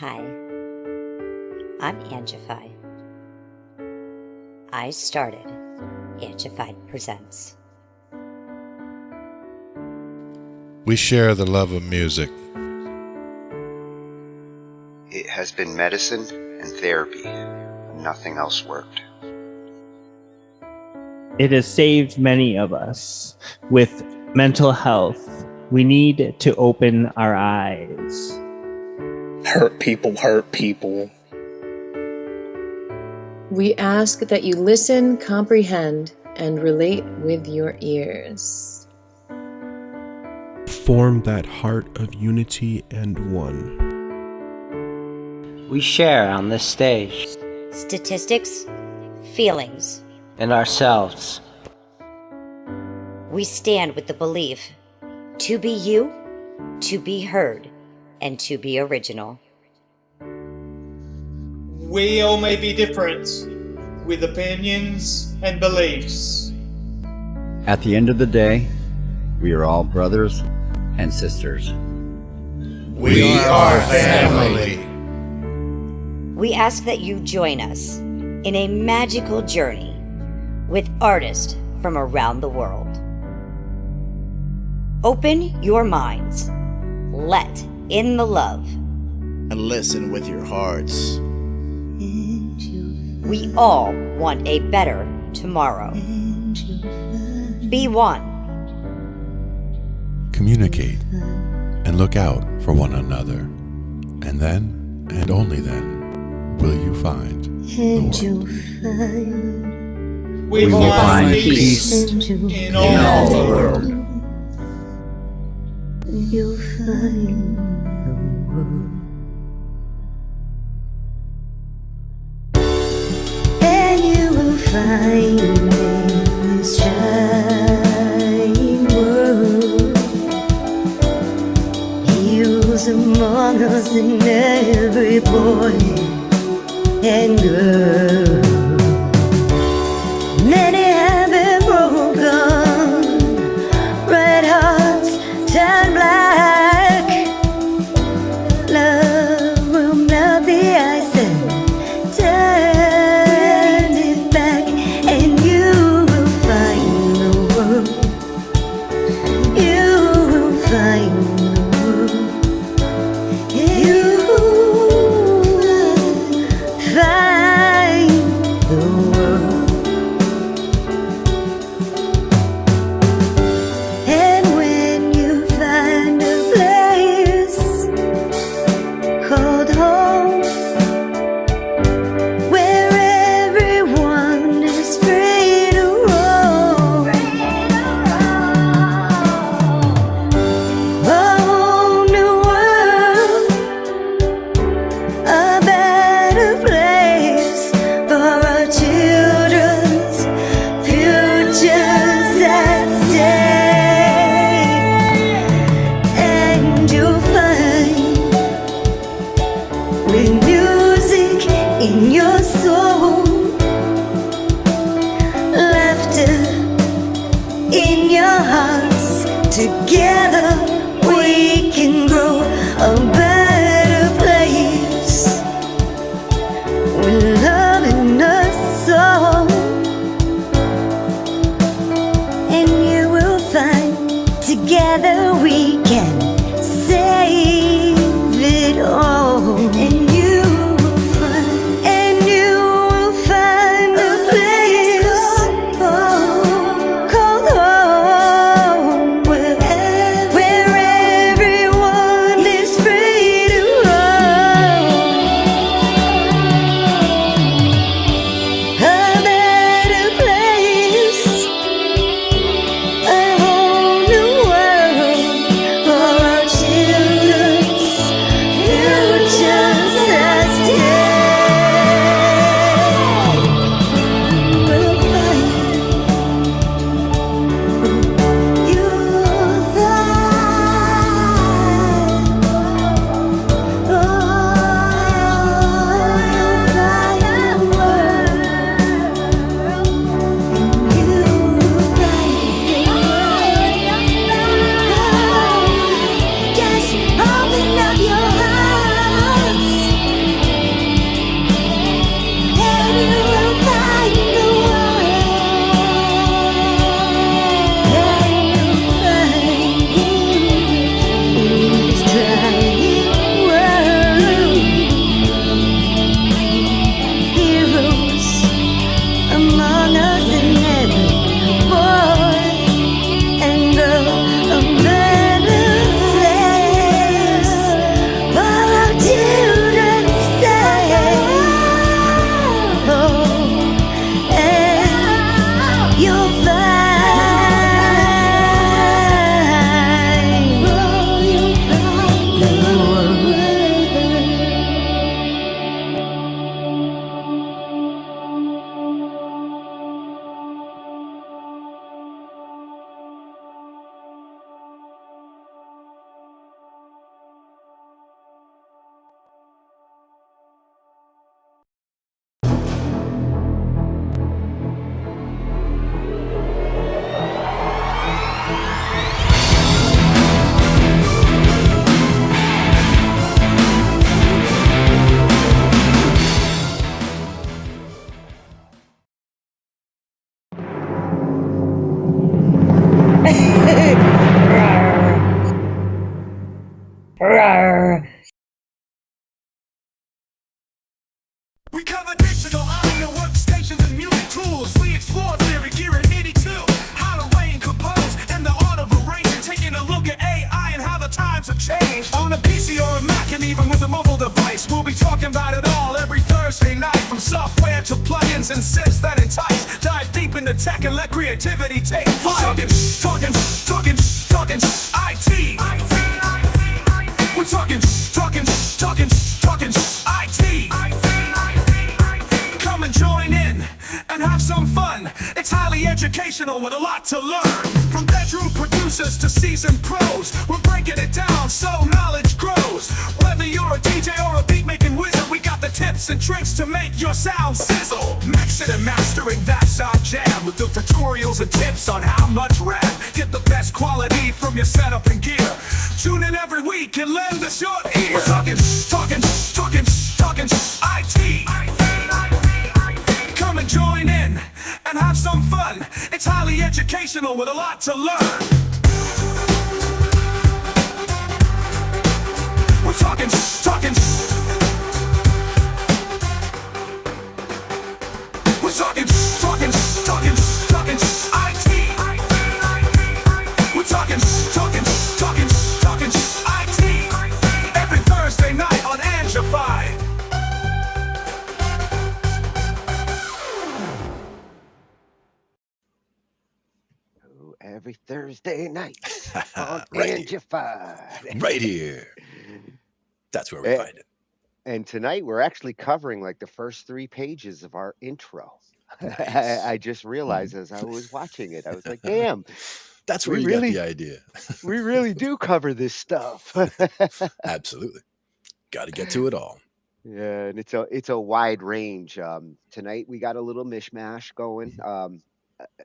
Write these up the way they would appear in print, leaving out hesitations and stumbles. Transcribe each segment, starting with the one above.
Hi, I'm Angified. I started Angified Presents. We share the love of music. It has been medicine and therapy, and nothing else worked. It has saved many of us. With mental health, we need to open our eyes. Hurt people hurt people. We ask that you listen, comprehend, and relate with your ears. Form that heart of unity and one. We share on this stage. Statistics, feelings, And ourselves. we stand with the belief to be you, to be heard, and to be original. We all may be different, with opinions and beliefs. At the end of the day, we are all brothers and sisters. We are family. We ask that you join us in a magical journey with artists from around the world. Open your minds, let in the love, and listen with your hearts. We all want a better tomorrow. Be one. Communicate and look out for one another. And then, and only then, will you find the world. We will find peace in all the world. You'll find the world. And you will find in this shining world heroes among us, in every boy and girl. Many have been broken, red hearts turn black. Love will melt the ice and turn it back, and you will find the world. You will find the world. You will find the world. And when you find a place called home, where everyone is free to roam, a whole new world, a better place for our children's futures at stake. And you'll find, with music in your soul, laughter in your hearts, together we can grow a better place, with love in us all. And you will find, together we can save it all. And you will find a place called home, where every licenses that entice. Dive deep into tech and let creativity take flight. Talkin IT. We're talking IT. Come and join in and have some fun. It's highly educational with a lot to learn. From bedroom producers to seasoned pros, we're breaking it down so knowledge grows. Whether you're a DJ or a beat making wizard, we got the tips and tricks to make your sound sizzle. Mixing and mastering, that's our jam. With the tutorials and tips on how much rap. Get the best quality from your setup and gear. Tune in every week and lend us your ear. We're talking IT. Come and join in and have some fun. It's highly educational with a lot to learn. We're talking IT. We're talking IT. Every Thursday night on Angified. Every Thursday night on Angified. Right here. That's where we find it. And tonight we're actually covering like the first 3 pages of our intro. Nice. I just realized as I was watching it, I was like, damn, that's where you got the idea. We really do cover this stuff. Absolutely. Got to get to it all. Yeah, and it's a wide range. Tonight we got a little mishmash going.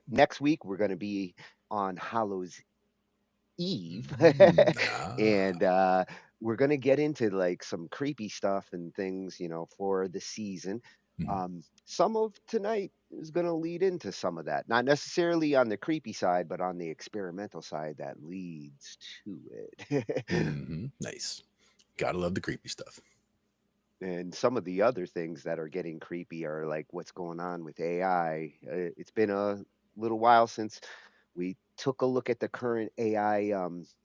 Next week we're going to be on Hallows Eve, and we're going to get into like some creepy stuff and things, for the season. Some of tonight is going to lead into some of that, not necessarily on the creepy side, but on the experimental side that leads to it. Nice. Gotta love the creepy stuff. And some of the other things that are getting creepy are like what's going on with AI. It's been a little while since we took a look at the current AI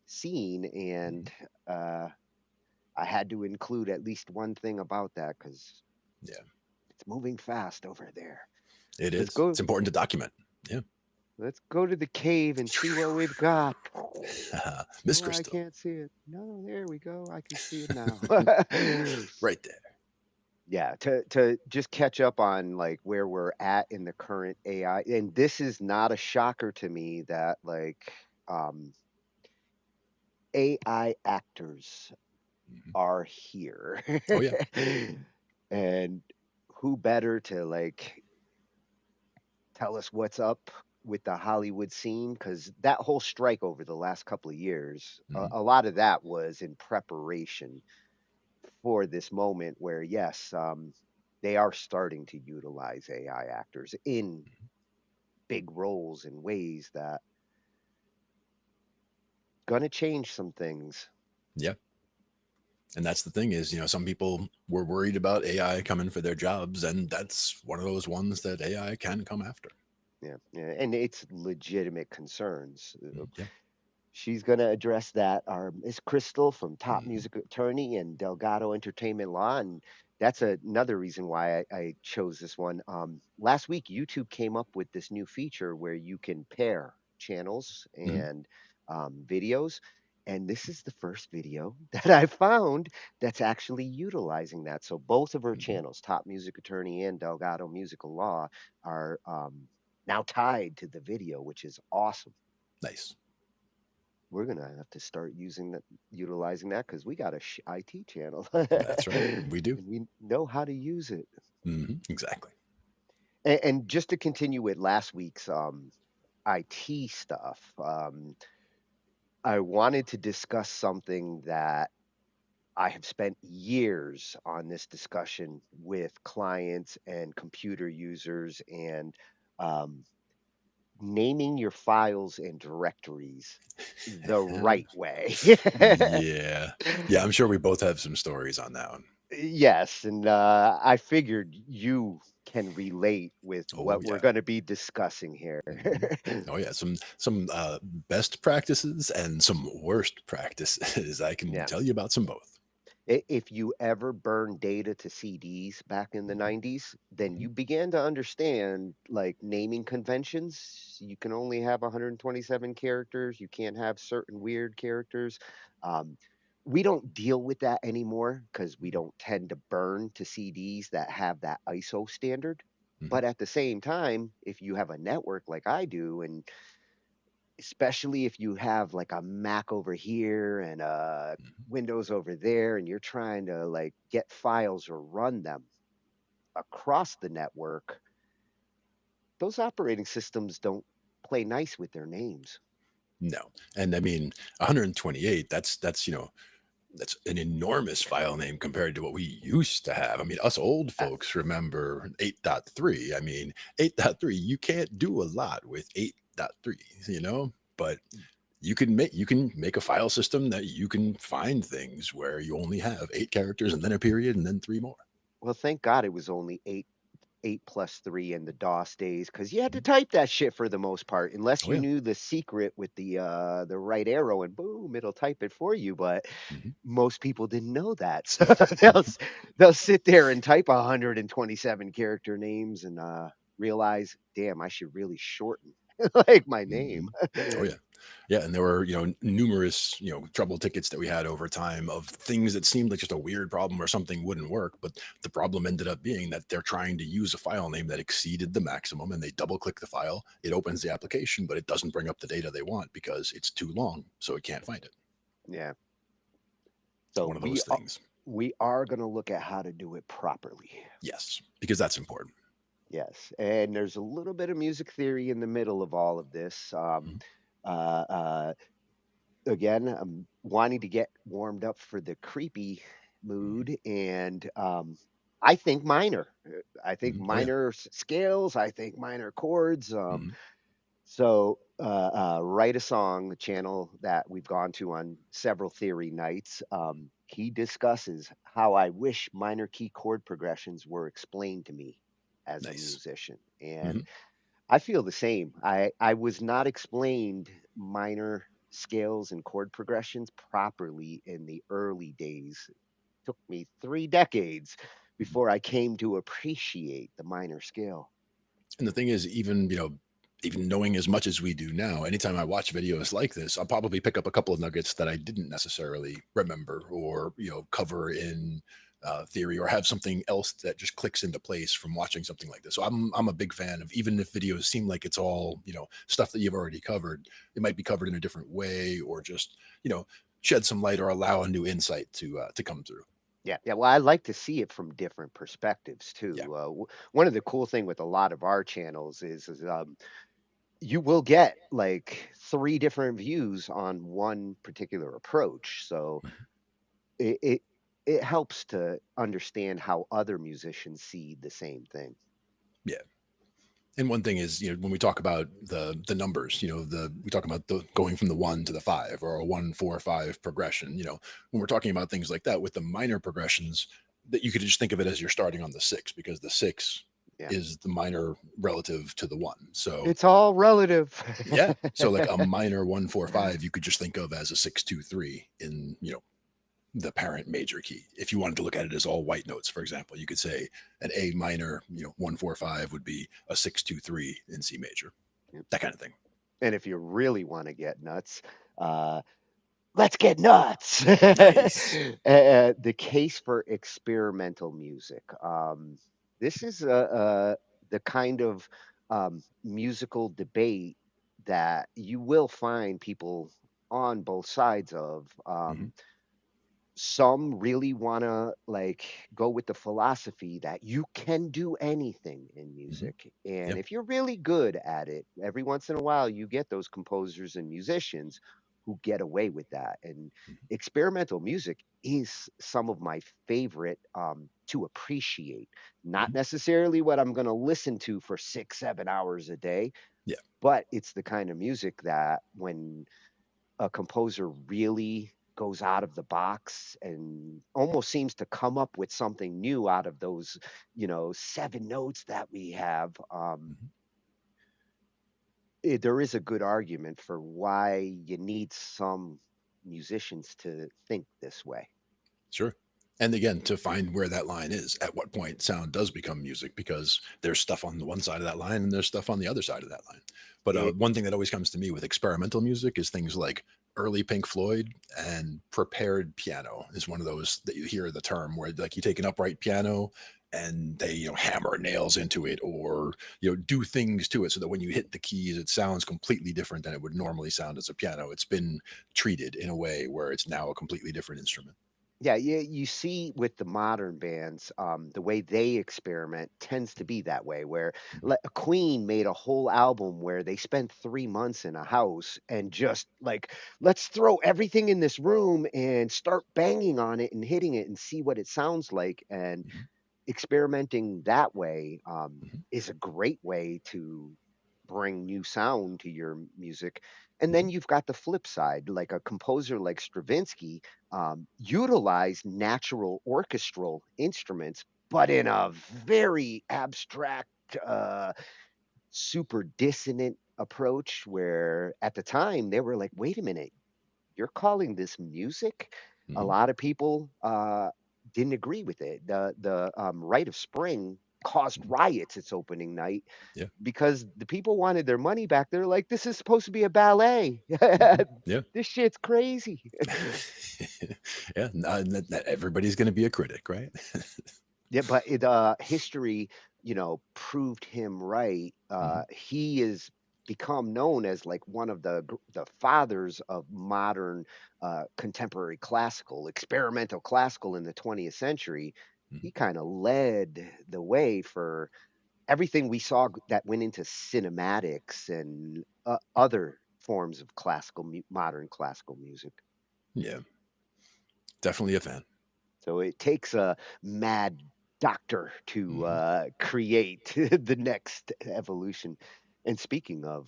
scene, and I had to include at least one thing about that because it's moving fast over there. It is. It's important to document. Yeah. Let's go to the cave and see what we've got. Miss Oh, Crystal. I can't see it. No, there we go. I can see it now. Right there. Yeah, to just catch up on like where we're at in the current AI, and this is not a shocker to me that like AI actors are here. Oh yeah. And who better to like tell us what's up with the Hollywood scene, because that whole strike over the last couple of years, a lot of that was in preparation for this moment where yes, they are starting to utilize AI actors in big roles in ways that gonna change some things. Yeah. And that's the thing is, some people were worried about AI coming for their jobs, and that's one of those ones that AI can come after. Yeah, and it's legitimate concerns. Yeah. She's going to address that. Miss Crystal from Top Music Attorney and Delgado Entertainment Law, and that's another reason why I chose this one. Last week, YouTube came up with this new feature where you can pair channels and videos, and this is the first video that I found that's actually utilizing that. So both of her channels, Top Music Attorney and Delgado Musical Law, are now tied to the video, which is awesome. Nice. We're gonna have to start utilizing that because we got a IT channel. That's right, we do. And we know how to use it. Exactly. And just to continue with last week's IT stuff, I wanted to discuss something that I have spent years on this discussion with clients and computer users, and naming your files and directories the right way. Yeah. I'm sure we both have some stories on that one. Yes, and I figured you can relate with what we're going to be discussing here. Oh yeah, some best practices and some worst practices. I can tell you about some both. If you ever burned data to CDs back in the 90s, then Mhm. you began to understand like naming conventions. You can only have 127 characters. You can't have certain weird characters. Um, we don't deal with that anymore because we don't tend to burn to CDs that have that ISO standard. Mhm. But at the same time, if you have a network like I do, and especially if you have like a Mac over here and Mhm. Windows over there, and you're trying to like get files or run them across the network, those operating systems don't play nice with their names. No. And I mean, 128, that's an enormous file name compared to what we used to have. I mean, us old Uh, folks remember 8.3. I mean, 8.3, you can't do a lot with 8.3, but you can make a file system that you can find things where you only have 8 characters and then a period and then 3 more. well, thank God it was only 8 plus 3 in the DOS days, because you had to Mhm. type that shit for the most part, unless Oh you yeah. knew the secret with the right arrow, and boom, it'll type it for you. But Mhm. most people didn't know that, so they'll sit there and type 127 character names and realize, damn, I should really shorten like my name. Mhm. Oh yeah. Yeah, and there were, numerous, trouble tickets that we had over time of things that seemed like just a weird problem where something wouldn't work, but the problem ended up being that they're trying to use a file name that exceeded the maximum and they double click the file, it opens the application, but it doesn't bring up the data they want because it's too long, so it can't find it. Yeah. So One of those things. we are going to look at how to do it properly. Yes, because that's important. Yes, and there's a little bit of music theory in the middle of all of this. Mhm. Uh, uh, Again, I'm wanting to get warmed up for the creepy Mhm. mood, and I think minor. I think Mhm. Oh yeah. minor scales. I think minor chords. Mhm. So, Write a Song, the channel that we've gone to on several theory nights, he discusses how I wish minor key chord progressions were explained to me as a Nice. musician. And Mhm. I feel the same. I was not explained minor scales and chord progressions properly in the early days. It took me 3 decades Mhm. before I came to appreciate the minor scale. And the thing is, even knowing as much as we do now, anytime I watch videos like this, I'll probably pick up a couple of nuggets that I didn't necessarily remember or cover in theory, or have something else that just clicks into place from watching something like this. So I'm a big fan of, even if videos seem like it's all stuff that you've already covered, it might be covered in a different way, or just shed some light or allow a new insight to come through. Yeah, yeah. Well, I like to see it from different perspectives Yeah. too. One of the cool thing with a lot of our channels is you will get like 3 different views on one particular approach. So Mhm. it it, it helps to understand how other musicians see the same thing. Yeah. And one thing is, when we talk about the numbers, we talk about the going from the 1 to the 5, or a 1 4 5 progression. When we're talking about things like that with the minor progressions, that you could just think of it as you're starting on the 6, because the 6 Yeah, is the minor relative to the 1. So it's all relative. yeah, so like a minor 1 4 5, you could just think of as a 6 2 3 in the parent major key. If you wanted to look at it as all white notes, for example, you could say an A minor, 1 4 5 would be a 6 2 3 in C major, that kind of thing. And if you really want to get nuts, uh, let's get nuts. Nice. The case for experimental music. This is the kind of musical debate that you will find people on both sides of. Hmm. Some really want to like go with the philosophy that you can do anything in Hmm. music, and Yeah. if you're really good at it, every once in a while you get those composers and musicians who get away with that. And Mhm. experimental music is some of my favorite to appreciate. Not Mhm. necessarily what I'm going to listen to for 6 7 hours a day, Yeah. but it's the kind of music that when a composer really goes out of the box and almost seems to come up with something new out of those, 7 notes that we have. Mhm. There is a good argument for why you need some musicians to think this way. Sure. And again, to find where that line is, at what point sound does become music, because there's stuff on the one side of that line and there's stuff on the other side of that line. But It, one thing that always comes to me with experimental music is things like early Pink Floyd and prepared piano is one of those that you hear the term where like you take an upright piano and they hammer nails into it or do things to it so that when you hit the keys it sounds completely different than it would normally sound as a piano. It's been treated in a way where it's now a completely different instrument. yeah, you see with the modern bands, the way they experiment tends to be that way. Where Queen made a whole album where they spent 3 months in a house and just like, let's throw everything in this room and start banging on it and hitting it and see what it sounds like. And experimenting that way is a great way to bring new sound to your music. And then you've got the flip side, like a composer like Stravinsky utilized natural orchestral instruments, but in a very abstract, uh, super dissonant approach. Where at the time they were like, wait a minute, you're calling this music? A lot of people didn't agree with it. The Rite of Spring caused riots its opening night Yeah. because the people wanted their money back. They're like, this is supposed to be a ballet. Yeah. This shit's crazy. Yeah. Not everybody's going to be a critic, right? Yeah, but history, proved him right. He is become known as like one of the fathers of modern contemporary classical, experimental classical in the 20th century. He kind of led the way for everything we saw that went into cinematics and other forms of modern classical music. Yeah. Definitely a fan. So it takes a mad doctor to create the next evolution. And speaking of,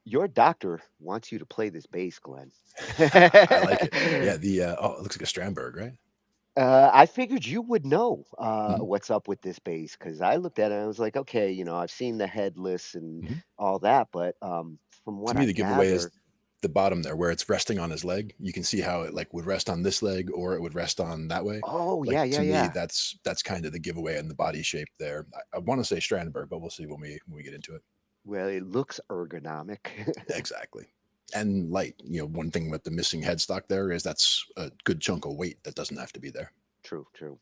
your doctor wants you to play this bass, Glenn. I like it. Yeah. It looks like a Strandberg, right? I figured you would know Mhm. what's up with this bass because I looked at it and I was like, okay, I've seen the headless and Mhm. all that, but from To what me, I the giveaway is gather, the bottom there where it's resting on his leg. You can see how it like would rest on this leg or it would rest on that way. oh Like yeah, yeah, to me, yeah. that's kind of the giveaway in the body shape there. I want to say Strandberg, but we'll see when we get into it. Well, it looks ergonomic. Exactly. And light. One thing with the missing headstock there is that's a good chunk of weight that doesn't have to be there. True, true.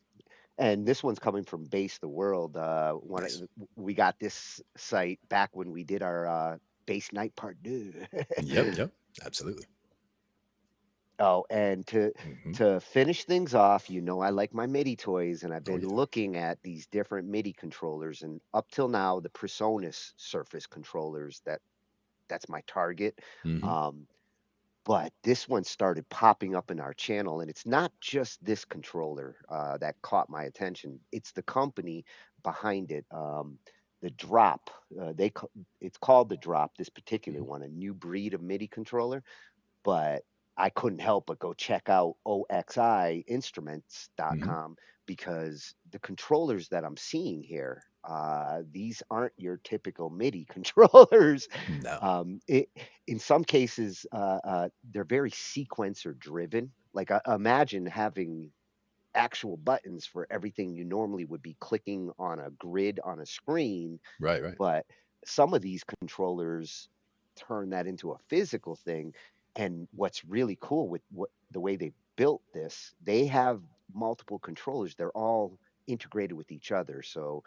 And this one's coming from Base the World. Nice. We got this site back when we did our Base Night Part 2. Yep. Absolutely. Oh, and to Mhm. to finish things off, I like my MIDI toys, and I've Oh been yeah. looking at these different MIDI controllers, and up till now, the Presonus Surface controllers, that's my target. Mhm. Um, but this one started popping up in our channel, and it's not just this controller that caught my attention. It's the company behind it. The Drop. It's called the Drop. This particular Mhm. one, a new breed of MIDI controller. But I couldn't help but go check out Mhm. oxiinstruments.com because the controllers that I'm seeing here, these aren't your typical MIDI controllers. No. It in some cases, they're very sequencer driven. Like imagine having actual buttons for everything you normally would be clicking on a grid on a screen, Right. but some of these controllers turn that into a physical thing. And what's really cool with the way they built this, they have multiple controllers. They're all integrated with each other. So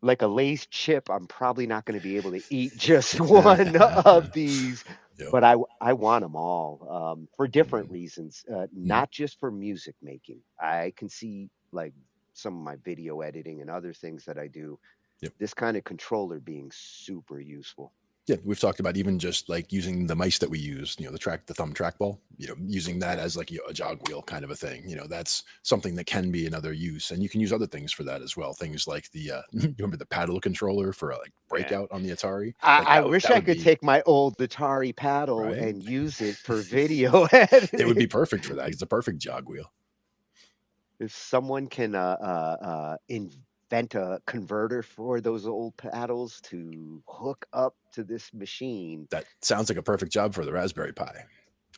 like a Lay's chip, I'm probably not going to be able to eat just one of these, Yep. but I want them all for different Mhm. reasons, Mhm. not just for music making. I can see like some of my video editing and other things that I do, Yep. this kind of controller being super useful. Yeah, we've talked about even just like using the mice that we use, the thumb trackball, using that Yeah. as like a jog wheel kind of a thing. That's something that can be another use, and you can use other things for that as well. Things like the you remember the paddle controller for like Yeah. breakout on the Atari, like I that would wish that I would could be take my old Atari paddle right. and use it for video It would editing. be perfect for that. It's a perfect jog wheel. If someone can invent a converter for those old paddles to hook up to this machine, That sounds like a perfect job for the Raspberry Pi.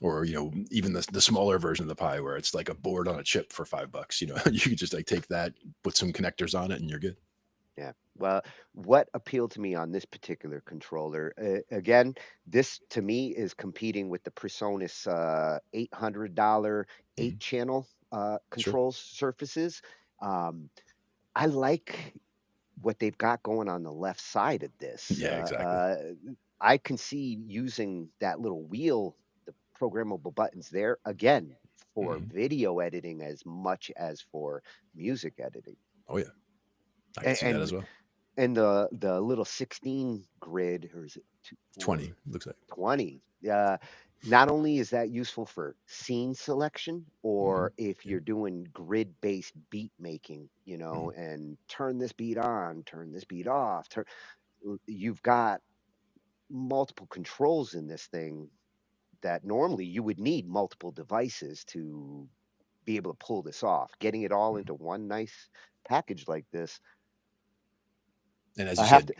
Or even the smaller version of the pie where it's like a board on a chip for $5. You could just like take that, put some connectors on it, and you're good. Yeah. Well, what appealed to me on this particular controller, again, this to me is competing with the Presonus $800 Hmm. 8-channel Sure. control surfaces. Um, I like what they've got going on the left side of this. Yeah, exactly. I can see using that little wheel, the programmable buttons there, again, for Hmm. video editing as much as for music editing. Oh yeah, I can And see that as well. the little 16 grid, or is it 20 looks like. 20? Not only is that useful for scene selection, Hmm. or if you're doing grid-based beat making, Hmm. and turn this beat on, turn this beat off, you've got multiple controls in this thing that normally you would need multiple devices to be able to pull this off. Getting it all into one nice package like this, And as you I have said, to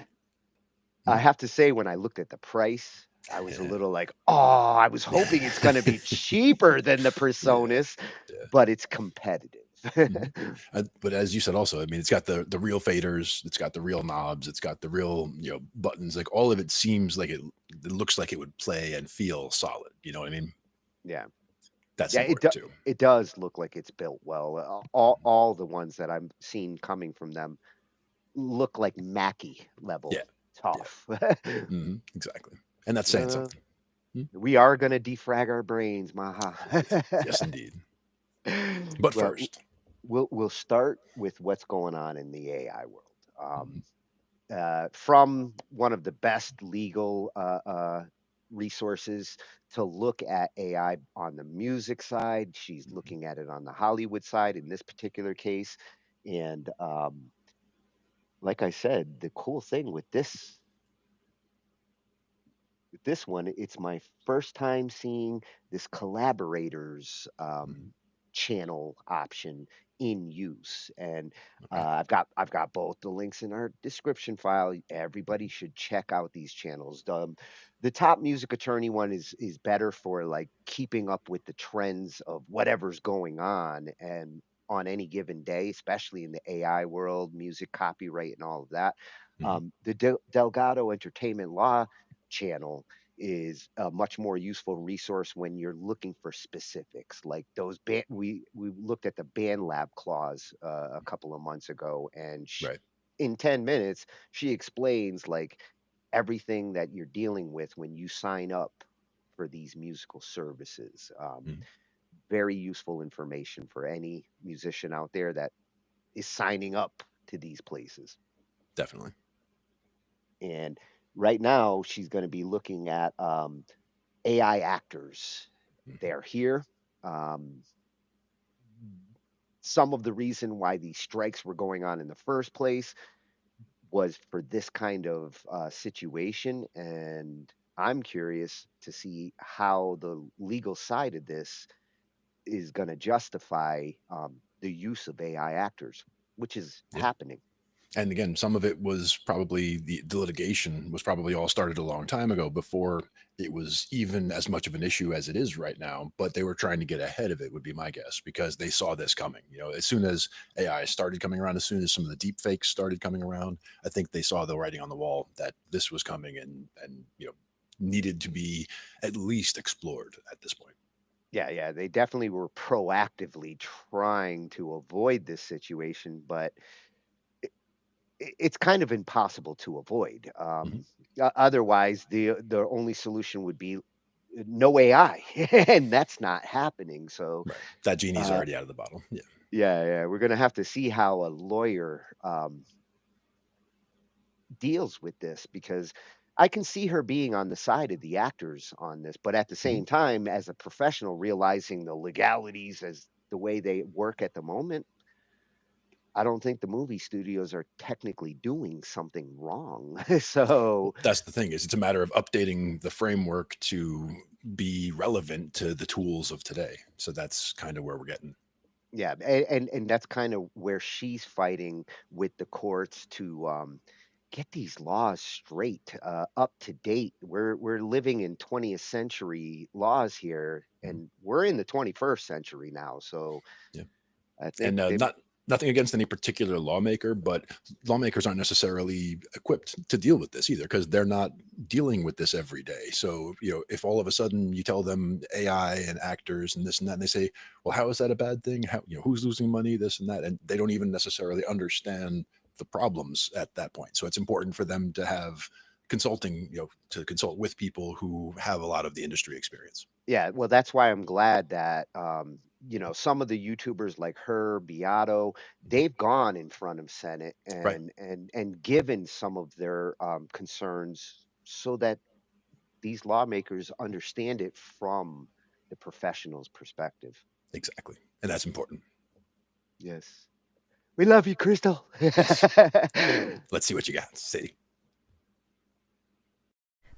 I have to say, when I looked at the price, I was a yeah, little like, "Oh, I was hoping it's gonna be cheaper than the yeah, Presonus," yeah. but it's competitive. Mhm. But as you said, also, I mean, it's got the real faders, it's got the real knobs, it's got the real buttons. Like all of it seems like it looks like it would play and feel solid. You know what I mean? Yeah. That's Yeah, important too. it does look like it's built well. All the ones that I'm seeing coming from them look like Mackie level Yeah, yeah, tough. exactly. And that's saying Uh, something. Hmm? we are gonna defrag our brains, Maha. Yes, indeed. But Well, first, we'll start with what's going on in the AI world. mhm, From one of the best legal resources to look at AI on the music side. She's looking at it on the Hollywood side in this particular case. And like I said, the cool thing with this one, it's my first time seeing this collaborators mhm, channel option in use, and okay, I've got both the links in our description file. Everybody should check out these channels. The top music attorney one is better for like keeping up with the trends of whatever's going on and on any given day, especially in the AI world, music copyright and all of that. mhm, The Delgado Entertainment Law channel is a much more useful resource when you're looking for specifics like those we looked at the band lab clause a couple of months ago, and right, in 10 minutes she explains like everything that you're dealing with when you sign up for these musical services. mhm, Very useful information for any musician out there that is signing up to these places. definitely. And right now she's going to be looking at AI actors. Mhm, They're here. Um, some of the reason why these strikes were going on in the first place was for this kind of situation. And I'm curious to see how the legal side of this is going to justify the use of AI actors, which is Yeah. happening. And again, some of it was probably the litigation was probably all started a long time ago before it was even as much of an issue as it is right now. But they were trying to get ahead of it, would be my guess, because they saw this coming. As soon as AI started coming around, as soon as some of the deep fakes started coming around, I think they saw the writing on the wall that this was coming and needed to be at least explored at this point. Yeah, they definitely were proactively trying to avoid this situation, but it's kind of impossible to avoid. Mhm. Otherwise, the only solution would be no AI, and that's not happening. So, Right. That genie's uh, already out of the bottle. Yeah. yeah, we're gonna have to see how a lawyer deals with this, because I can see her being on the side of the actors on this, but at the Mhm. same time, as a professional, realizing the legalities as the way they work at the moment, I don't think the movie studios are technically doing something wrong. Well, So, that's the thing is it's a matter of updating the framework to be relevant to the tools of today. So that's kind of where we're getting. yeah, and that's kind of where she's fighting with the courts to get these laws straight, up to date. We're living in 20th century laws here, and we're in the 21st century now. So Yeah. I think And nothing against any particular lawmaker, but lawmakers aren't necessarily equipped to deal with this either, because they're not dealing with this every day. So, if all of a sudden you tell them AI and actors and this and that, and they say, well, how is that a bad thing? How, who's losing money, this and that, and they don't even necessarily understand the problems at that point. So it's important for them to have consulting, to consult with people who have a lot of the industry experience. Yeah, well, that's why I'm glad that some of the YouTubers like her, Beato, they've gone in front of Senate Right. and given some of their concerns so that these lawmakers understand it from the professional's perspective. Exactly. And that's important. Yes. We love you, Crystal. Let's see what you got, Sadie.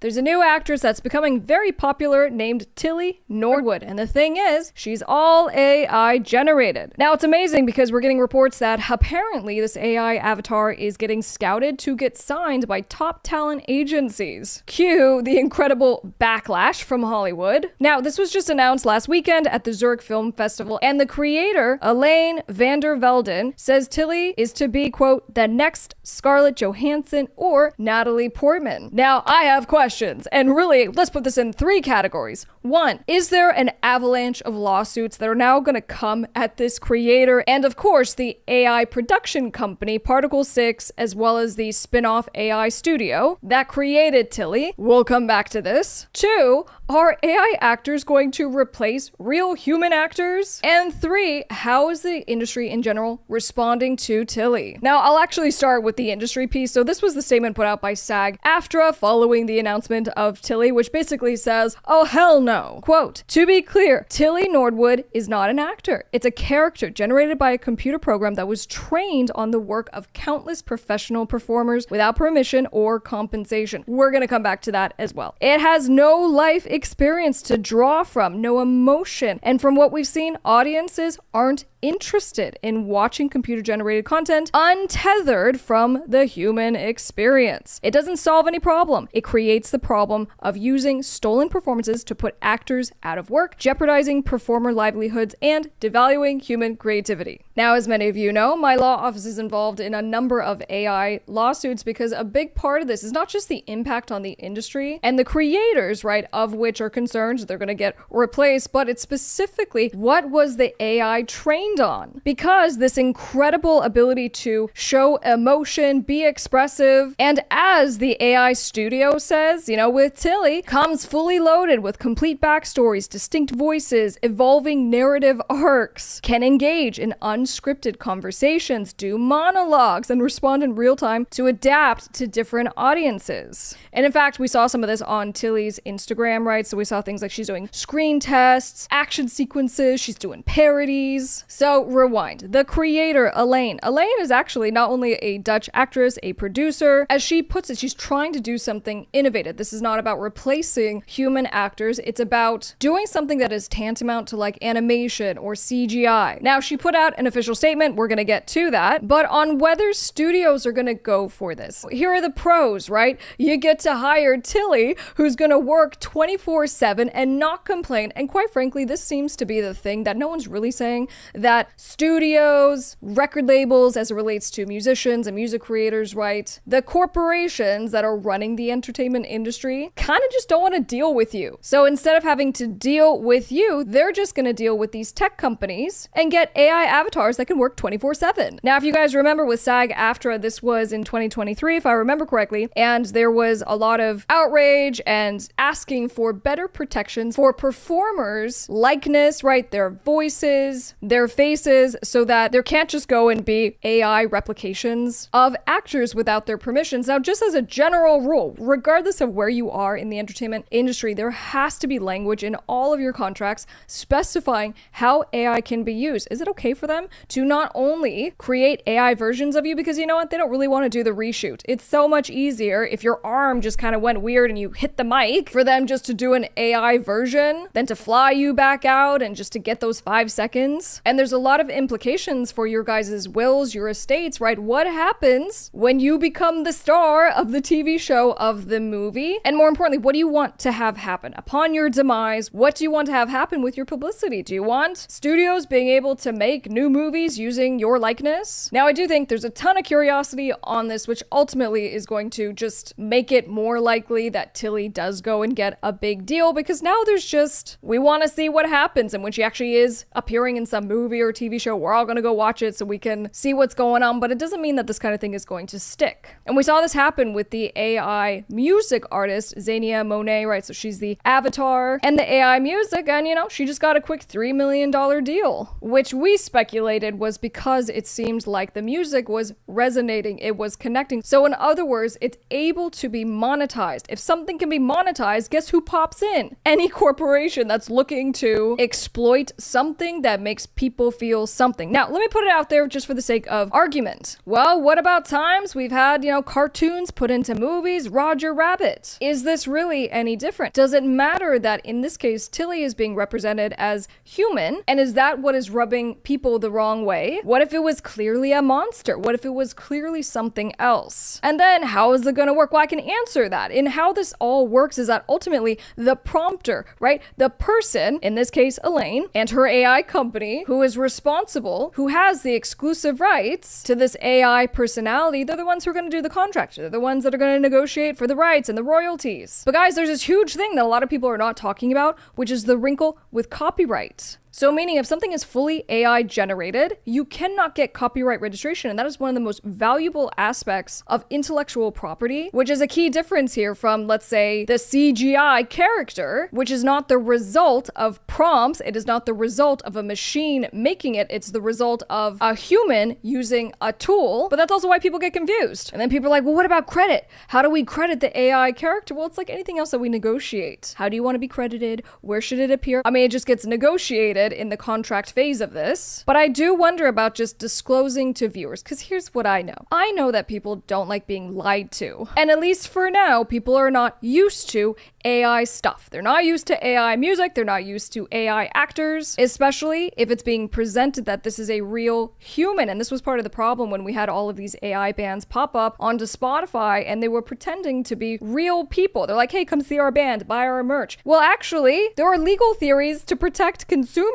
There's a new actress that's becoming very popular named Tilly Norwood, and the thing is, she's all AI generated. Now, it's amazing because we're getting reports that apparently this AI avatar is getting scouted to get signed by top talent agencies. Cue the incredible backlash from Hollywood. Now, this was just announced last weekend at the Zurich Film Festival, and the creator, Elaine van der Velden, says Tilly is to be, quote, the next Scarlett Johansson or Natalie Portman. Now, I have questions. And really, let's put this in 3 categories. 1, is there an avalanche of lawsuits that are now going to come at this creator and, of course, the AI production company, Particle 6, as well as the spin-off AI studio that created Tilly? We'll come back to this. 2, are AI actors going to replace real human actors? And 3, how is the industry in general responding to Tilly? Now, I'll actually start with the industry piece. So this was the statement put out by SAG-AFTRA following the announcement of Tilly, which basically says, oh hell no. Quote, to be clear, Tilly Norwood is not an actor. It's a character generated by a computer program that was trained on the work of countless professional performers without permission or compensation. We're gonna come back to that as well. It has no life experience to draw from, no emotion, and from what we've seen, audiences aren't interested in watching computer-generated content untethered from the human experience. It doesn't solve any problem. It creates the problem of using stolen performances to put actors out of work, jeopardizing performer livelihoods, and devaluing human creativity. Now, as many of you know, my law office is involved in a number of AI lawsuits because a big part of this is not just the impact on the industry and the creators, right, of which are concerned they're going to get replaced, but it's specifically what was the AI trained on? Because this incredible ability to show emotion, be expressive, and as the AI studio says, with Tilly, comes fully loaded with complete backstories, distinct voices, evolving narrative arcs, can engage in unscripted conversations, do monologues, and respond in real time to adapt to different audiences. And in fact, we saw some of this on Tilly's Instagram, right? So we saw things like she's doing screen tests, action sequences, she's doing parodies. So rewind. The creator, Elaine is actually not only a Dutch actress, a producer. As she puts it, she's trying to do something innovative. This is not about replacing human actors. It's about doing something that is tantamount to like animation or CGI. Now, she put out an official statement. We're going to get to that. But on whether studios are going to go for this. Here are the pros, right? You get to hire Tilly, who's going to work 24/7 and not complain. And quite frankly, this seems to be the thing that no one's really saying, that studios, record labels, as it relates to musicians and music creators, right? The corporations that are running the entertainment industry kind of just don't want to deal with you. So instead of having to deal with you, they're just going to deal with these tech companies and get AI avatars that can work 24/7. Now, if you guys remember with SAG-AFTRA, this was in 2023, if I remember correctly, and there was a lot of outrage and asking for better protections for performers' likeness, right? Their voices, their faces, so that there can't just go and be AI replications of actors without their permissions. Now, just as a general rule, regardless of where you are in the entertainment industry, there has to be language in all of your contracts specifying how AI can be used. Is it okay for them to not only create AI versions of you, because you know what, they don't really want to do the reshoot. It's so much easier if your arm just kind of went weird and you hit the mic for them just to do an AI version than to fly you back out and just to get those 5 seconds. And there's a lot of implications for your guys' wills, your estates, right? What happens when you become the star of the TV show, of the movie? And more importantly, what do you want to have happen upon your demise? What do you want to have happen with your publicity? Do you want studios being able to make new movies using your likeness? Now, I do think there's a ton of curiosity on this, which ultimately is going to just make it more likely that Tilly does go and get a big deal, because now there's just, we want to see what happens. And when she actually is appearing in some movie or TV show, we're all going to go watch it so we can see what's going on. But it doesn't mean that this kind of thing is going to stick. And we saw this happen with the AI music artist, Zania Monet, right? So she's the avatar and the AI music, and you know, she just got a quick $3 million deal, which we speculated was because it seemed like the music was resonating, it was connecting. So in other words, it's able to be monetized. If something can be monetized, guess who pops in? Any corporation that's looking to exploit something that makes people feel something. Now, let me put it out there just for the sake of argument. Well, what about times we've had, cartoons put into movies? Roger Rabbit. Is this really any different? Does it matter that in this case, Tilly is being represented as human? And is that what is rubbing people the wrong way? What if it was clearly a monster? What if it was clearly something else? And then how is it going to work? Well, I can answer that. And how this all works is that ultimately the prompter, right? The person, in this case, Elaine, and her AI company, who is responsible, who has the exclusive rights to this AI personality, they're the ones who are going to do the contract. They're the ones that are going to negotiate for the rights and the royalties. But guys, there's this huge thing that a lot of people are not talking about, which is the wrinkle with copyright. So meaning if something is fully AI generated, you cannot get copyright registration. And that is one of the most valuable aspects of intellectual property, which is a key difference here from, let's say, the CGI character, which is not the result of prompts. It is not the result of a machine making it. It's the result of a human using a tool. But that's also why people get confused. And then people are like, well, what about credit? How do we credit the AI character? Well, it's like anything else that we negotiate. How do you want to be credited? Where should it appear? I mean, it just gets negotiated in the contract phase of this. But I do wonder about just disclosing to viewers, because here's what I know. I know that people don't like being lied to. And at least for now, people are not used to AI stuff. They're not used to AI music. They're not used to AI actors, especially if it's being presented that this is a real human. And this was part of the problem when we had all of these AI bands pop up onto Spotify and they were pretending to be real people. They're like, hey, come see our band, buy our merch. Well, actually, there are legal theories to protect consumers.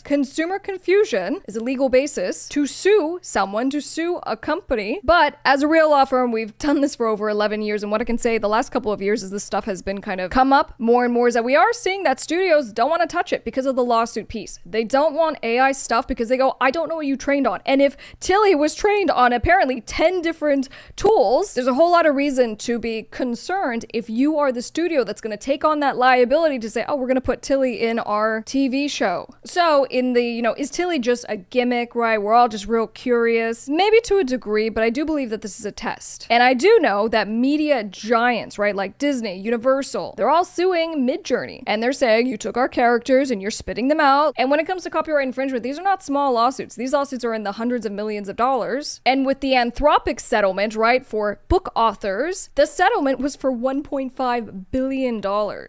Consumer confusion is a legal basis to sue someone, to sue a company. But as a real law firm, we've done this for over 11 years. And what I can say the last couple of years is this stuff has been kind of come up more and more, is that we are seeing that studios don't want to touch it because of the lawsuit piece. They don't want AI stuff because they go, I don't know what you trained on. And if Tilly was trained on apparently 10 different tools, there's a whole lot of reason to be concerned if you are the studio that's going to take on that liability to say, oh, we're going to put Tilly in our TV show. So in the, is Tilly just a gimmick, right? We're all just real curious, maybe to a degree, but I do believe that this is a test. And I do know that media giants, right, like Disney, Universal, they're all suing Midjourney. And they're saying, you took our characters and you're spitting them out. And when it comes to copyright infringement, these are not small lawsuits. These lawsuits are in the hundreds of millions of dollars. And with the Anthropic settlement, right, for book authors, the settlement was for $1.5 billion.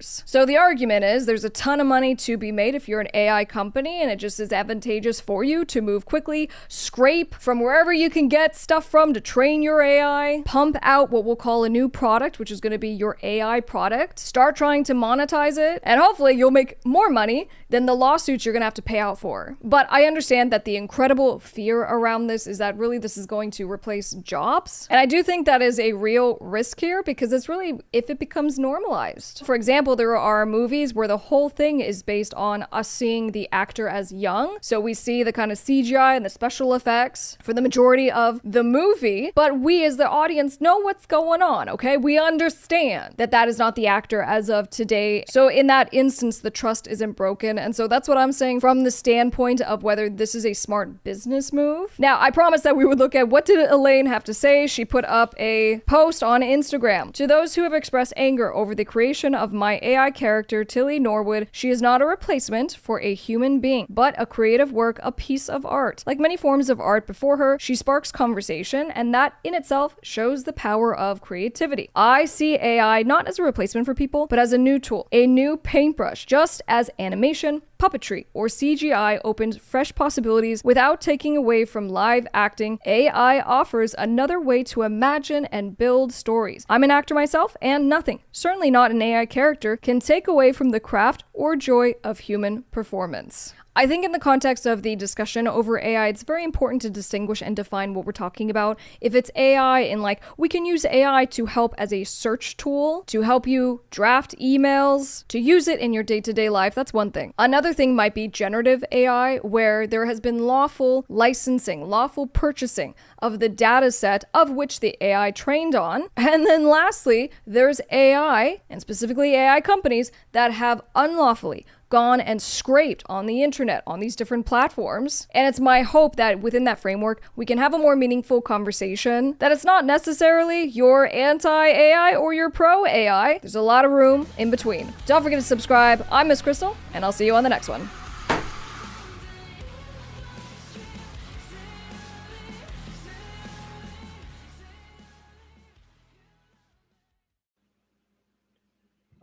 So the argument is there's a ton of money to be made if you're an AI company, and it just is advantageous for you to move quickly, scrape from wherever you can get stuff from to train your AI, pump out what we'll call a new product, which is going to be your AI product, start trying to monetize it, and hopefully you'll make more money than the lawsuits you're going to have to pay out for. But I understand that the incredible fear around this is that really this is going to replace jobs. And I do think that is a real risk here, because it's really if it becomes normalized. For example, there are movies where the whole thing is based on us seeing the actor as young. So we see the kind of CGI and the special effects for the majority of the movie, but we as the audience know what's going on, okay? We understand that that is not the actor as of today. So in that instance, the trust isn't broken. And so that's what I'm saying from the standpoint of whether this is a smart business move. Now, I promised that we would look at what did Elaine have to say. She put up a post on Instagram. To those who have expressed anger over the creation of my AI character, Tilly Norwood, she is not a replacement for a human being, but a creative work, a piece of art. Like many forms of art before her, she sparks conversation, and that in itself shows the power of creativity. I see AI not as a replacement for people, but as a new tool, a new paintbrush, just as animation, puppetry, or CGI opened fresh possibilities without taking away from live acting. AI offers another way to imagine and build stories. I'm an actor myself, and nothing, certainly not an AI character, can take away from the craft or joy of human performance. I think in the context of the discussion over AI, it's very important to distinguish and define what we're talking about. If it's AI and like, we can use AI to help as a search tool, to help you draft emails, to use it in your day-to-day life, that's one thing. Another thing might be generative AI, where there has been lawful licensing, lawful purchasing of the data set of which the AI trained on. And then lastly, there's AI, and specifically AI companies, that have unlawfully gone and scraped on the internet, on these different platforms. And it's my hope that within that framework, we can have a more meaningful conversation, that it's not necessarily you're anti-AI or you're pro-AI. There's a lot of room in between. Don't forget to subscribe. I'm Miss Crystal, and I'll see you on the next one.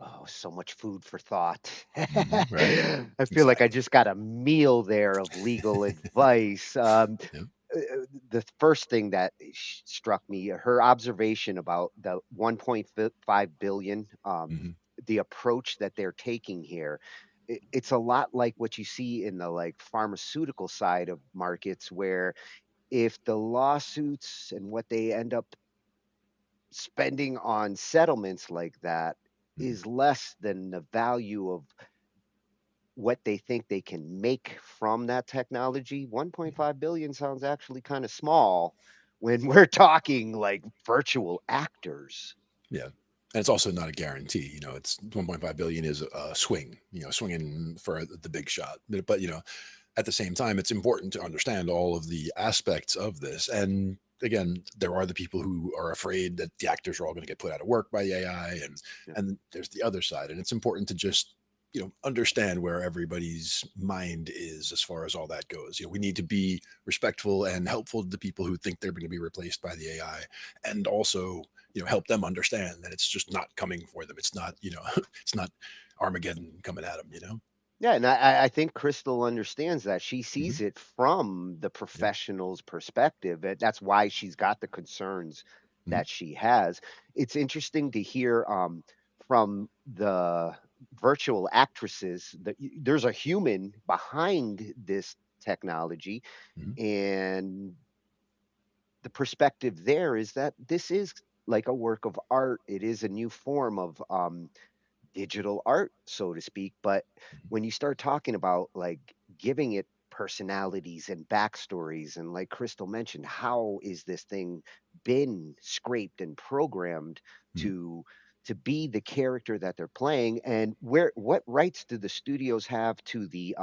Oh, so much food for thought. Right. I feel like I just got a meal there of legal advice. The first thing that struck me, her observation about the 1.5 billion, the approach that they're taking here, it's a lot like what you see in the like pharmaceutical side of markets, where if the lawsuits and what they end up spending on settlements like that is less than the value of what they think they can make from that technology, 1.5 billion sounds actually kind of small when we're talking like virtual actors. Yeah. And it's also not a guarantee. It's 1.5 billion is a swing, swinging for the big shot. But, at the same time, it's important to understand all of the aspects of this. And again, there are the people who are afraid that the actors are all going to get put out of work by the AI, and there's the other side. And it's important to just understand where everybody's mind is as far as all that goes. We need to be respectful and helpful to the people who think they're going to be replaced by the AI, and also help them understand that it's just not coming for them. It's not it's not Armageddon coming at them. Yeah, and I think Crystal understands that. She sees it from the professional's perspective. And that's why she's got the concerns that she has. It's interesting to hear from the virtual actresses that there's a human behind this technology, and the perspective there is that this is like a work of art. It is a new form of digital art, so to speak. But when you start talking about like giving it personalities and backstories, and like Crystal mentioned, how is this thing been scraped and programmed to be the character that they're playing, and what rights do the studios have to the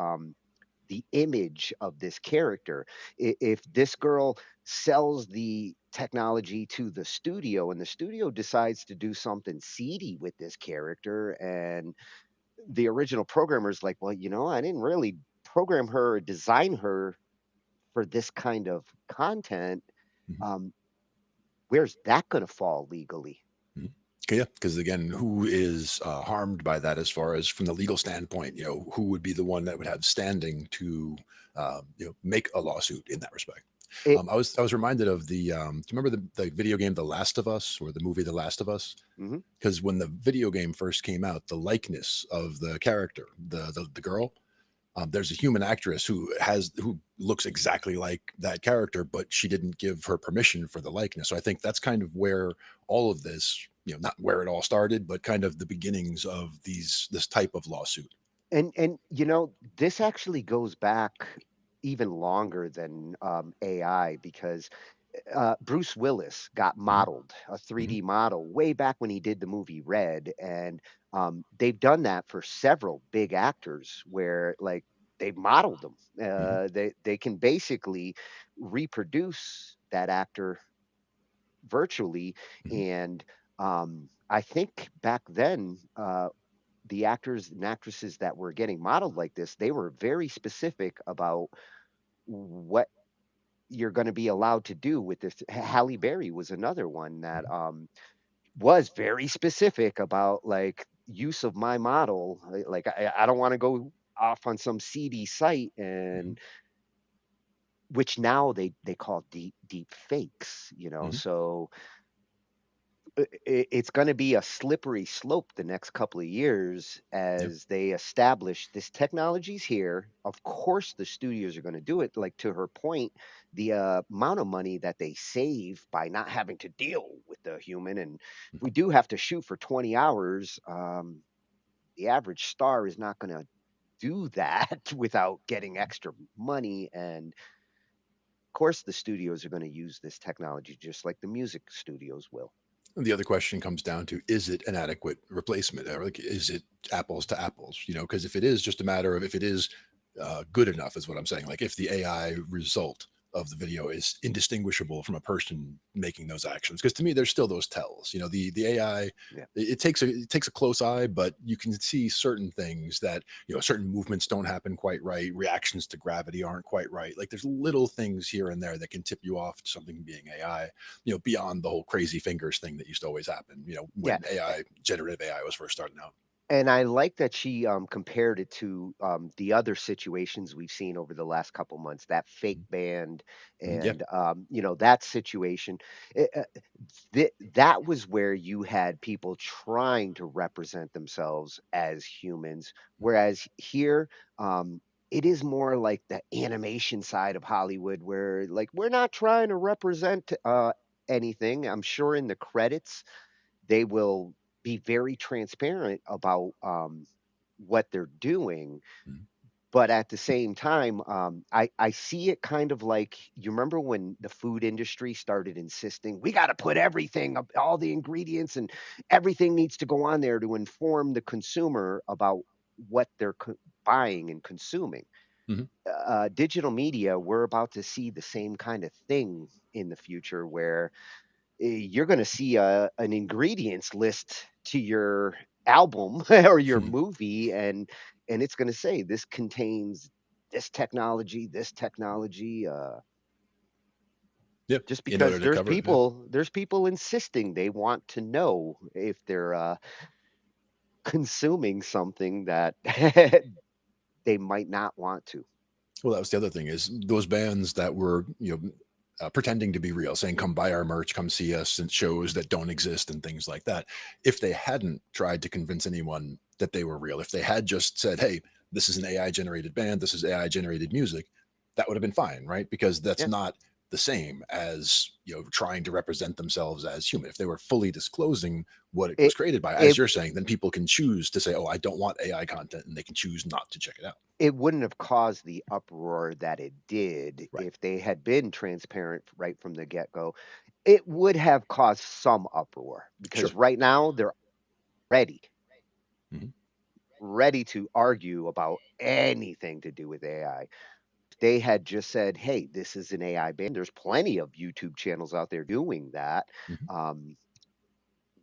image of this character? If this girl sells the technology to the studio and the studio decides to do something seedy with this character, and the original programmer's like, well, I didn't really program her or design her for this kind of content, where's that going to fall legally? Yeah, because again, who is harmed by that as far as from the legal standpoint? Who would be the one that would have standing to make a lawsuit in that respect? I was reminded of the. Do you remember the video game The Last of Us, or the movie The Last of Us? Because when the video game first came out, the likeness of the character, the girl, there's a human actress who looks exactly like that character, but she didn't give her permission for the likeness. So I think that's kind of where all of this, not where it all started, but kind of the beginnings of this type of lawsuit. And this actually goes back even longer than AI, because Bruce Willis got modeled a 3D model way back when he did the movie Red, and They've done that for several big actors where like they've modeled them. They can basically reproduce that actor virtually, and I think back then the actors and actresses that were getting modeled like this, they were very specific about what you're going to be allowed to do with this. Halle Berry was another one that was very specific about like use of my model. Like I don't want to go off on some seedy site, and which now they call deep fakes, you know. So it's going to be a slippery slope the next couple of years as they establish this technology's here. Of course, the studios are going to do it. Like to her point, the amount of money that they save by not having to deal with the human, and if we do have to shoot for 20 hours, the average star is not going to do that without getting extra money. And of course, the studios are going to use this technology just like the music studios will. The other question comes down to, is it an adequate replacement? Or like, is it apples to apples? You know, because if it is just a matter of if it is good enough, is what I'm saying. Like if the AI result of the video is indistinguishable from a person making those actions, because to me there's still those tells. You know, the AI, it takes a close eye, but you can see certain things that, you know, certain movements don't happen quite right, reactions to gravity aren't quite right. Like there's little things here and there that can tip you off to something being AI, you know, beyond the whole crazy fingers thing that used to always happen, you know, when generative AI was first starting out. And I like that she compared it to the other situations we've seen over the last couple months, that fake band Yeah. and you know, that situation. That was where you had people trying to represent themselves as humans, whereas here it is more like the animation side of Hollywood, where like we're not trying to represent anything. I'm sure in the credits they will be very transparent about what they're doing. But at the same time, I see it kind of like, you remember when the food industry started insisting we got to put everything, all the ingredients and everything needs to go on there to inform the consumer about what they're buying and consuming. Digital media, we're about to see the same kind of thing in the future where you're going to see an ingredients list to your album or your movie, and it's going to say this contains this technology Yep. just In order because to cover it. Yeah. there's people insisting they want to know if they're consuming something that they might not want to. Well, that was the other thing, is those bands that were, you know, pretending to be real, saying, come buy our merch, come see us, and shows that don't exist and things like that. If they hadn't tried to convince anyone that they were real, if they had just said, hey, this is an AI generated band, this is AI generated music, that would have been fine, right? Because that's not the same as, you know, trying to represent themselves as human. If they were fully disclosing what it was created by, as you're saying, then people can choose to say, oh, I don't want AI content, and they can choose not to check it out. It wouldn't have caused the uproar that it did if they had been transparent right from the get-go. It would have caused some uproar because right now they're ready, ready to argue about anything to do with AI. If they had just said, hey, this is an AI band, there's plenty of YouTube channels out there doing that.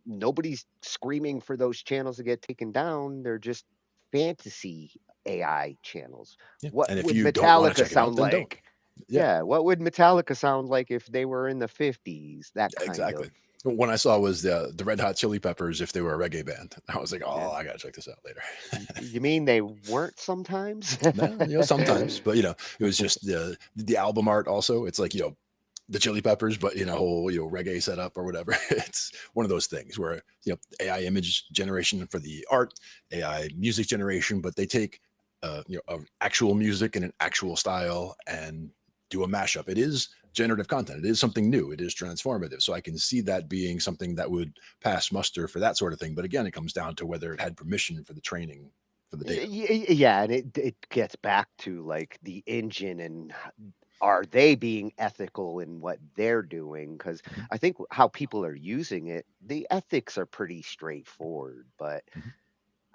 Nobody's screaming for those channels to get taken down. They're just fantasy AI channels. What And if would you don't want to Metallica check it out, sound then don't. like? Yeah, what would Metallica sound like if they were in the 50s? That kind Exactly. of. One I saw was the Red Hot Chili Peppers, if they were a reggae band. I was like, oh, I gotta check this out later. You mean they weren't sometimes? No, you know, sometimes, but you know, it was just the album art. Also, it's like, you know, the Chili Peppers, but in a whole, you know, reggae setup or whatever. It's one of those things where, you know, AI image generation for the art, AI music generation, but they take you know, actual music and an actual style and do a mashup. It is generative content. It is something new. It is transformative. So I can see that being something that would pass muster for that sort of thing. But again, it comes down to whether it had permission for the training for the data. Yeah, and it gets back to like the engine and are they being ethical in what they're doing? Because I think how people are using it, the ethics are pretty straightforward, but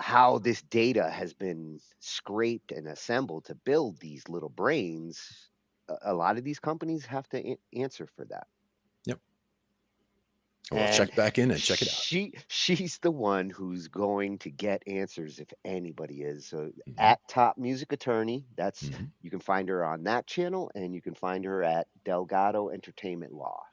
how this data has been scraped and assembled to build these little brains, a lot of these companies have to answer for that. Yep. Well, And check back in and check it out. she's the one who's going to get answers if anybody is. So Mm-hmm. at Top Music Attorney, that's Mm-hmm. you can find her on that channel, and you can find her at Delgado Entertainment Law.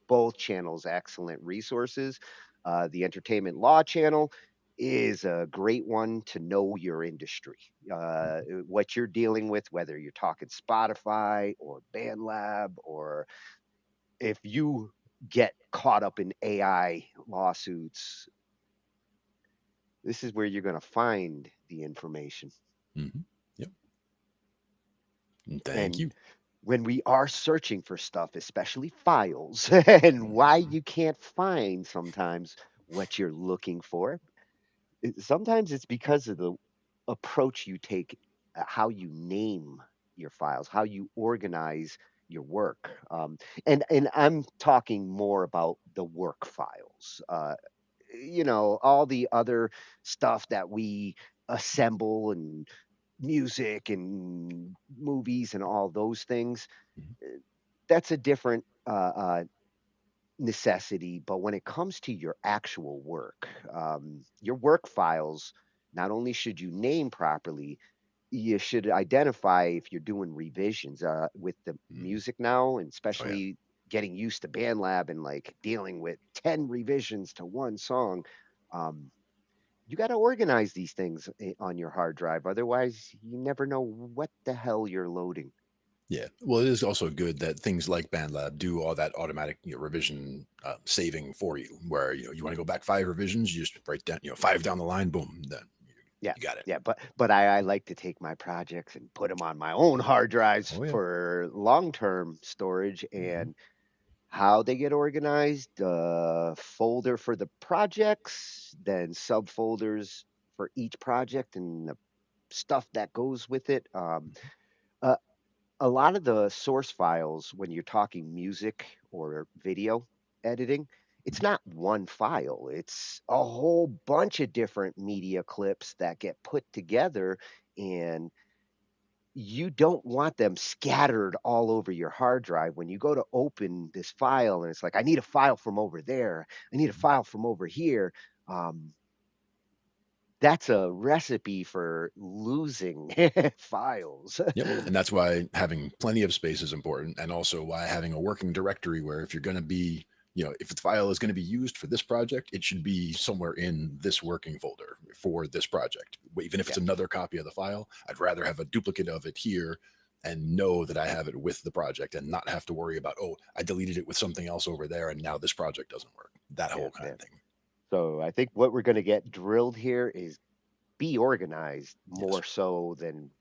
Both channels excellent resources. The Entertainment Law channel is a great one to know your industry, what you're dealing with, whether you're talking Spotify or BandLab, or if you get caught up in AI lawsuits, this is where you're going to find the information. Mm-hmm. Yep. Thank And you. when we are searching for stuff, especially files, and why you can't find sometimes what you're looking for, sometimes it's because of the approach you take, how you name your files, how you organize your work. And I'm talking more about the work files. All the other stuff that we assemble, and music and movies and all those things, that's a different necessity. But when it comes to your actual work, your work files, not only should you name properly, you should identify if you're doing revisions with the music now, and Oh, yeah. especially getting used to BandLab and like dealing with 10 revisions to one song. Um, you got to organize these things on your hard drive. Otherwise, you never know what the hell you're loading. Yeah. Well, it is also good that things like BandLab do all that automatic revision saving for you, where you want to go back 5 revisions, you just write down 5 down the line, boom, then Yeah, you got it. yeah, but I like to take my projects and put them on my own hard drives Oh yeah. for long-term storage. Mm-hmm. And how they get organized, folder for the projects, then subfolders for each project, and the stuff that goes with it. Uh, a lot of the source files, when you're talking music or video editing, it's not one file, it's a whole bunch of different media clips that get put together, and you don't want them scattered all over your hard drive. When you go to open this file and it's like, I need a file from over there, I need a file from over here. Um, that's a recipe for losing files. Yep. And that's why having plenty of space is important. And also why having a working directory where if you're going to be, if the file is going to be used for this project, it should be somewhere in this working folder for this project. Even if it's another copy of the file, I'd rather have a duplicate of it here and know that I have it with the project and not have to worry about, oh, I deleted it with something else over there and now this project doesn't work. That whole kind of thing. So I think what we're going to get drilled here is be organized more so than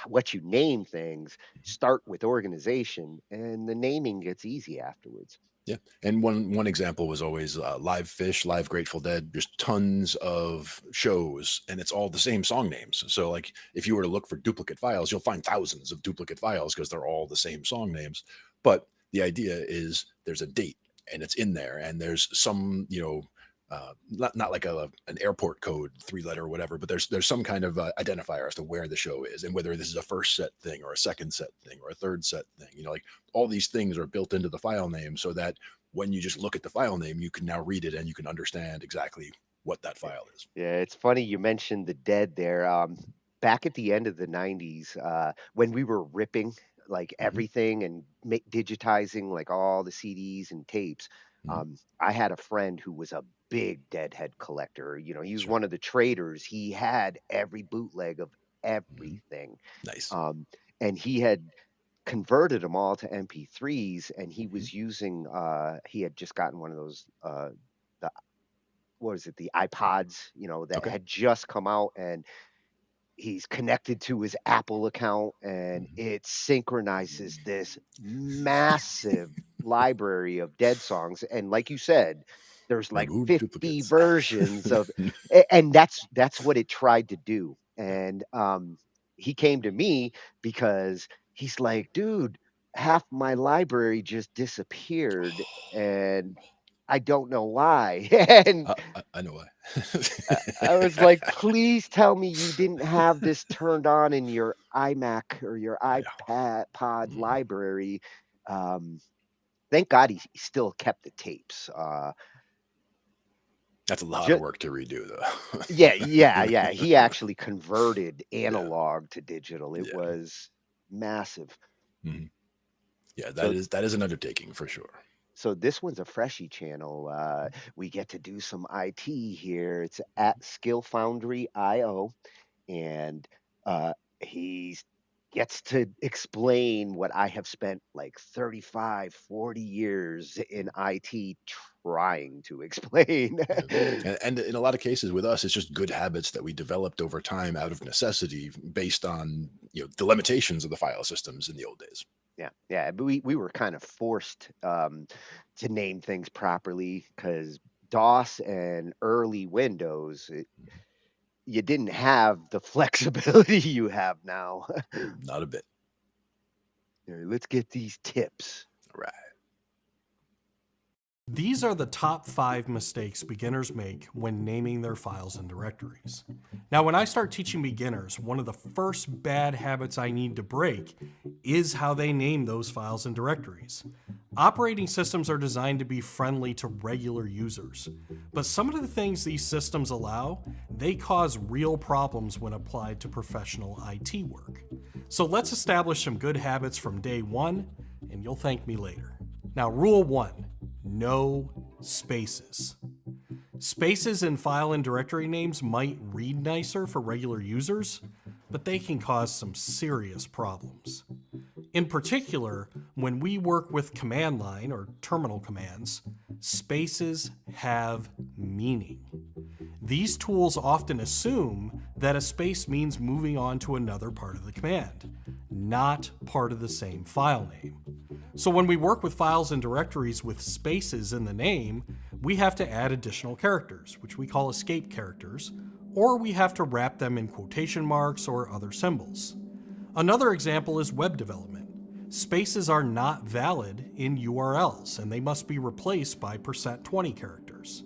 what you name things. Start with organization, and the naming gets easy afterwards. Yeah, and one example was always Live Fish, Live Grateful Dead. There's tons of shows, and it's all the same song names. So, like, if you were to look for duplicate files, you'll find thousands of duplicate files because they're all the same song names. But the idea is there's a date, and it's in there, and there's some, not like an airport code, 3-letter or whatever, but there's some kind of identifier as to where the show is and whether this is a first set thing or a second set thing or a third set thing. Like all these things are built into the file name so that when you just look at the file name, you can now read it and you can understand exactly what that file is. Yeah, it's funny you mentioned the Dead there. Back at the end of the 90s, when we were ripping like everything and digitizing like all the CDs and tapes, I had a friend who was a big Deadhead collector. He was one of the traders. He had every bootleg of everything. Nice. And he had converted them all to MP3s, and he was using he had just gotten one of those the what is it, the iPods, that had just come out, and he's connected to his Apple account, and it synchronizes this massive library of Dead songs. And like you said, there's like Remove 50 duplicates. versions of, and that's what it tried to do. And he came to me because he's like, dude, half my library just disappeared, and I don't know why. And I know why. I was like, please tell me you didn't have this turned on in your iMac or your iPad pod library. Um, thank God he still kept the tapes. That's a lot of work to redo, though. Yeah. He actually converted analog to digital. It was massive. Mhm. Yeah, that is an undertaking for sure. So this one's a freshie channel. We get to do some IT here. It's at Skill Foundry IO, and he gets to explain what I have spent like 35, 40 years in IT trying to explain. And in a lot of cases with us, it's just good habits that we developed over time out of necessity based on the limitations of the file systems in the old days. Yeah, but we were kind of forced to name things properly because DOS and early Windows, you didn't have the flexibility you have now. Not a bit. Let's get these tips. Right. These are the top 5 mistakes beginners make when naming their files and directories. Now, when I start teaching beginners, one of the first bad habits I need to break is how they name those files and directories. Operating systems are designed to be friendly to regular users, but some of the things these systems allow, they cause real problems when applied to professional IT work. So let's establish some good habits from day one, and you'll thank me later. Now, rule 1. No spaces. Spaces in file and directory names might read nicer for regular users, but they can cause some serious problems. In particular, when we work with command line or terminal commands, spaces have meaning. These tools often assume that a space means moving on to another part of the command, not part of the same file name. So when we work with files and directories with spaces in the name, we have to add additional characters, which we call escape characters, or we have to wrap them in quotation marks or other symbols. Another example is web development. Spaces are not valid in URLs, and they must be replaced by %20 characters.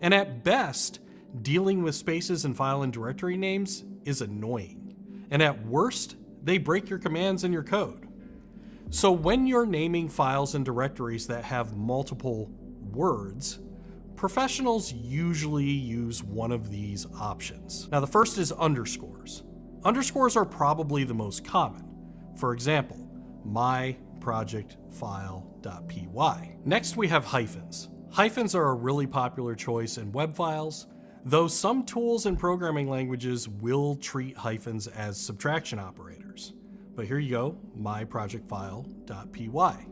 And at best, dealing with spaces in file and directory names is annoying. And at worst, they break your commands and your code. So when you're naming files and directories that have multiple words, professionals usually use one of these options. Now, the first is underscores. Underscores are probably the most common. For example, my project file.py. Next, we have hyphens. Hyphens are a really popular choice in web files, though some tools and programming languages will treat hyphens as subtraction operators. But here you go, myprojectfile.py.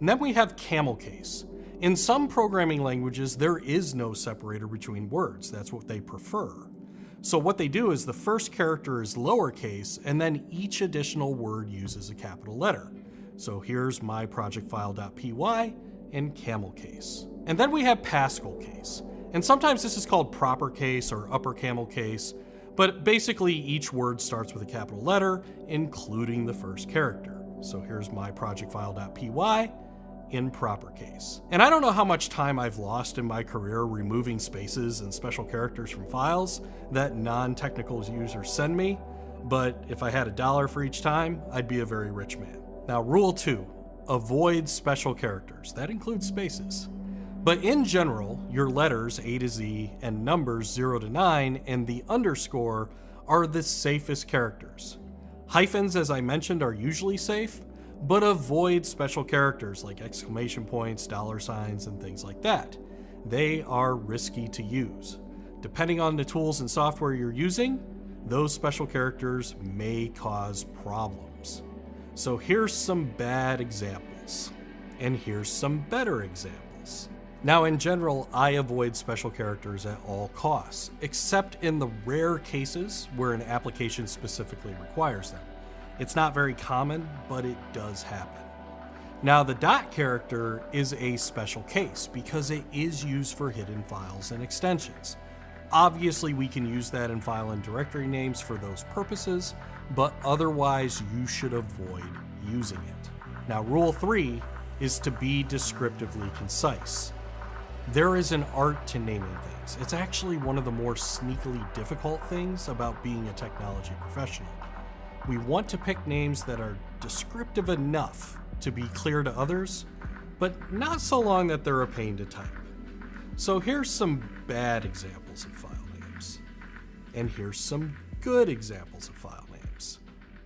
And then we have camel case. In some programming languages, there is no separator between words. That's what they prefer. So what they do is the first character is lowercase, and then each additional word uses a capital letter. So here's myprojectfile.py in camel case. And then we have Pascal case. And sometimes this is called proper case or upper camel case, but basically each word starts with a capital letter, including the first character. So here's myprojectfile.py in proper case. And I don't know how much time I've lost in my career removing spaces and special characters from files that non-technical users send me, but if I had $1 for each time, I'd be a very rich man. Now, rule 2, avoid special characters. That includes spaces. But in general, your letters A to Z and numbers 0 to 9 and the underscore are the safest characters. Hyphens, as I mentioned, are usually safe, but avoid special characters like exclamation points, $signs, and things like that. They are risky to use. Depending on the tools and software you're using, those special characters may cause problems. So here's some bad examples, and here's some better examples. Now, in general, I avoid special characters at all costs, except in the rare cases where an application specifically requires them. It's not very common, but it does happen. Now, the dot character is a special case because it is used for hidden files and extensions. Obviously, we can use that in file and directory names for those purposes, but otherwise you should avoid using it. Now, rule 3 is to be descriptively concise. There is an art to naming things. It's actually one of the more sneakily difficult things about being a technology professional. We want to pick names that are descriptive enough to be clear to others, but not so long that they're a pain to type. So here's some bad examples of file names, and here's some good examples of file names.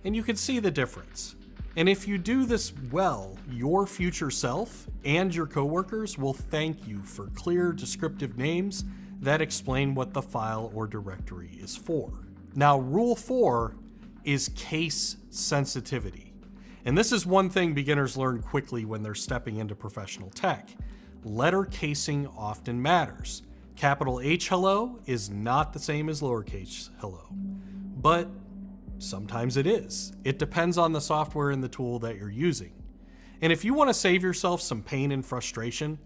And you can see the difference. And if you do this well, your future self and your coworkers will thank you for clear, descriptive names that explain what the file or directory is for. Now, Rule 4 is case sensitivity. And this is one thing beginners learn quickly when they're stepping into professional tech. Letter casing often matters. Capital H hello is not the same as lowercase hello, but sometimes it is. It depends on the software and the tool that you're using. And if you want to save yourself some pain and frustration,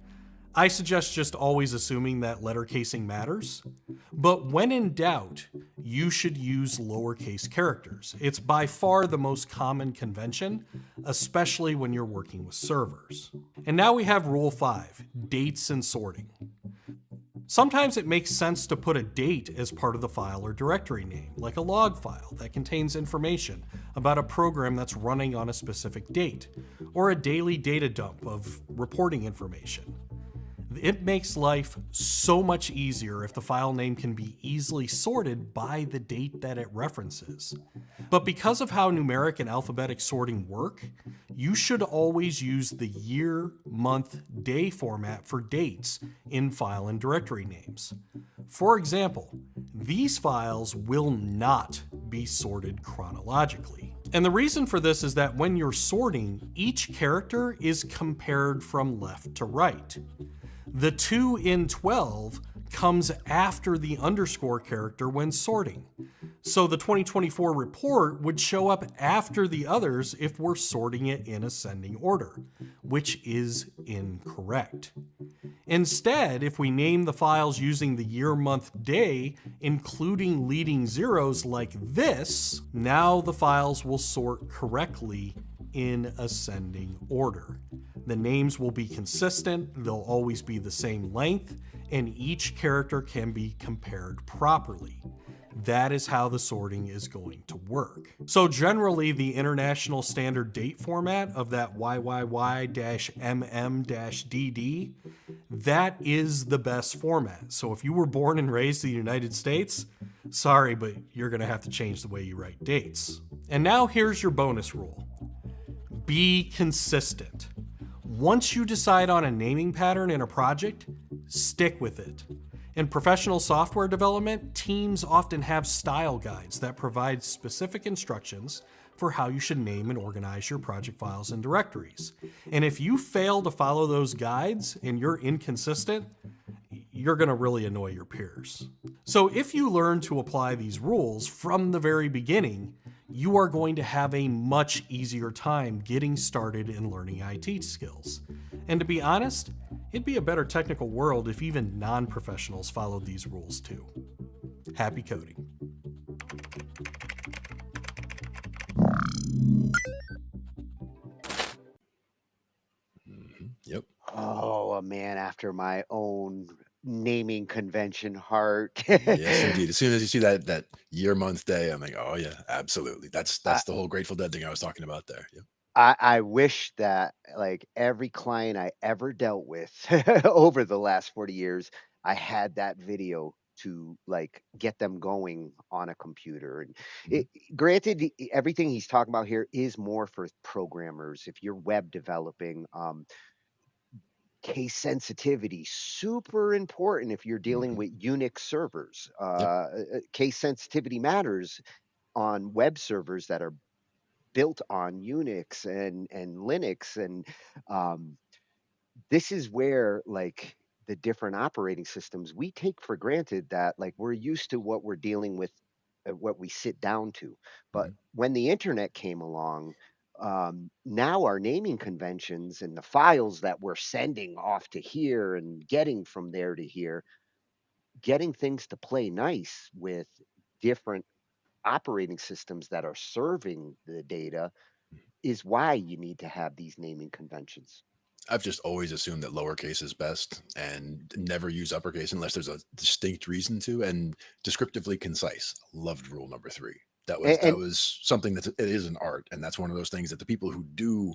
I suggest just always assuming that letter casing matters. But when in doubt, you should use lowercase characters. It's by far the most common convention, especially when you're working with servers. And now we have Rule 5, dates and sorting. Sometimes it makes sense to put a date as part of the file or directory name, like a log file that contains information about a program that's running on a specific date, or a daily data dump of reporting information. It makes life so much easier if the file name can be easily sorted by the date that it references. But because of how numeric and alphabetic sorting work, you should always use the year, month, day format for dates in file and directory names. For example, these files will not be sorted chronologically. And the reason for this is that when you're sorting, each character is compared from left to right. The 2 in 12 comes after the underscore character when sorting. So the 2024 report would show up after the others if we're sorting it in ascending order, which is incorrect. Instead, if we name the files using the year, month, day, including leading zeros like this, now the files will sort correctly in ascending order. The names will be consistent, they'll always be the same length, and each character can be compared properly. That is how the sorting is going to work. So generally, the international standard date format of that YYY-MM-DD, that is the best format. So if you were born and raised in the United States, sorry, but you're gonna have to change the way you write dates. And now here's your bonus rule. Be consistent. Once you decide on a naming pattern in a project, stick with it. In professional software development, teams often have style guides that provide specific instructions for how you should name and organize your project files and directories. And if you fail to follow those guides and you're inconsistent, you're going to really annoy your peers. So if you learn to apply these rules from the very beginning, you are going to have a much easier time getting started in learning IT skills. And to be honest, it'd be a better technical world if even non-professionals followed these rules too. Happy coding. Yep. Oh, a man after my own naming convention heart. Yes, indeed. As soon as you see that year, month, day, I'm like, oh yeah, absolutely. That's the whole Grateful Dead thing I was talking about there. Yep. I wish that like every client I ever dealt with over the last 40 years, I had that video to like get them going on a computer. And granted, everything he's talking about here is more for programmers. If you're web developing, case sensitivity super important if you're dealing with Unix servers. Case sensitivity matters on web servers that are built on Unix and Linux, and this is where like the different operating systems we take for granted that like we're used to what we're dealing with, what we sit down to. But when the internet came along, now our naming conventions and the files that we're sending off to here and getting from there to here, getting things to play nice with different operating systems that are serving the data is why you need to have these naming conventions. I've just always assumed that lowercase is best and never use uppercase unless there's a distinct reason to, and descriptively concise. Loved rule number 3. That And was something that it is an art, and that's one of those things that the people who do,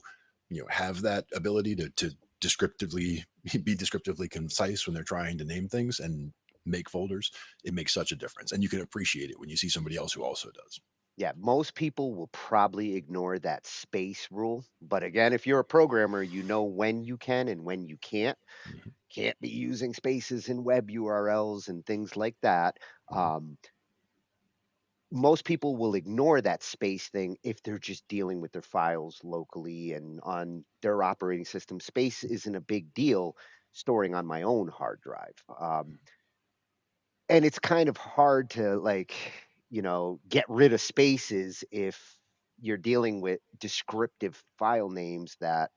have that ability to descriptively be descriptively concise when they're trying to name things and make folders, it makes such a difference. And you can appreciate it when you see somebody else who also does. yeah, most people will probably ignore that space rule. But again, if you're a programmer, you know when you can and when you can't. Mhm. Can't be using spaces in web URLs and things like that. Mhm. Most people will ignore that space thing if they're just dealing with their files locally and on their operating system. Space isn't a big deal storing on my own hard drive. And it's kind of hard to get rid of spaces if you're dealing with descriptive file names that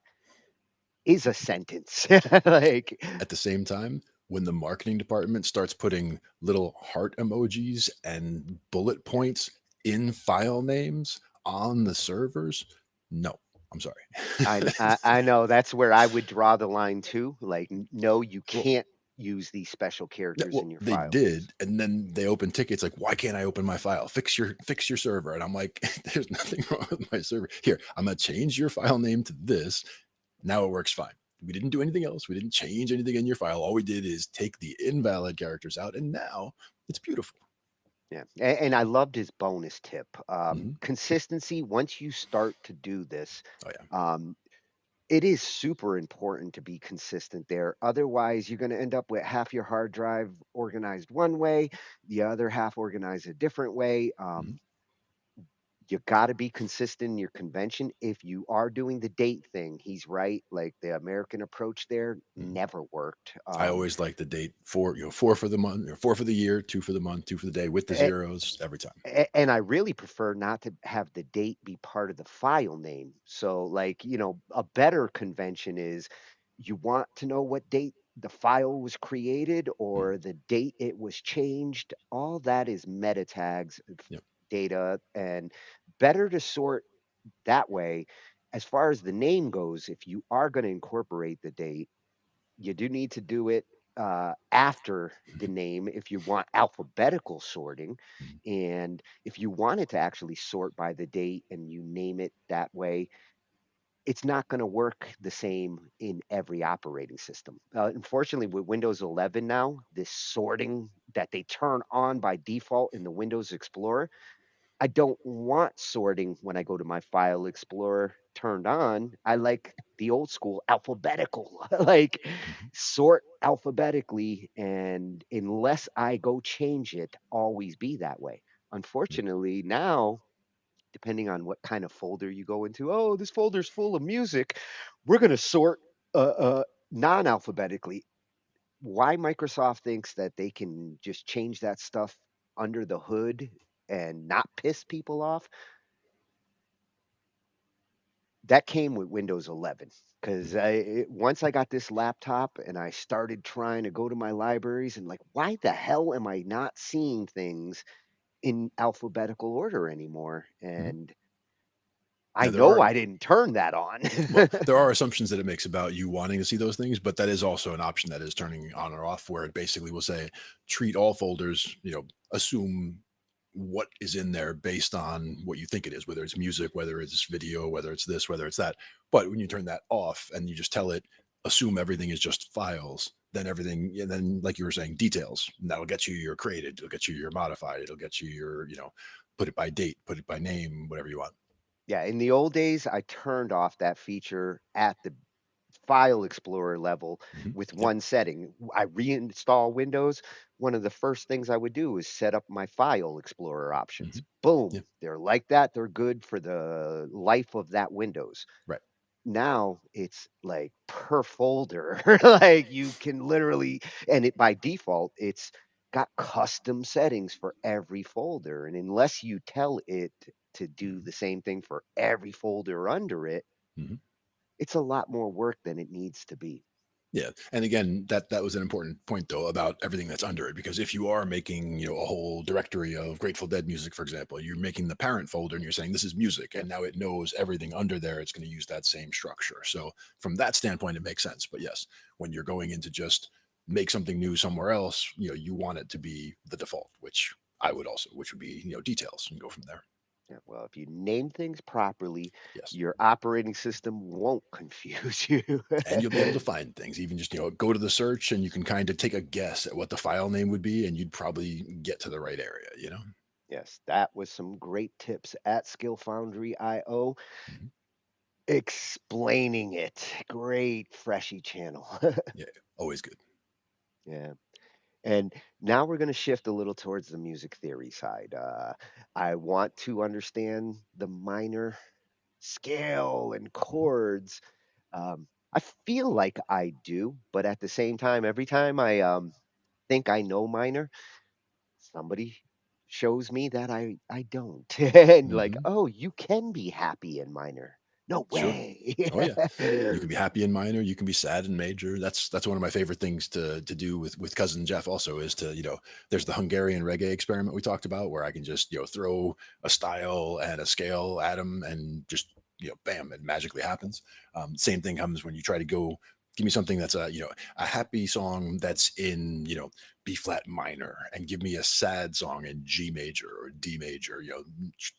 is a sentence. like At the same time, when the marketing department starts putting little heart emojis and bullet points in file names on the servers, no, I'm sorry. I know that's where I would draw the line too. Like, no, you Well, can't use these special yeah, characters well, in your they file names. did, and then they open tickets like, "Why can't I open my file? Fix your server." And I'm like, "There's nothing wrong with my server. Here, I'm gonna change your file name to this. Now it works fine. We didn't do anything else. We didn't change anything in your file. All we did is take the invalid characters out, and now it's beautiful." Yeah, and I loved his bonus tip. Mhm. Consistency. Once you start to do this, Oh yeah. um, it is super important to be consistent there. Otherwise, you're going to end up with half your hard drive organized one way, the other half organized a different way. Mhm. You got to be consistent in your convention. If you are doing the date thing, he's right. Like the American approach there Mhm. never worked. I always like the date 4, 4 for the month, or 4 for the year, 2 for the month, 2 for the day with the zeros every time. And I really prefer not to have the date be part of the file name. So, a better convention is you want to know what date the file was created Mhm. or the date it was changed. All that is meta tags Yep. data, and better to sort that way. As far as the name goes, if you are going to incorporate the date, you do need to do it after the name if you want alphabetical sorting. Mhm. And if you wanted to actually sort by the date and you name it that way, it's not going to work the same in every operating system. Unfortunately, with Windows 11 now, this sorting that they turn on by default in the Windows Explorer, I don't want sorting when I go to my file explorer turned on. I like the old school alphabetical, like Mhm. sort alphabetically. And unless I go change it, always be that way. Yep. Unfortunately, now, depending on what kind of folder you go into, oh, this folder's full of music. We're going to sort non alphabetically. Why Microsoft thinks that they can just change that stuff under the hood and not piss people off, that came with Windows 11. Because once I got this laptop and I started trying to go to my libraries and like, why the hell am I not seeing things in alphabetical order anymore? Mhm. And I Now there know are I didn't turn that on. well, there are assumptions that it makes about you wanting to see those things, but that is also an option that is turning on or off, where it basically will say, treat all folders, assume what is in there based on what you think it is, whether it's music, whether it's video, whether it's this, whether it's that. But when you turn that off and you just tell it, assume everything is just files, then everything, and then like you were saying, details, and that'll get you your created, it'll get you your modified, it'll get you your, put it by date, put it by name, whatever you want. Yeah, in the old days, I turned off that feature at the file explorer level Mhm. with Yep. one setting. I reinstall Windows. One of the first things I would do is set up my file explorer options. Mhm. Yeah. Boom, they're like that. They're good for the life of that Windows. Right. Now it's like per folder. Like you can literally, and it by default, it's got custom settings for every folder. And unless you tell it to do the same thing for every folder under it, Mhm. it's a lot more work than it needs to be. Yeah, and again, that was an important point though about everything that's under it, because if you are making, a whole directory of Grateful Dead music, for example, you're making the parent folder and you're saying this is music, and now it knows everything under there. It's going to use that same structure. So from that standpoint, it makes sense. But yes, when you're going into just make something new somewhere else, you want it to be the default, which I would also, which would be details, and go from there. Yeah, well, if you name things properly, Yes. your operating system won't confuse you. And you'll be able to find things, even just go to the search and you can kind of take a guess at what the file name would be, and you'd probably get to the right area. Yes, that was some great tips at Skill Foundry IO Mhm. explaining it. Great freshy channel. Yeah, always good. Yeah. And now we're going to shift a little towards the music theory side. I want to understand the minor scale and chords. I feel like I do, but at the same time, every time I think I know minor, somebody shows me that I don't. And like, Hmm. oh, you can be happy in minor. No Sure. way. Oh yeah, you can be happy in minor, you can be sad in major. That's one of my favorite things to do with cousin Jeff. Also, is to there's the Hungarian reggae experiment we talked about, where I can just throw a style and a scale at him, and just bam, it magically happens. Same thing comes when you try to go give me something that's a happy song that's in B flat minor, and give me a sad song in G major or D major.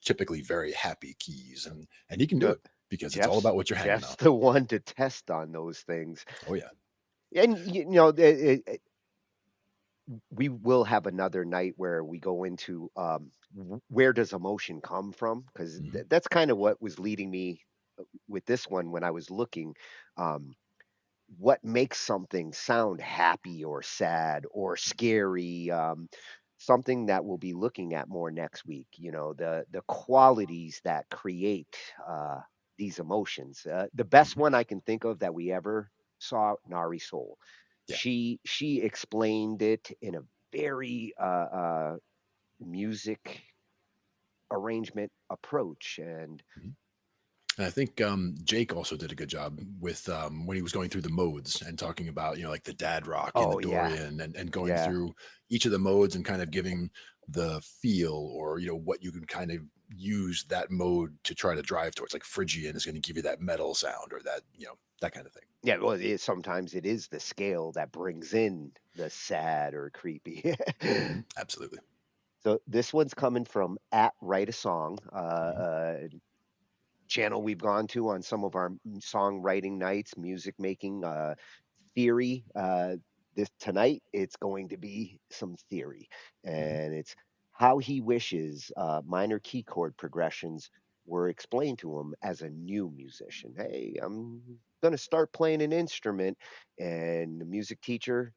Typically very happy keys, and he can do Uh, it because it's all Jeff's about what you're hanging Jeff's on. the one to test on those things. Oh yeah. And we will have another night where we go into where does emotion come from, because Hmm. that's kind of what was leading me with this one when I was looking. Um, what makes something sound happy or sad or scary? Something that we'll be looking at more next week. The qualities that create these emotions. The best one I can think of that we ever saw, Nari Soul. Yeah. She explained it in a very music arrangement approach, and Mhm. And I think Jake also did a good job with when he was going through the modes and talking about, like the dad rock and the oh yeah, Dorian, and going yeah. through each of the modes and kind of giving the feel, or, what you can kind of use that mode to try to drive towards. Like Phrygian is going to give you that metal sound, or that, that kind of thing. Yeah, well, sometimes it is the scale that brings in the sad or creepy. Absolutely. So this one's coming from at Write a Song, Hmm. channel we've gone to on some of our songwriting nights, music making theory. This tonight, it's going to be some theory, Hmm. and it's how he wishes minor key chord progressions were explained to him as a new musician. Hey, I'm going to start playing an instrument, and the music teacher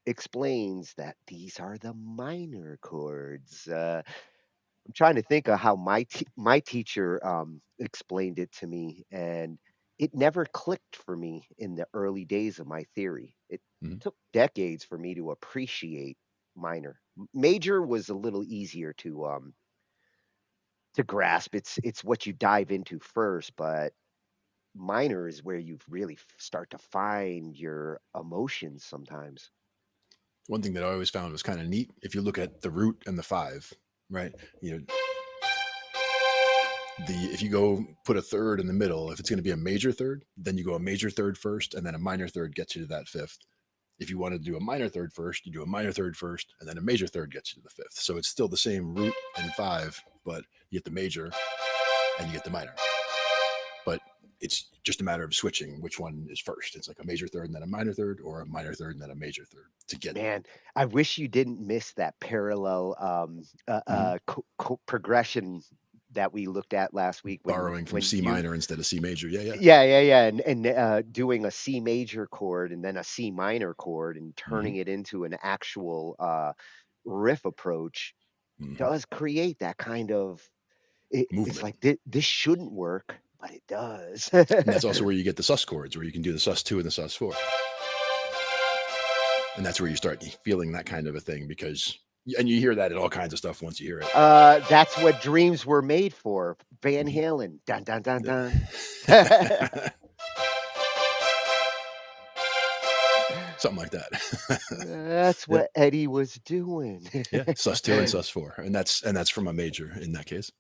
explains that these are the minor chords. I'm trying to think of how my teacher explained it to me, and it never clicked for me in the early days of my theory. It Hmm. took decades for me to appreciate minor. Major was a little easier to grasp. It's what you dive into first, but minor is where you really start to find your emotions sometimes. One thing that I always found was kind of neat, if you look at the root and the five, right? If you go put a third in the middle, if it's going to be a major third, then you go a major third first, and then a minor third gets you to that fifth. If you want to do a minor third first, you do a minor third first, and then a major third gets you to the fifth. So it's still the same root and five, but you get the major and you get the minor. But it's just a matter of switching which one is first. It's like a major third and then a minor third, or a minor third and then a major third to get. Man, I wish you didn't miss that parallel Mhm. progression that we looked at last week Borrowing from when C you minor instead of C major. Yeah, yeah. yeah, and doing a C major chord and then a C minor chord and Hmm. turning it into an actual riff approach Hmm. does create that kind of it's Movement. like this shouldn't work, but it does. And that's also where you get the sus chords, where you can do the sus2 and the sus4. And that's where you start feeling that kind of a thing, because, and you hear that in all kinds of stuff once you hear it. That's what dreams were made for. Van Mhm. Halen. Dun dun dun dun. Yeah. something like that. That's what Eddie was doing. Yeah, sus2 and sus4, and that's from a major in that case.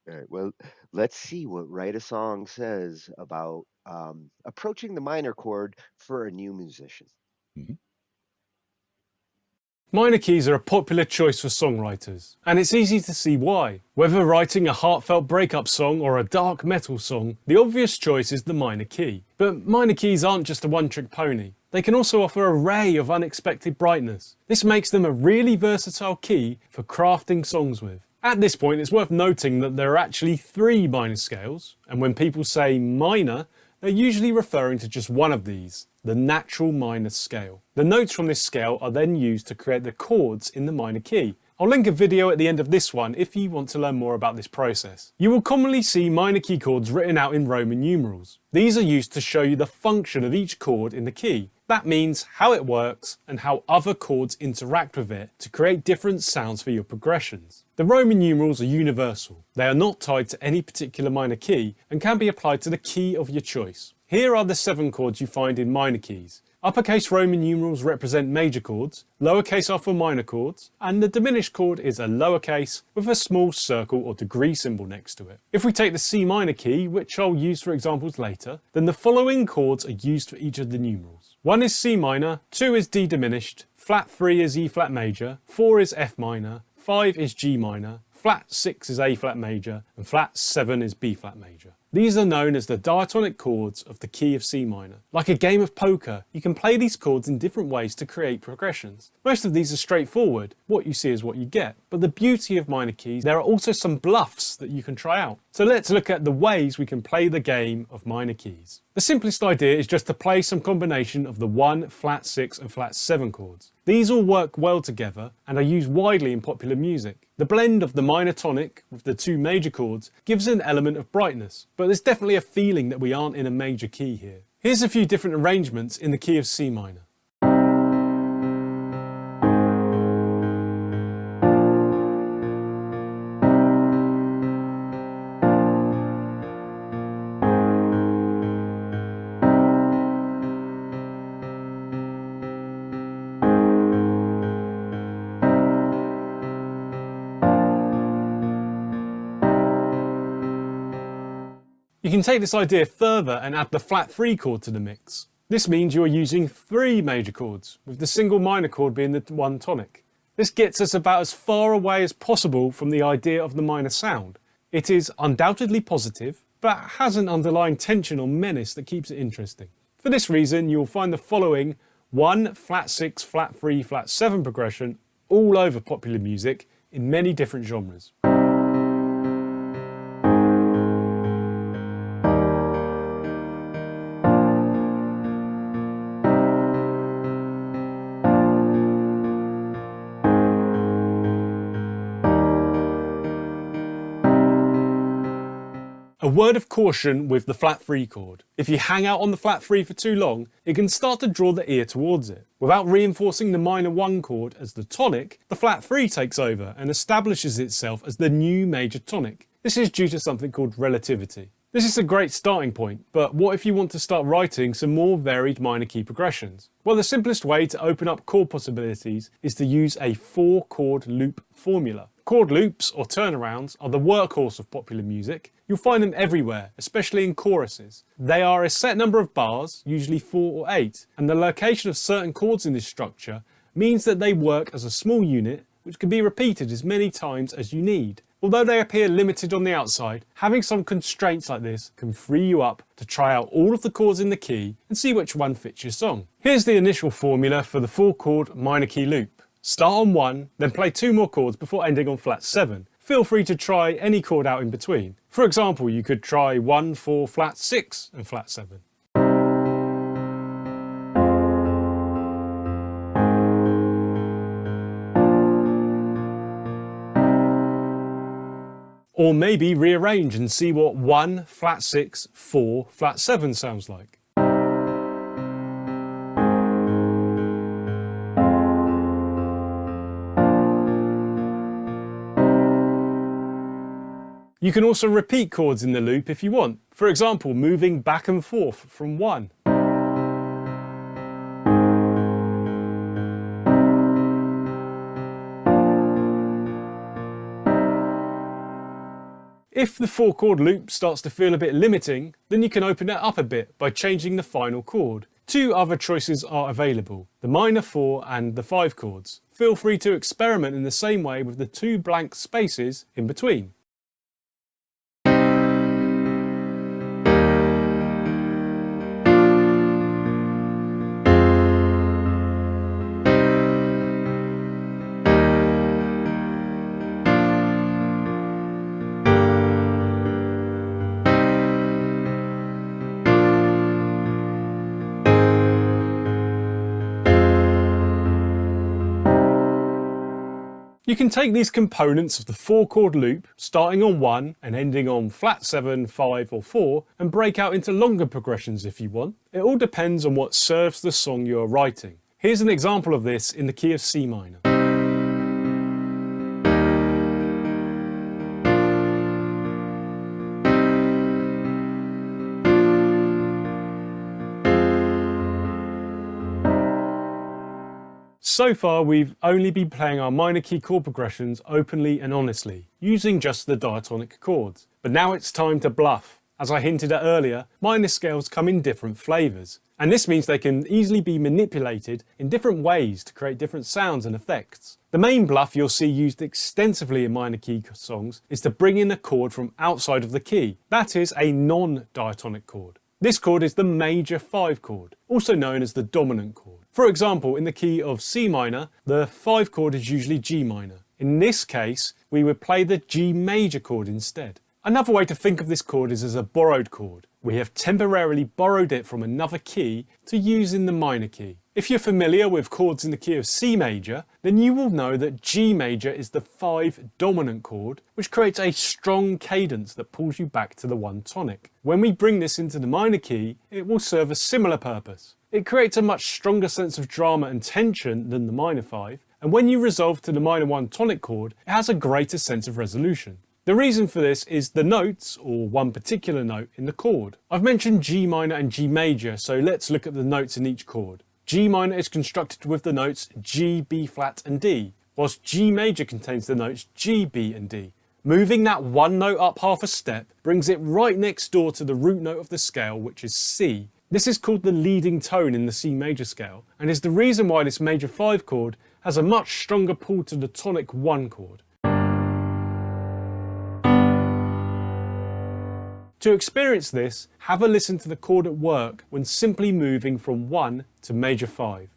All right, well, let's see what Write a Song says about approaching the minor chord for a new musician. Minor keys are a popular choice for songwriters, and it's easy to see why. Whether writing a heartfelt breakup song or a dark metal song, the obvious choice is the minor key. But minor keys aren't just a one-trick pony. They can also offer an array of unexpected brightness. This makes them a really versatile key for crafting songs with. At this point, it's worth noting that there are actually 3 minor scales, and when people say minor, they're usually referring to just one of these, the natural minor scale. The notes from this scale are then used to create the chords in the minor key. I'll link a video at the end of this one if you want to learn more about this process. You will commonly see minor key chords written out in Roman numerals. These are used to show you the function of each chord in the key. That means how it works and how other chords interact with it to create different sounds for your progressions. The Roman numerals are universal. They are not tied to any particular minor key and can be applied to the key of your choice. Here are the 7 chords you find in minor keys. Uppercase Roman numerals represent major chords, lowercase are for minor chords, and the diminished chord is a lowercase with a small circle or degree symbol next to it. If we take the C minor key, which I'll use for examples later, then the following chords are used for each of the numerals. 1 is C minor, 2 is D diminished, flat 3 is E flat major, 4 is F minor, 5 is G minor, flat 6 is A flat major, and flat 7 is B flat major. These are known as the diatonic chords of the key of C minor. Like a game of poker, you can play these chords in different ways to create progressions. Most of these are straightforward, what you see is what you get. But the beauty of minor keys, there are also some bluffs that you can try out. So let's look at the ways we can play the game of minor keys. The simplest idea is just to play some combination of the 1, flat 6 and flat 7 chords. These all work well together and are used widely in popular music. The blend of the minor tonic with the 2 major chords gives an element of brightness, but there's definitely a feeling that we aren't in a major key here. Here's a few different arrangements in the key of C minor. You can take this idea further and add the flat 3 chord to the mix. This means you are using 3 major chords, with the single minor chord being the 1 tonic. This gets us about as far away as possible from the idea of the minor sound. It is undoubtedly positive, but has an underlying tension or menace that keeps it interesting. For this reason, you'll find the following 1, flat 6, flat 3, flat 7 progression all over popular music in many different genres. A word of caution with the flat 3 chord. If you hang out on the flat 3 for too long, it can start to draw the ear towards it. Without reinforcing the minor 1 chord as the tonic, the flat 3 takes over and establishes itself as the new major tonic. This is due to something called relativity. This is a great starting point, but what if you want to start writing some more varied minor key progressions? Well, the simplest way to open up chord possibilities is to use a 4-chord loop formula. Chord loops, or turnarounds, are the workhorse of popular music. You'll find them everywhere, especially in choruses. They are a set number of bars, usually 4 or 8, and the location of certain chords in this structure means that they work as a small unit which can be repeated as many times as you need. Although they appear limited on the outside, having some constraints like this can free you up to try out all of the chords in the key and see which one fits your song. Here's the initial formula for the 4-chord minor key loop. Start on 1, then play 2 more chords before ending on flat 7. Feel free to try any chord out in between. For example, you could try 1, 4, flat 6 and flat 7. Or maybe rearrange and see what 1, flat 6, 4, flat 7 sounds like. You can also repeat chords in the loop if you want. For example, moving back and forth from 1. If the 4-chord loop starts to feel a bit limiting, then you can open it up a bit by changing the final chord. 2 other choices are available, the minor 4 and the 5 chords. Feel free to experiment in the same way with the 2 blank spaces in between. You can take these components of the 4-chord loop, starting on 1 and ending on flat 7, 5 or 4, and break out into longer progressions if you want. It all depends on what serves the song you are writing. Here's an example of this in the key of C minor. So far, we've only been playing our minor key chord progressions openly and honestly, using just the diatonic chords. But now it's time to bluff. As I hinted at earlier, minor scales come in different flavours, and this means they can easily be manipulated in different ways to create different sounds and effects. The main bluff you'll see used extensively in minor key songs is to bring in a chord from outside of the key. That is a non-diatonic chord. This chord is the major 5 chord, also known as the dominant chord. For example, in the key of C minor, the 5 chord is usually G minor. In this case, we would play the G major chord instead. Another way to think of this chord is as a borrowed chord. We have temporarily borrowed it from another key to use in the minor key. If you're familiar with chords in the key of C major, then you will know that G major is the 5 dominant chord, which creates a strong cadence that pulls you back to the 1 tonic. When we bring this into the minor key, it will serve a similar purpose. It creates a much stronger sense of drama and tension than the minor 5, and when you resolve to the minor 1 tonic chord, it has a greater sense of resolution. The reason for this is the notes, or one particular note, in the chord. I've mentioned G minor and G major, so let's look at the notes in each chord. G minor is constructed with the notes G, B flat and D, whilst G major contains the notes G, B and D. Moving that one note up half a step brings it right next door to the root note of the scale, which is C. This is called the leading tone in the C major scale, and is the reason why this major 5 chord has a much stronger pull to the tonic 1 chord. To experience this, have a listen to the chord at work when simply moving from 1 to major 5.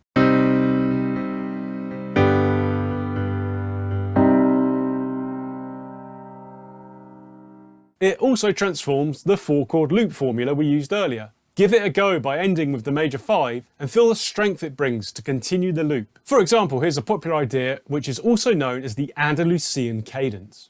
It also transforms the 4-chord loop formula we used earlier. Give it a go by ending with the major 5 and feel the strength it brings to continue the loop. For example, here's a popular idea which is also known as the Andalusian cadence.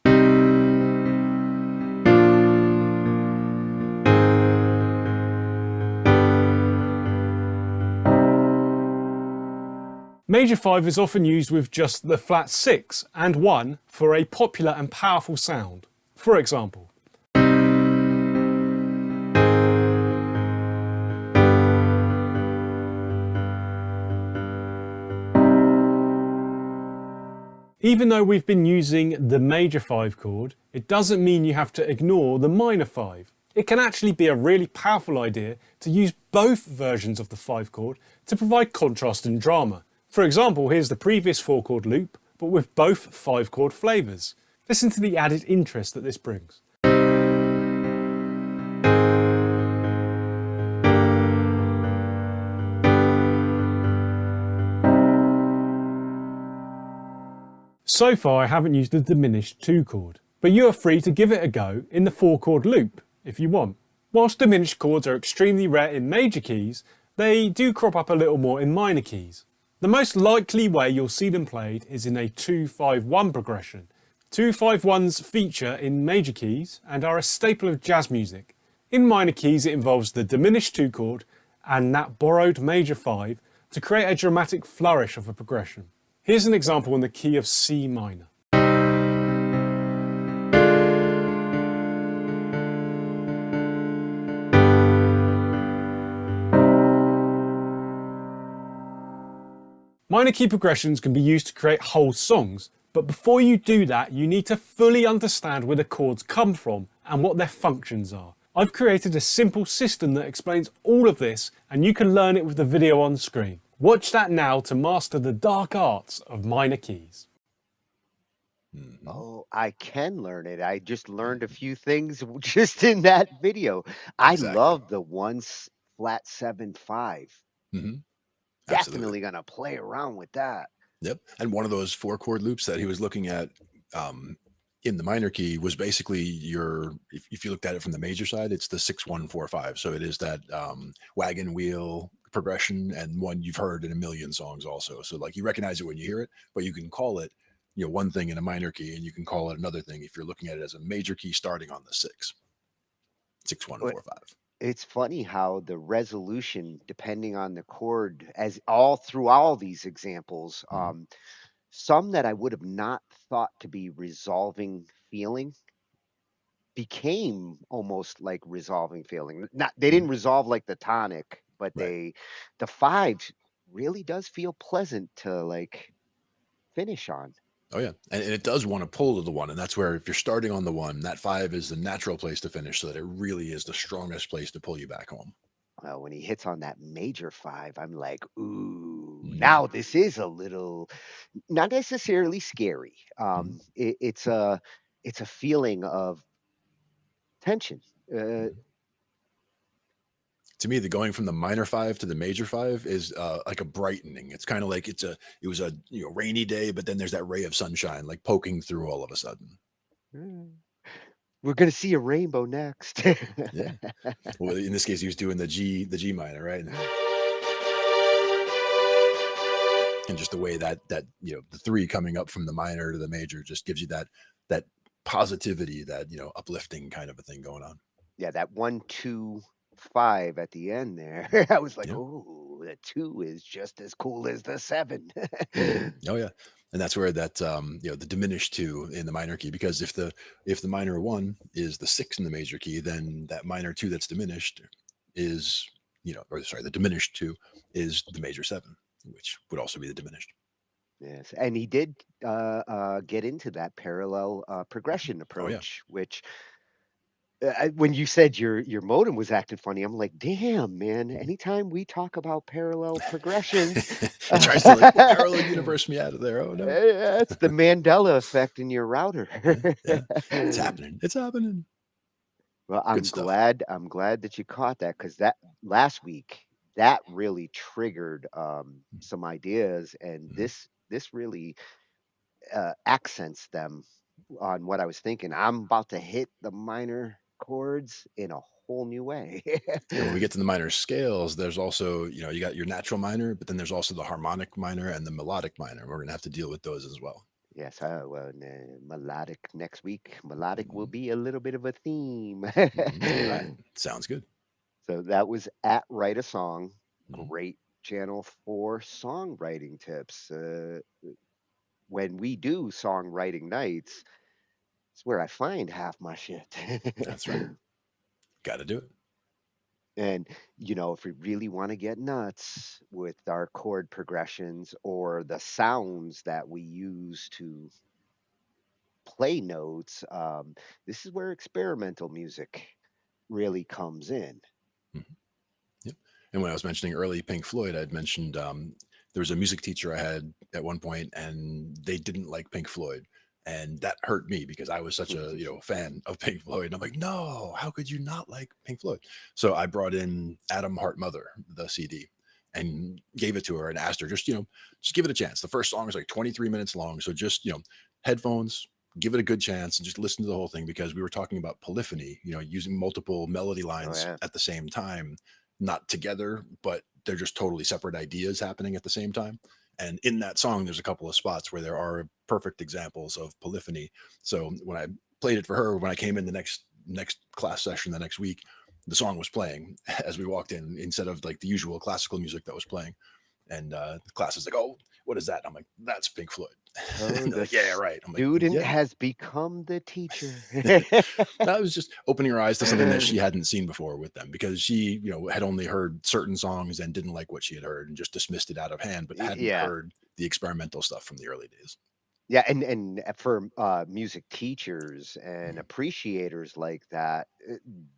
Major 5 is often used with just the flat 6 and 1 for a popular and powerful sound. For example, even though we've been using the major 5 chord, it doesn't mean you have to ignore the minor 5. It can actually be a really powerful idea to use both versions of the 5 chord to provide contrast and drama. For example, here's the previous 4-chord loop, but with both 5-chord flavours. Listen to the added interest that this brings. So far I haven't used the diminished 2 chord, but you are free to give it a go in the 4-chord loop if you want. Whilst diminished chords are extremely rare in major keys, they do crop up a little more in minor keys. The most likely way you'll see them played is in a 2-5-1 progression. 2-5-1s feature in major keys and are a staple of jazz music. In minor keys it involves the diminished 2 chord and that borrowed major 5 to create a dramatic flourish of a progression. Here's an example in the key of C minor. Minor key progressions can be used to create whole songs, but before you do that, you need to fully understand where the chords come from and what their functions are. I've created a simple system that explains all of this, and you can learn it with the video on screen. Watch that now to master the dark arts of minor keys. Oh, I can learn it. I just learned a few things just in that video. I love the flat 7/5. Absolutely. Definitely gonna play around with that. Yep. And one of those 4-chord loops that he was looking at in the minor key was basically if you looked at it from the major side, it's the 6-1-4-5. So it is that wagon wheel progression, and one you've heard in a million songs also. So like you recognize it when you hear it, but you can call it, one thing in a minor key, and you can call it another thing if you're looking at it as a major key starting on the 6. 6-1-4-5. It's funny how the resolution, depending on the chord, as all through all these examples, some that I would have not thought to be resolving feeling became almost like resolving feeling. Not they didn't resolve like the tonic, but the 5 really does feel pleasant to like finish on. Oh yeah, and it does want to pull to the 1, and that's where if you're starting on the 1, that 5 is the natural place to finish, so that it really is the strongest place to pull you back home. When he hits on that major 5, I'm like, ooh, now this is a little, not necessarily scary. It's a feeling of tension. To me, the going from the minor 5 to the major 5 is like a brightening. It's kind of like it was a rainy day, but then there's that ray of sunshine like poking through all of a sudden. We're gonna see a rainbow next. Yeah. Well, in this case, he was doing the G minor, right? And just the way that the 3 coming up from the minor to the major just gives you that positivity, that uplifting kind of a thing going on. Yeah, that 1, 2, 5 at the end there. I was like, oh, the 2 is just as cool as the 7. Oh yeah, and that's where that the diminished 2 in the minor key, because if the minor 1 is the 6 in the major key, then that minor 2 that's diminished is the diminished 2 is the major 7, which would also be the diminished. Yes, and he did get into that parallel progression approach, which when you said your modem was acting funny, I'm like, damn, man. Anytime we talk about parallel progressions, it tries to like parallel universe me out of there. Oh no, it's the Mandela effect in your router. Yeah. It's happening. It's happening. Well, I'm glad that you caught that, because that last week that really triggered some ideas, and this really accents them on what I was thinking. I'm about to hit the minor chords in a whole new way. And when we get to the minor scales, there's also, you got your natural minor, but then there's also the harmonic minor and the melodic minor. We're going to have to deal with those as well. Yes, well, melodic next week. Melodic will be a little bit of a theme. All right. Sounds good. So that was at Write a Song. Great channel for songwriting tips. When we do songwriting nights, it's where I find half my shit. That's right. Got to do it. And, if we really want to get nuts with our chord progressions or the sounds that we use to play notes, this is where experimental music really comes in. Yep. And when I was mentioning early Pink Floyd, I'd mentioned there was a music teacher I had at one point, and they didn't like Pink Floyd. And that hurt me because I was such a fan of Pink Floyd. And I'm like, no, how could you not like Pink Floyd? So I brought in Adam Hart Mother, the CD, and gave it to her and asked her, just give it a chance. The first song is like 23 minutes long. So just, headphones, give it a good chance and just listen to the whole thing, because we were talking about polyphony, using multiple melody lines at the same time, not together, but they're just totally separate ideas happening at the same time. And in that song, there's a couple of spots where there are perfect examples of polyphony. So when I played it for her, when I came in the next class session the next week, the song was playing as we walked in, instead of like the usual classical music that was playing. And the class is like, oh, what is that? I'm like, that's Pink Floyd. And they're like, yeah, right. I'm like, Student has become the teacher. I was just opening her eyes to something that she hadn't seen before with them, because she, had only heard certain songs and didn't like what she had heard and just dismissed it out of hand, but hadn't heard the experimental stuff from the early days. Yeah, and for music teachers and appreciators like that,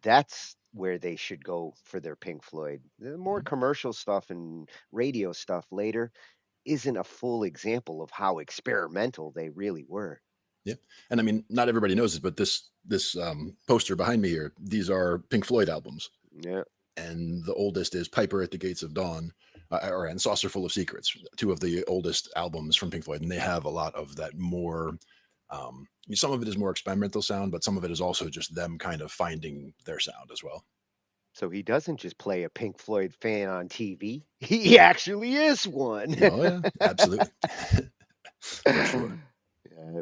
that's where they should go for their Pink Floyd. The more commercial stuff and radio stuff later isn't a full example of how experimental they really were. Yeah, and I mean, not everybody knows this, but this poster behind me here, these are Pink Floyd albums. Yeah. And the oldest is Piper at the Gates of Dawn, and Saucer Full of Secrets, two of the oldest albums from Pink Floyd, and they have a lot of that more. Some of it is more experimental sound, but some of it is also just them kind of finding their sound as well. So he doesn't just play a Pink Floyd fan on TV; he actually is one. Oh yeah, absolutely. For sure.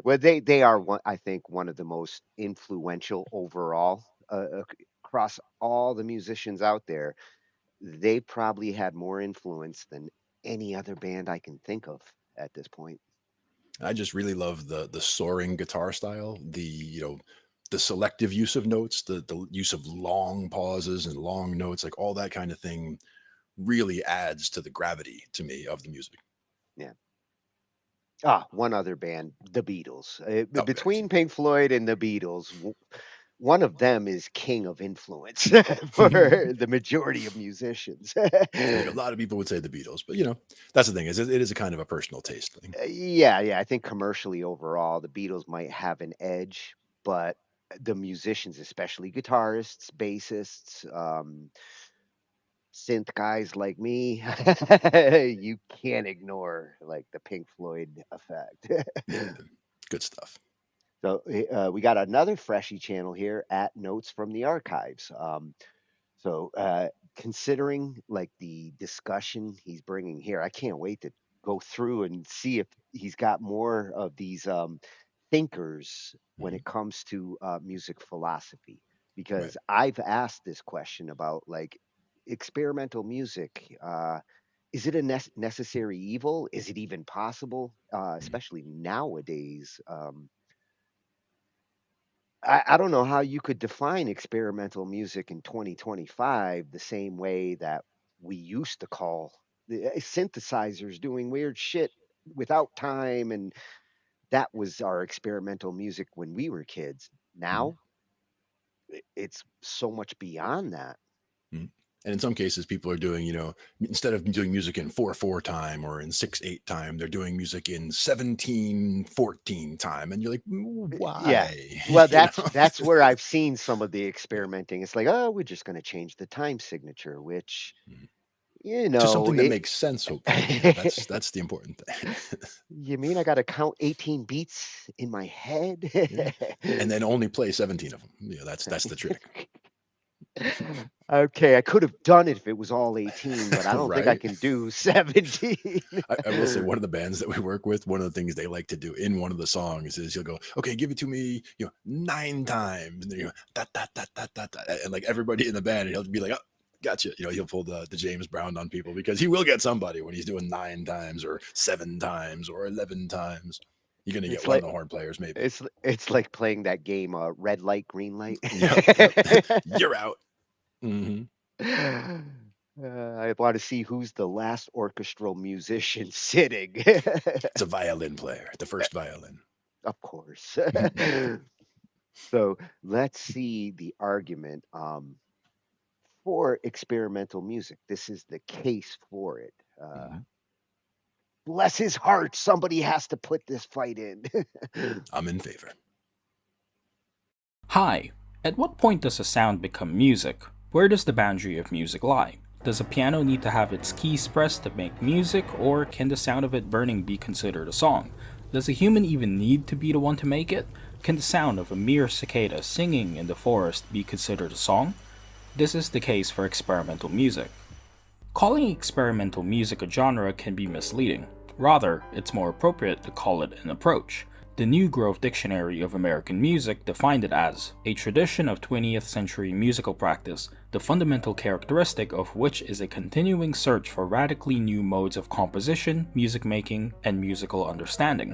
Well, they are one. I think one of the most influential overall across all the musicians out there. They probably had more influence than any other band I can think of at this point. I just really love the soaring guitar style, the selective use of notes, the use of long pauses and long notes, like all that kind of thing really adds to the gravity to me of the music. Yeah. One other band, the Beatles. Oh, Between Pink Floyd and the Beatles, one of them is king of influence for the majority of musicians. I think a lot of people would say the Beatles, but that's the thing is it is a kind of a personal taste thing. Yeah. I think commercially overall, the Beatles might have an edge, but the musicians, especially guitarists, bassists, synth guys like me, you can't ignore like the Pink Floyd effect. Yeah, good stuff. So we got another Freshie channel here at Notes from the Archives. Considering like the discussion he's bringing here, I can't wait to go through and see if he's got more of these thinkers when it comes to music philosophy. Because I've asked this question about like experimental music. Is it a necessary evil? Is it even possible? Especially nowadays. I don't know how you could define experimental music in 2025 the same way that we used to call the synthesizers doing weird shit without time, and that was our experimental music when we were kids. Now it's so much beyond that. Mhm. And in some cases, people are doing, instead of doing music in 4/4 time or in 6/8 time, they're doing music in 17/14 time, and you're like, why? Yeah. Well, that's where I've seen some of the experimenting. It's like, oh, we're just going to change the time signature, which, to something that makes sense. Hopefully, that's the important thing. You mean I got to count 18 beats in my head? Yeah. And then only play 17 of them. That's the trick. Okay, I could have done it if it was all 18, but I don't think I can do 17. I will say one of the bands that we work with, one of the things they like to do in one of the songs is he'll go, okay, give it to me, 9 times. And then da, da, da, da, da, da. And like everybody in the band, he'll be like, oh, gotcha. He'll pull the James Brown on people because he will get somebody when he's doing 9 times or 7 times or 11 times. You're going to get one of the horn players, maybe. It's like playing that game, red light, green light. Yep. You're out. Mm-hmm. I want to see who's the last orchestral musician sitting. It's a violin player, the first violin. Of course. So let's see the argument for experimental music. This is the case for it. Bless his heart, somebody has to put this fight in. I'm in favor. Hi. At what point does a sound become music? Where does the boundary of music lie? Does a piano need to have its keys pressed to make music, or can the sound of it burning be considered a song? Does a human even need to be the one to make it? Can the sound of a mere cicada singing in the forest be considered a song? This is the case for experimental music. Calling experimental music a genre can be misleading. Rather, it's more appropriate to call it an approach. The New Grove Dictionary of American Music defined it as a tradition of 20th century musical practice, the fundamental characteristic of which is a continuing search for radically new modes of composition, music making, and musical understanding.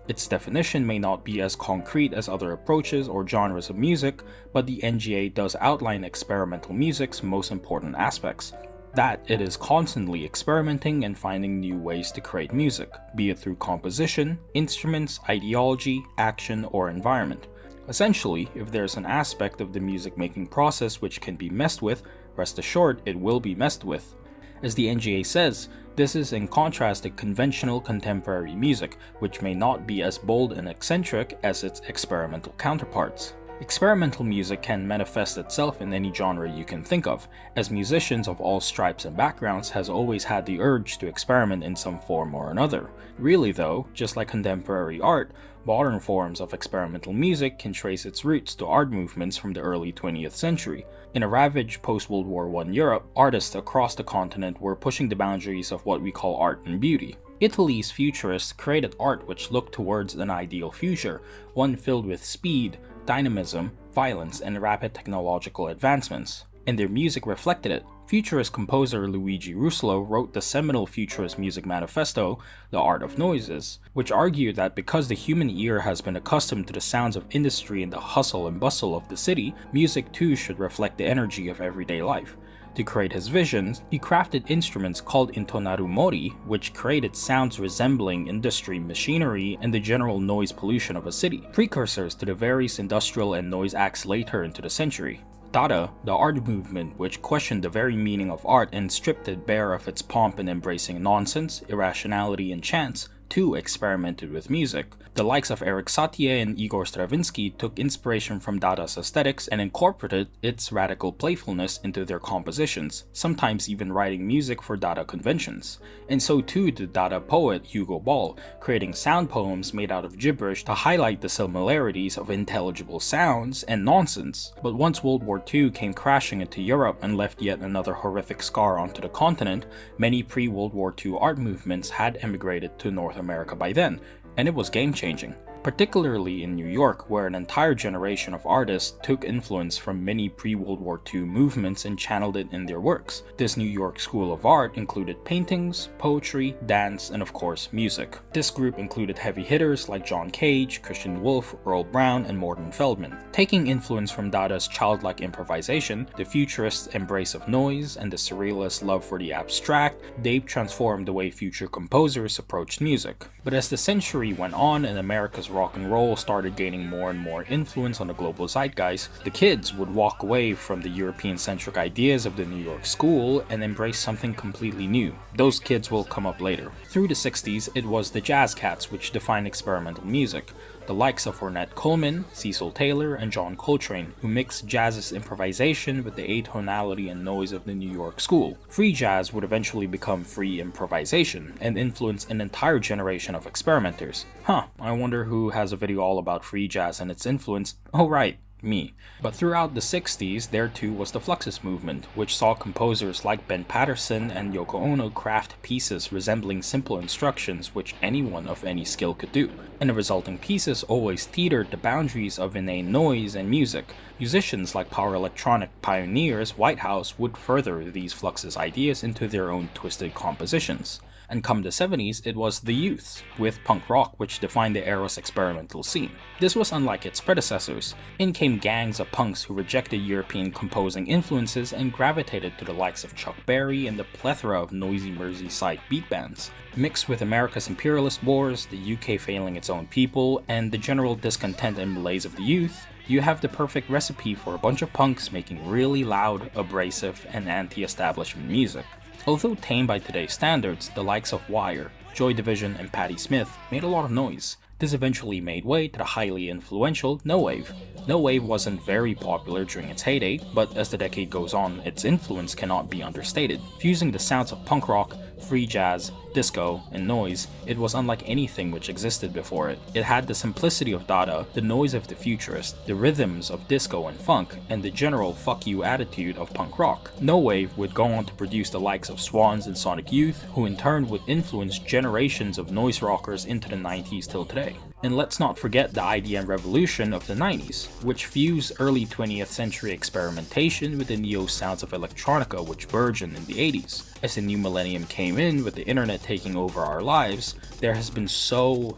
Its definition may not be as concrete as other approaches or genres of music, but the NGA does outline experimental music's most important aspects. that it is constantly experimenting and finding new ways to create music, be it through composition, instruments, ideology, action, or environment. Essentially, if there's an aspect of the music making process which can be messed with, rest assured it will be messed with. As the NGA says, this is in contrast to conventional contemporary music, which may not be as bold and eccentric as its experimental counterparts. Experimental music can manifest itself in any genre you can think of, as musicians of all stripes and backgrounds has always had the urge to experiment in some form or another. Really though, just like contemporary art, modern forms of experimental music can trace its roots to art movements from the early 20th century. In a ravaged post-World War I Europe, artists across the continent were pushing the boundaries of what we call art and beauty. Italy's futurists created art which looked towards an ideal future, one filled with speed, dynamism, violence, and rapid technological advancements. And their music reflected it. Futurist composer Luigi Russolo wrote the seminal Futurist music manifesto, The Art of Noises, which argued that because the human ear has been accustomed to the sounds of industry and the hustle and bustle of the city, music too should reflect the energy of everyday life. To create his visions, he crafted instruments called intonarumori, which created sounds resembling industry machinery and the general noise pollution of a city, precursors to the various industrial and noise acts later into the century. Dada, the art movement which questioned the very meaning of art and stripped it bare of its pomp and embracing nonsense, irrationality, and chance, too experimented with music. The likes of Erik Satie and Igor Stravinsky took inspiration from Dada's aesthetics and incorporated its radical playfulness into their compositions, sometimes even writing music for Dada conventions. And so too did Dada poet Hugo Ball, creating sound poems made out of gibberish to highlight the similarities of intelligible sounds and nonsense. But once World War II came crashing into Europe and left yet another horrific scar onto the continent, many pre-World War II art movements had emigrated to North America by then, and it was game-changing. Particularly in New York, where an entire generation of artists took influence from many pre-World War II movements and channeled it in their works. This New York school of art included paintings, poetry, dance, and of course, music. This group included heavy hitters like John Cage, Christian Wolff, Earl Brown, and Morton Feldman. Taking influence from Dada's childlike improvisation, the futurists' embrace of noise, and the surrealists' love for the abstract, they transformed the way future composers approached music. But as the century went on and America's rock and roll started gaining more and more influence on the global zeitgeist, the kids would walk away from the European-centric ideas of the New York school and embrace something completely new. Those kids will come up later. Through the 60s, it was the jazz cats which defined experimental music. The likes of Ornette Coleman, Cecil Taylor, and John Coltrane, who mixed jazz's improvisation with the atonality and noise of the New York school. Free jazz would eventually become free improvisation, and influence an entire generation of experimenters. I wonder who has a video all about free jazz and its influence. Oh right, me. But throughout the 60s, there too was the Fluxus movement, which saw composers like Ben Patterson and Yoko Ono craft pieces resembling simple instructions which anyone of any skill could do. And the resulting pieces always teetered the boundaries of inane noise and music. Musicians like power electronic pioneers Whitehouse would further these Fluxus ideas into their own twisted compositions. And come the 70s, it was the youths, with punk rock which defined the era's experimental scene. This was unlike its predecessors. In came gangs of punks who rejected European composing influences and gravitated to the likes of Chuck Berry and the plethora of noisy Merseyside beat bands. Mixed with America's imperialist wars, the UK failing its own people, and the general discontent and malaise of the youth, you have the perfect recipe for a bunch of punks making really loud, abrasive, and anti-establishment music. Although tame by today's standards, the likes of Wire, Joy Division, and Patti Smith made a lot of noise. This eventually made way to the highly influential No Wave. No Wave wasn't very popular during its heyday, but as the decade goes on, its influence cannot be understated. Fusing the sounds of punk rock, free jazz, disco, and noise, it was unlike anything which existed before it. It had the simplicity of Dada, the noise of the futurist, the rhythms of disco and funk, and the general fuck you attitude of punk rock. No Wave would go on to produce the likes of Swans and Sonic Youth, who in turn would influence generations of noise rockers into the 90s till today. And let's not forget the IDM revolution of the 90s, which fused early 20th century experimentation with the neo sounds of electronica which burgeoned in the 80s. As the new millennium came in with the internet taking over our lives, there has been so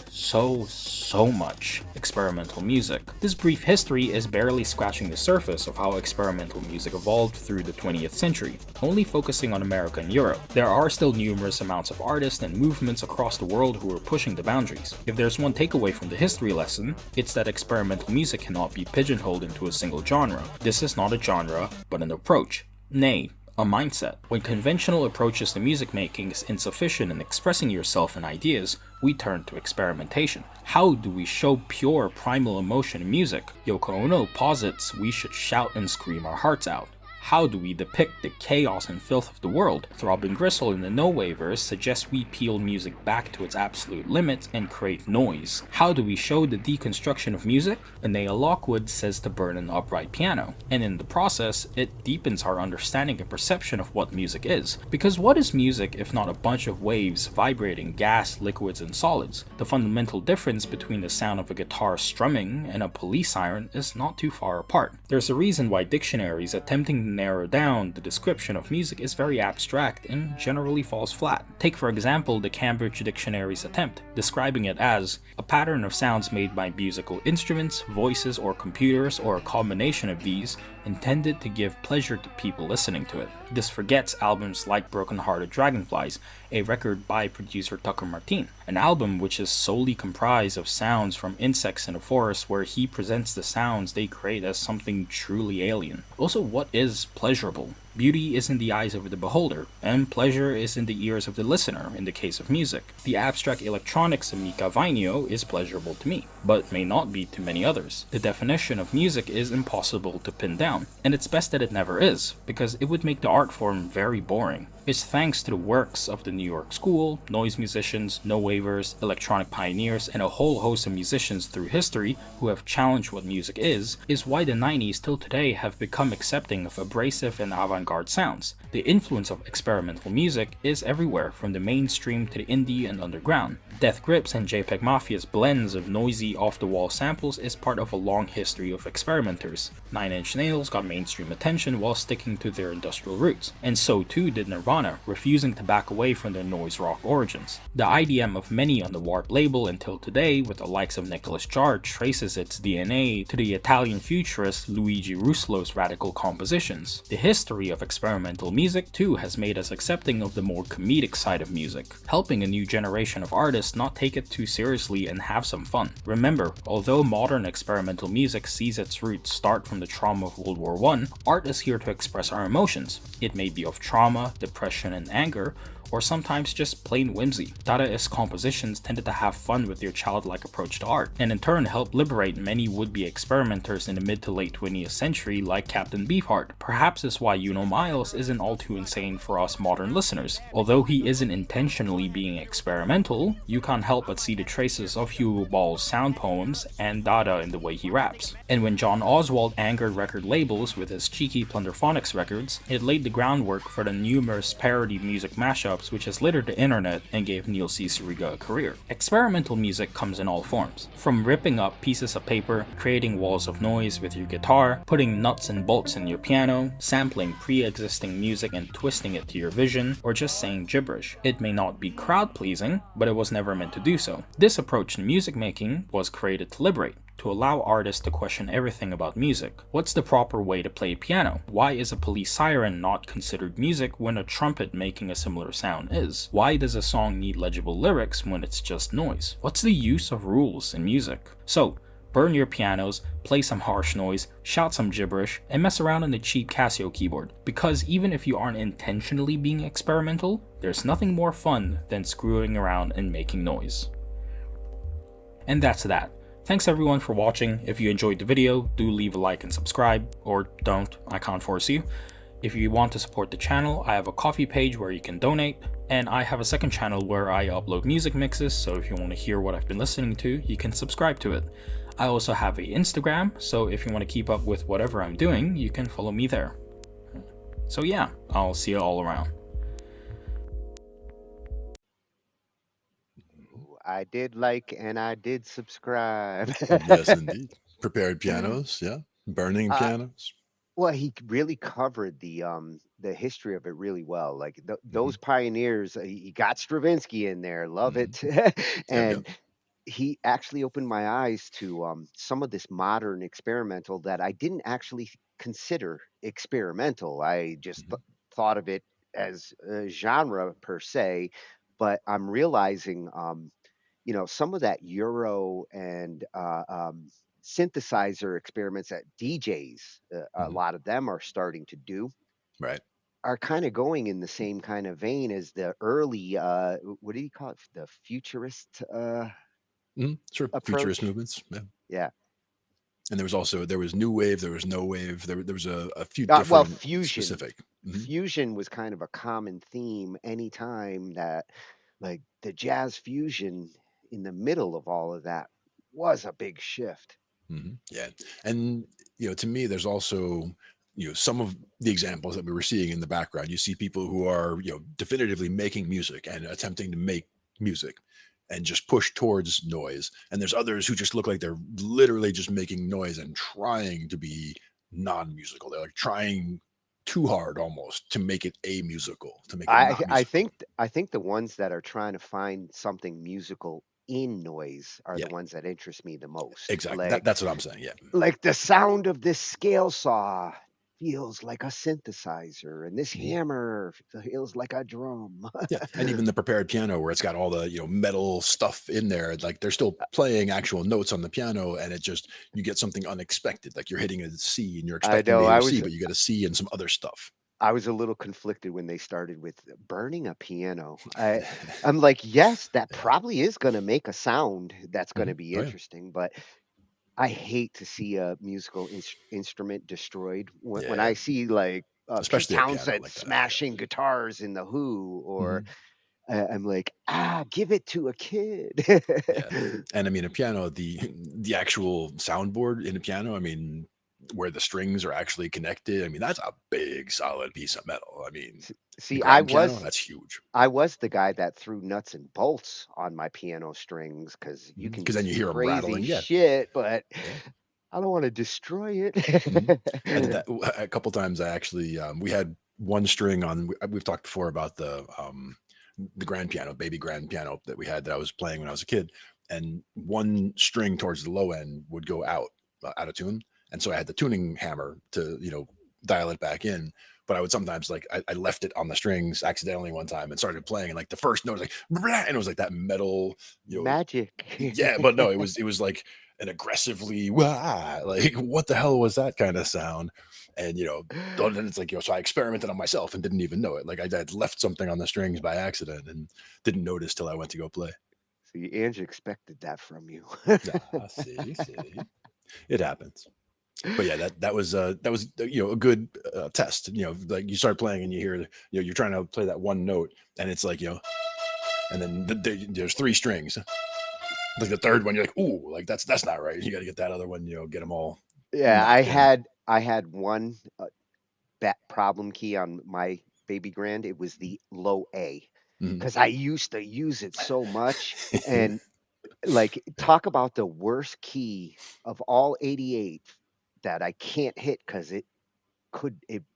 much experimental music. This brief history is barely scratching the surface of how experimental music evolved through the 20th century, only focusing on America and Europe. There are still numerous amounts of artists and movements across the world who are pushing the boundaries. If there's one takeaway from the history lesson, it's that experimental music cannot be pigeonholed into a single genre. This is not a genre, but an approach. Nay, a mindset. When conventional approaches to music making is insufficient in expressing yourself and ideas, we turn to experimentation. How do we show pure primal emotion in music? Yoko Ono posits we should shout and scream our hearts out. How do we depict the chaos and filth of the world? Throbbing Gristle in the No Waivers suggests we peel music back to its absolute limits and create noise. How do we show the deconstruction of music? Anea Lockwood says to burn an upright piano, and in the process, it deepens our understanding and perception of what music is. Because what is music if not a bunch of waves vibrating gas, liquids, and solids? The fundamental difference between the sound of a guitar strumming and a police siren is not too far apart. There's a reason why dictionaries attempting to narrow down the description of music is very abstract and generally falls flat. Take for example the Cambridge Dictionary's attempt, describing it as a pattern of sounds made by musical instruments, voices, or computers, or a combination of these, intended to give pleasure to people listening to it. This forgets albums like Broken Hearted Dragonflies, a record by producer Tucker Martin, an album which is solely comprised of sounds from insects in a forest where he presents the sounds they create as something truly alien. Also, what is pleasurable? Beauty is in the eyes of the beholder, and pleasure is in the ears of the listener in the case of music. The abstract electronics of Mika Vainio is pleasurable to me, but may not be to many others. The definition of music is impossible to pin down, and it's best that it never is, because it would make the art form very boring. It's thanks to the works of the New York School, noise musicians, no waivers, electronic pioneers, and a whole host of musicians through history who have challenged what music is why the 90s till today have become accepting of abrasive and avant-garde sounds. The influence of experimental music is everywhere, from the mainstream to the indie and underground. Death Grips and JPEG Mafia's blends of noisy, off-the-wall samples is part of a long history of experimenters. Nine Inch Nails got mainstream attention while sticking to their industrial roots, and so too did Nirvana, refusing to back away from their noise rock origins. The IDM of many on the Warp label until today, with the likes of Nicholas Jarre, traces its DNA to the Italian futurist Luigi Russolo's radical compositions. The history of experimental music too has made us accepting of the more comedic side of music, helping a new generation of artists not take it too seriously and have some fun. Remember, although modern experimental music sees its roots start from the trauma of World War I, art is here to express our emotions. It may be of trauma, depression, and anger, or sometimes just plain whimsy. Dadaist compositions tended to have fun with their childlike approach to art, and in turn helped liberate many would-be experimenters in the mid to late 20th century like Captain Beefheart. Perhaps is why Uno Miles isn't all too insane for us modern listeners. Although he isn't intentionally being experimental, you can't help but see the traces of Hugo Ball's sound poems and Dada in the way he raps. And when John Oswald angered record labels with his cheeky Plunderphonics records, it laid the groundwork for the numerous parody music mashups which has littered the internet and gave Neil C. Suriga a career. Experimental music comes in all forms, from ripping up pieces of paper, creating walls of noise with your guitar, putting nuts and bolts in your piano, sampling pre-existing music and twisting it to your vision, or just saying gibberish. It may not be crowd-pleasing, but it was never meant to do so. This approach to music making was created to liberate, to allow artists to question everything about music. What's the proper way to play piano? Why is a police siren not considered music when a trumpet making a similar sound is? Why does a song need legible lyrics when it's just noise? What's the use of rules in music? So, burn your pianos, play some harsh noise, shout some gibberish, and mess around on the cheap Casio keyboard. Because even if you aren't intentionally being experimental, there's nothing more fun than screwing around and making noise. And that's that. Thanks everyone for watching. If you enjoyed the video, do leave a like and subscribe, or don't, I can't force you. If you want to support the channel, I have a Ko-fi page where you can donate, and I have a second channel where I upload music mixes, so if you want to hear what I've been listening to, you can subscribe to it. I also have an Instagram, so if you want to keep up with whatever I'm doing, you can follow me there. So yeah, I'll see you all around. I did like and I did subscribe. Yes, indeed. Prepared pianos, yeah. Burning uh, pianos. well, he really covered the history of it really well. Like Hmm. those pioneers, he got Stravinsky in there, love Hmm. it, Yep, yep. and he actually opened my eyes to some of this modern experimental that I didn't actually consider experimental. I just Hmm. thought of it as a genre per se, but I'm realizing, some of that Euro and synthesizer experiments that DJs, a Hmm. lot of them are starting to do, Right. are kind of going in the same kind of vein as the early, what do you call it? The futurist Sure. Futurist approach. movements. Yeah. Yeah. And there was new wave, there was no wave, there was a few Well, different fusion. specific. Hmm. Fusion was kind of a common theme anytime that, like, the jazz fusion in the middle of all of that was a big shift. Yeah. And, to me, there's also, some of the examples that we were seeing in the background. You see people who are, definitively making music and attempting to make music and just push towards noise. And there's others who just look like they're literally just making noise and trying to be non-musical. They're like trying too hard almost to make it a musical, to make it I not I musical. think I think the ones that are trying to find something musical in noise are the Yeah, ones that interest me the most. exactly. That's what I'm saying. Yeah. Like the sound of this scale saw feels like a synthesizer, and this Mhm. hammer feels like a drum. Yeah, and even the prepared piano where it's got all the, metal stuff in there, like they're still playing actual notes on the piano and it just you get something unexpected. Like you're hitting a C and you're I expecting to know. hear I a C, was but you get a C and some other stuff. I was a little conflicted when they started with burning a piano. I'm like, yes, that Yeah. probably is going to make a sound that's going to be Oh yeah. interesting, but I hate to see a musical instrument destroyed. When Yeah. I see like Pete Especially a piano Townsend like that. smashing guitars in the Who, or Mhm. I'm like, give it to a kid. Yeah. And I mean a piano, the actual soundboard in a piano, I mean, where the strings are actually connected, I mean, that's a big solid piece of metal. I mean, the See, grand piano, that's huge. I was the guy that threw nuts and bolts on my piano strings because you can Because do then you some hear them crazy rattling. Yeah. shit, but Yeah. I don't want to destroy Mhm. I did it. that a couple times. I actually, we had one string on. We've talked before about the grand piano, baby grand piano that we had that I was playing when I was a kid, and one string towards the low end would go out of tune, and so I had the tuning hammer to dial it back in. But I would sometimes like I left it on the strings accidentally one time and started playing, and like the first note was like, and it was like that metal, Magic. yeah, but no, it was like an aggressively wah, like what the hell was that kind of sound? And then it's like so I experimented on myself and didn't even know it. Like I had left something on the strings by accident and didn't notice till I went to go play. See, Angie expected that from you. Ah, see, it happens. But yeah, that was a good test. Like you start playing and you hear you're trying to play that one note and it's like and then there's three strings. Like the third one, you're like, ooh, like that's not right. You got to get that other one, get them all Yeah, knocked in. I had one problem key on my baby grand. It was the low A Mhm. because I used to use it so much. Yeah, And like, yeah. talk about the worst key of all 88 that I can't hit because it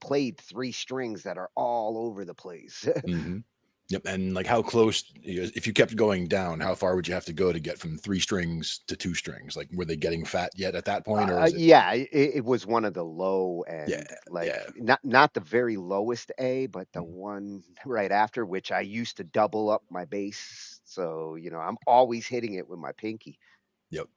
played three strings that are all over the place. Mhm. Yep, and like how close, if you kept going down, how far would you have to go to get from three strings to two strings? Like, were they getting fat yet at that point, or is it? Yeah, it was one of the low Yeah, end, like yeah. not the very lowest A, but the Mhm. one right after, which I used to double up my bass. So, I'm always hitting it with my pinky. Yep.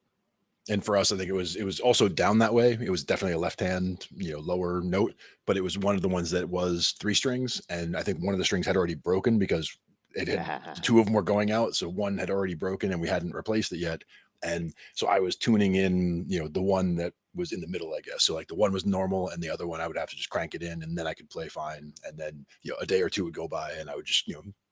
And for us, I think it was also down that way. It was definitely a left hand, lower note, but it was one of the ones that was three strings, and I think one of the strings had already broken because it had two of them were going out, so one had already broken and we hadn't replaced it yet. And so I was tuning in, the one that was in the middle, I guess. So like the one was normal, and the other one I would have to just crank it in, and then I could play fine. And then a day or two would go by, and I would just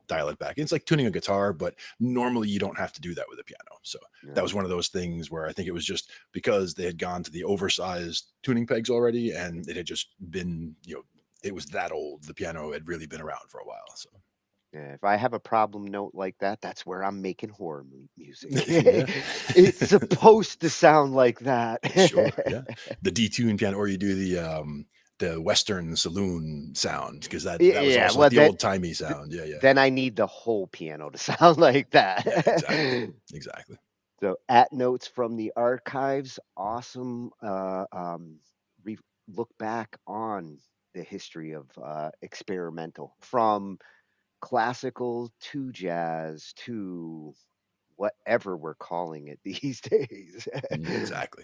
dial it back. It's like tuning a guitar, but normally you don't have to do that with a piano. So that was No. one of those things where I think it was just because they had gone to the oversized tuning pegs already, and it had just been, it was that old. The piano had really been around for a while. So Yeah, if I have a problem note like that, that's where I'm making horror music. Yeah. It's supposed to sound like that. Sure, yeah. The detuned piano, or you do the Western saloon sound, because that was Yeah, also well, like the old-timey sound. Yeah, yeah. then I need the whole piano to sound like that. Yeah, exactly. Exactly. So, at notes from the archives, awesome. Re Look back on the history of experimental, from classical to jazz to whatever we're calling it these days. Exactly.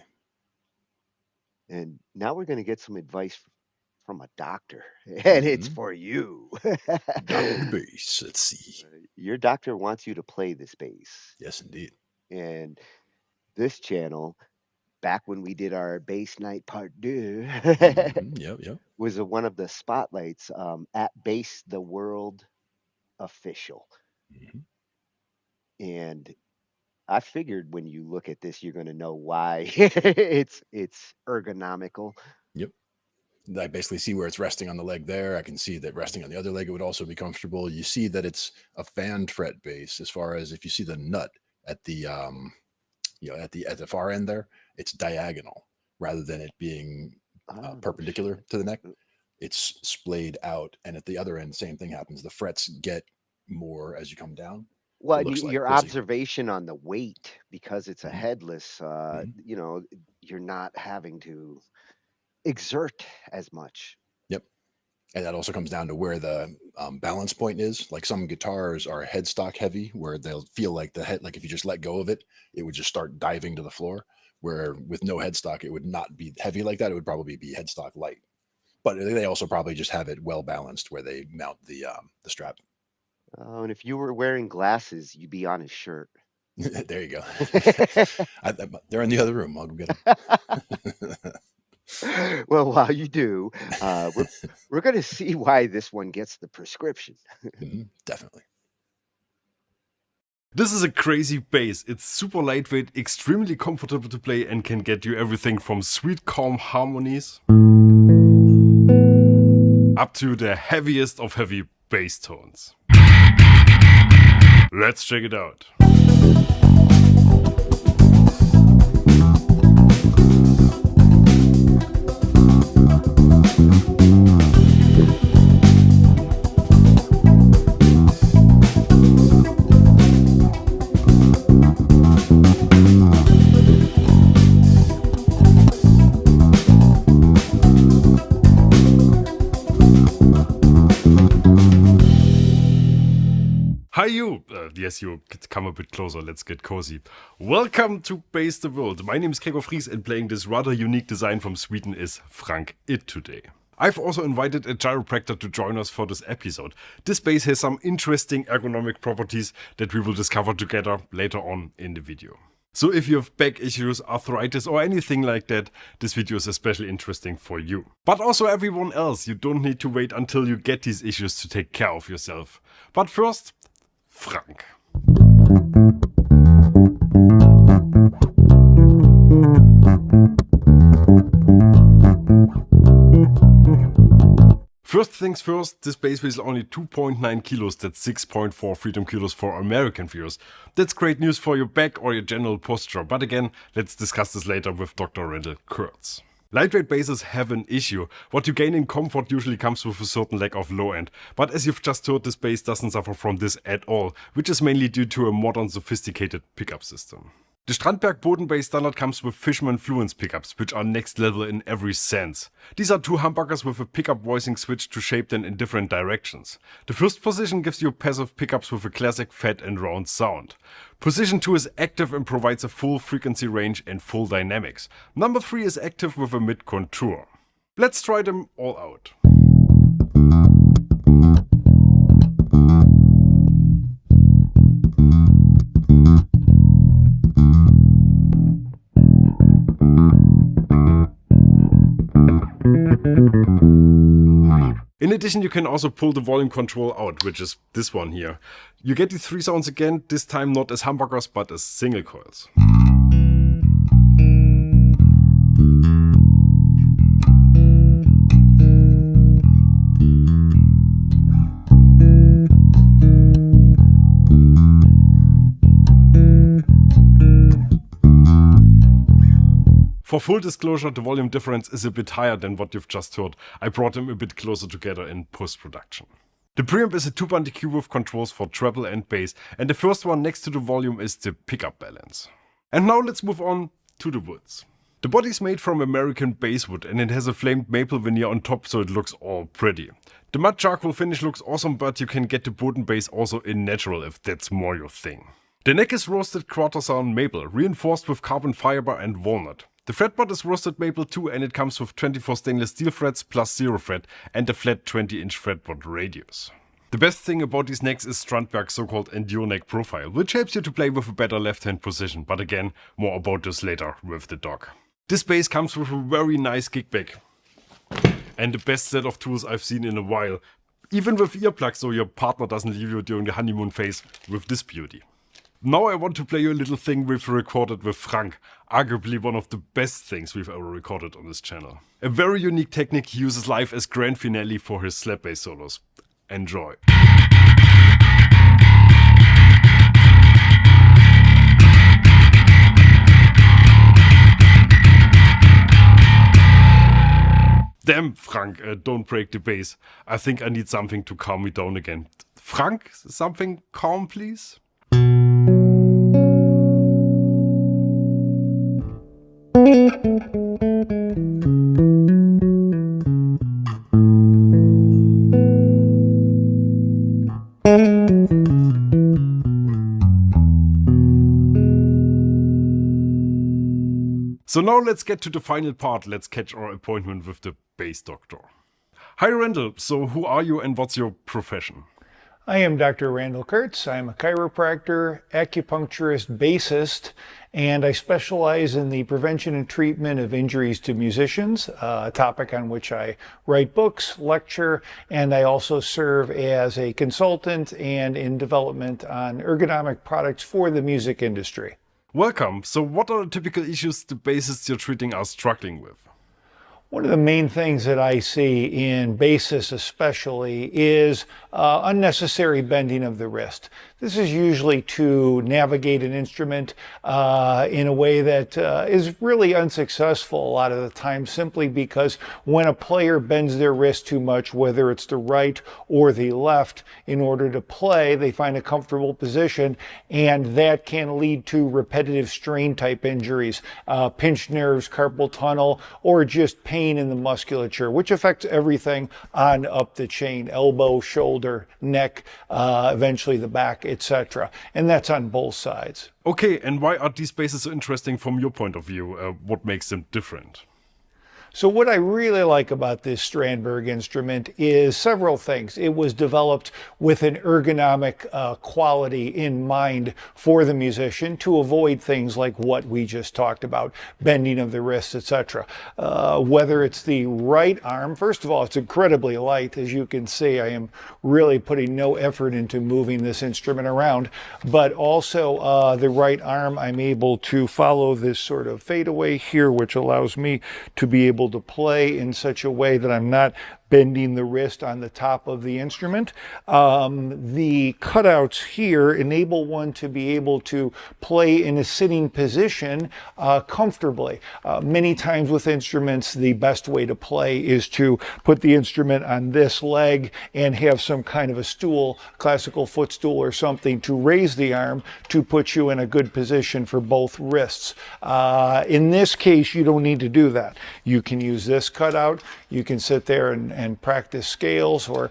And now we're going to get some advice from a doctor, and it's Mhm. for you. Dr. Bass, let's see. Your doctor wants you to play this bass. Yes, indeed. And this channel, back when we did our bass night part deux, Yep, yep. was one of the spotlights at Bass the World official. And I figured when you look at this, you're going to know why it's ergonomical. Yep. I basically see where it's resting on the leg there. I can see that resting on the other leg, it would also be comfortable. You see that it's a fanned fret bass, as far as if you see the nut at the at the far end there, it's diagonal rather than it being perpendicular to the neck. It's splayed out, and at the other end, same thing happens. The frets get more as you come down. Well, It and looks like, your we'll see. observation on the weight, because it's a headless, you're not having to exert as much. Yep. And that also comes down to where the balance point is. Like, some guitars are headstock heavy, where they'll feel like the head, like if you just let go of it, it would just start diving to the floor. Where with no headstock, it would not be heavy like that. It would probably be headstock light. But they also probably just have it well balanced where they mount the strap. Oh, and if you were wearing glasses, you'd be on his shirt. There you go. They're in the other room. I'll go get them. Well, while you do, we're going to see why this one gets the prescription. Definitely. This is a crazy bass. It's super lightweight, extremely comfortable to play, and can get you everything from sweet, calm harmonies up to the heaviest of heavy bass tones. Let's check it out. Hi you! Yes, you come a bit closer, let's get cozy. Welcome to Bass the World. My name is Gregor Fries, and playing this rather unique design from Sweden is Frank It today. I've also invited a chiropractor to join us for this episode. This bass has some interesting ergonomic properties that we will discover together later on in the video. So if you have back issues, arthritis or anything like that, this video is especially interesting for you. But also everyone else, you don't need to wait until you get these issues to take care of yourself. But first, Frank. First things first, this bass weighs only 2.9 kilos, that's 6.4 freedom kilos for American viewers. That's great news for your back or your general posture, but again, let's discuss this later with Dr. Randall Kurtz. Lightweight basses have an issue. What you gain in comfort usually comes with a certain lack of low end. But as you've just heard, this bass doesn't suffer from this at all, which is mainly due to a modern sophisticated pickup system. The Strandberg Bodenbass standard comes with Fishman Fluence pickups, which are next level in every sense. These are two humbuckers with a pickup voicing switch to shape them in different directions. The first position gives you passive pickups with a classic fat and round sound. Position 2 is active and provides a full frequency range and full dynamics. Number 3 is active with a mid contour. Let's try them all out. In addition, you can also pull the volume control out, which is this one here. You get these three sounds again, this time not as humbuckers but as single coils. For full disclosure, the volume difference is a bit higher than what you've just heard. I brought them a bit closer together in post-production. The preamp is a 2-band EQ with controls for treble and bass, and the first one next to the volume is the pickup balance. And now let's move on to the woods. The body is made from American basswood and it has a flamed maple veneer on top, so it looks all pretty. The matte charcoal finish looks awesome, but you can get the Boden bass also in natural if that's more your thing. The neck is roasted quarter-sawn maple, reinforced with carbon fiber and walnut. The fretboard is roasted maple too, and it comes with 24 stainless steel frets plus 0 fret and a flat 20-inch fretboard radius. The best thing about these necks is Strandberg's so-called Endure neck profile, which helps you to play with a better left-hand position, but again, more about this later with the dog. This bass comes with a very nice kickback and the best set of tools I've seen in a while, even with earplugs so your partner doesn't leave you during the honeymoon phase with this beauty. Now I want to play you a little thing we've recorded with Frank, arguably one of the best things we've ever recorded on this channel. A very unique technique he uses live as grand finale for his slap bass solos. Enjoy. Damn, Frank, don't break the bass. I think I need something to calm me down again. Frank, something calm, please? So now let's get to the final part. Let's catch our appointment with the bass doctor. Hi Randall, so who are you and what's your profession? I am Dr. Randall Kurtz. I'm a chiropractor, acupuncturist, bassist, and I specialize in the prevention and treatment of injuries to musicians, a topic on which I write books, lecture, and I also serve as a consultant and in development on ergonomic products for the music industry. Welcome. So what are the typical issues the bassists you're treating are struggling with? One of the main things that I see in bassists especially is unnecessary bending of the wrist. This is usually to navigate an instrument in a way that is really unsuccessful a lot of the time, simply because when a player bends their wrist too much, whether it's the right or the left, in order to play, they find a comfortable position, and that can lead to repetitive strain type injuries, pinched nerves, carpal tunnel, or just pain in the musculature, which affects everything on up the chain: elbow, shoulder, neck, eventually the back, etc. And that's on both sides. Okay, and why are these basses so interesting from your point of view? What makes them different? So what I really like about this Strandberg instrument is several things. It was developed with an ergonomic quality in mind for the musician to avoid things like what we just talked about, bending of the wrists, etc. Whether it's the right arm, first of all, it's incredibly light. As you can see, I am really putting no effort into moving this instrument around, but also the right arm, I'm able to follow this sort of fadeaway here, which allows me to be able to play in such a way that I'm not bending the wrist on the top of the instrument. The cutouts here enable one to be able to play in a sitting position comfortably. Many times with instruments, the best way to play is to put the instrument on this leg and have some kind of a stool, classical footstool or something, to raise the arm to put you in a good position for both wrists. In this case, you don't need to do that. You can use this cutout. You can sit there and practice scales or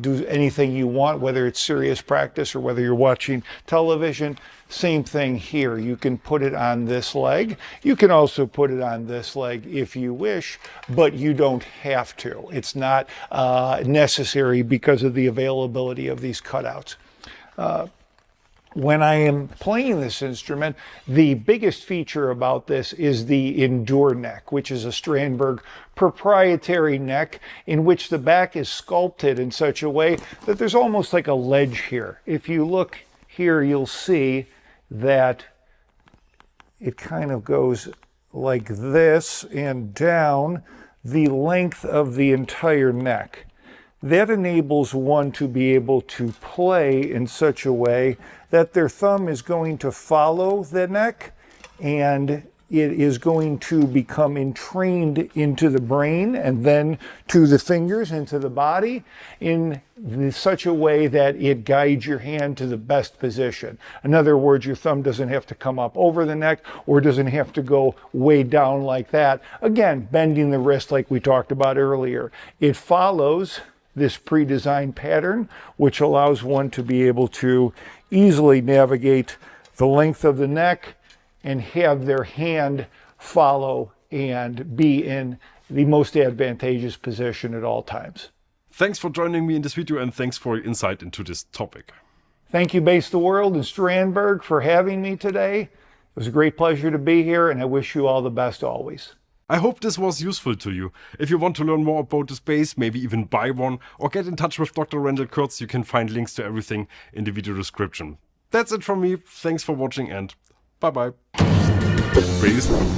do anything you want, whether it's serious practice or whether you're watching television. Same thing here. You can put it on this leg. You can also put it on this leg if you wish, but you don't have to. It's not necessary because of the availability of these cutouts. When I am playing this instrument, the biggest feature about this is the Endure neck, which is a Strandberg proprietary neck in which the back is sculpted in such a way that there's almost like a ledge here. If you look here, you'll see that it kind of goes like this and down the length of the entire neck. That enables one to be able to play in such a way that their thumb is going to follow the neck, and it is going to become entrained into the brain and then to the fingers and to the body in such a way that it guides your hand to the best position. In other words, your thumb doesn't have to come up over the neck or doesn't have to go way down like that. Again, bending the wrist like we talked about earlier. It follows this pre-designed pattern, which allows one to be able to easily navigate the length of the neck and have their hand follow and be in the most advantageous position at all times. Thanks for joining me in this video, and thanks for your insight into this topic. Thank you, Bass the World and Strandberg, for having me today. It was a great pleasure to be here, and I wish you all the best always. I hope this was useful to you. If you want to learn more about this bass, maybe even buy one, or get in touch with Dr. Randall Kurtz, you can find links to everything in the video description. That's it from me. Thanks for watching, and bye-bye. Bass the World.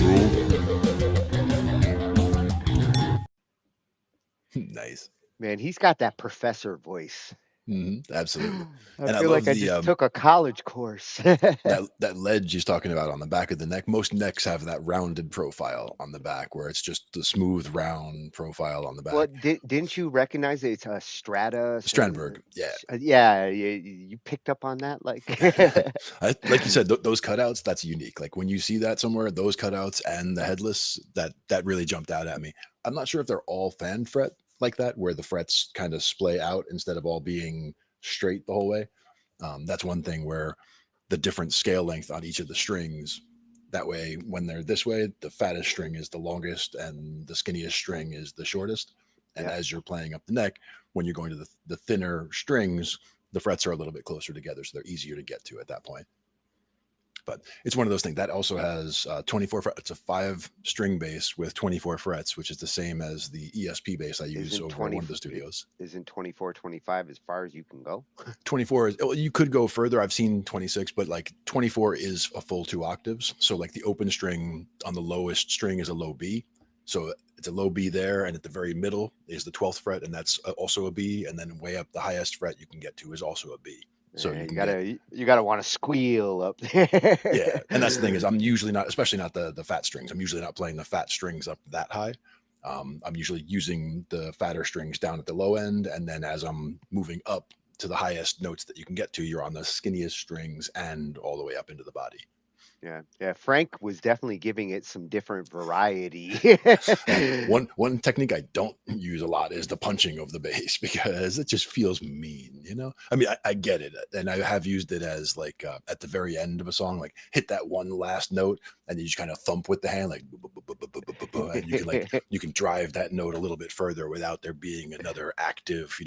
Nice. Man, he's got that professor voice. Absolutely. I feel like I just took a college course. that ledge he's talking about on the back of the neck. Most necks have that rounded profile on the back, where it's just the smooth round profile on the back. Well, didn't you recognize it's a strata? Strandberg, yeah. Yeah, you picked up on that, like. Like you said, those cutouts, that's unique. Like when you see that somewhere, those cutouts and the headless, that really jumped out at me. I'm not sure if they're all fan fret like that, where the frets kind of splay out instead of all being straight the whole way. That's one thing, where the different scale length on each of the strings, that way when they're this way, the fattest string is the longest and the skinniest string is the shortest. And as you're playing up the neck, when you're going to the thinner strings, the frets are a little bit closer together, so they're easier to get to at that point. But it's one of those things that also has 24 frets. It's a 5-string bass with 24 frets, which is the same as the ESP bass I use over one of the studios. Isn't 24, 25 as far as you can go? 24 is, you could go further. I've seen 26, but like 24 is a full 2 octaves. So like the open string on the lowest string is a low B. So it's a low B there, and at the very middle is the 12th fret, and that's also a B. And then way up, the highest fret you can get to is also a B. So you gotta want to squeal up there. Yeah, and that's the thing, is I'm usually not, especially not the fat strings. I'm usually not playing the fat strings up that high. I'm usually using the fatter strings down at the low end, and then as I'm moving up to the highest notes that you can get to, you're on the skinniest strings and all the way up into the body. Yeah. Frank was definitely giving it some different variety. One technique I don't use a lot is the punching of the bass, because it just feels mean, you know? I mean, I get it, and I have used it as like at the very end of a song, like hit that one last note, and you just kind of thump with the hand, like, and you can you can drive that note a little bit further without there being another active,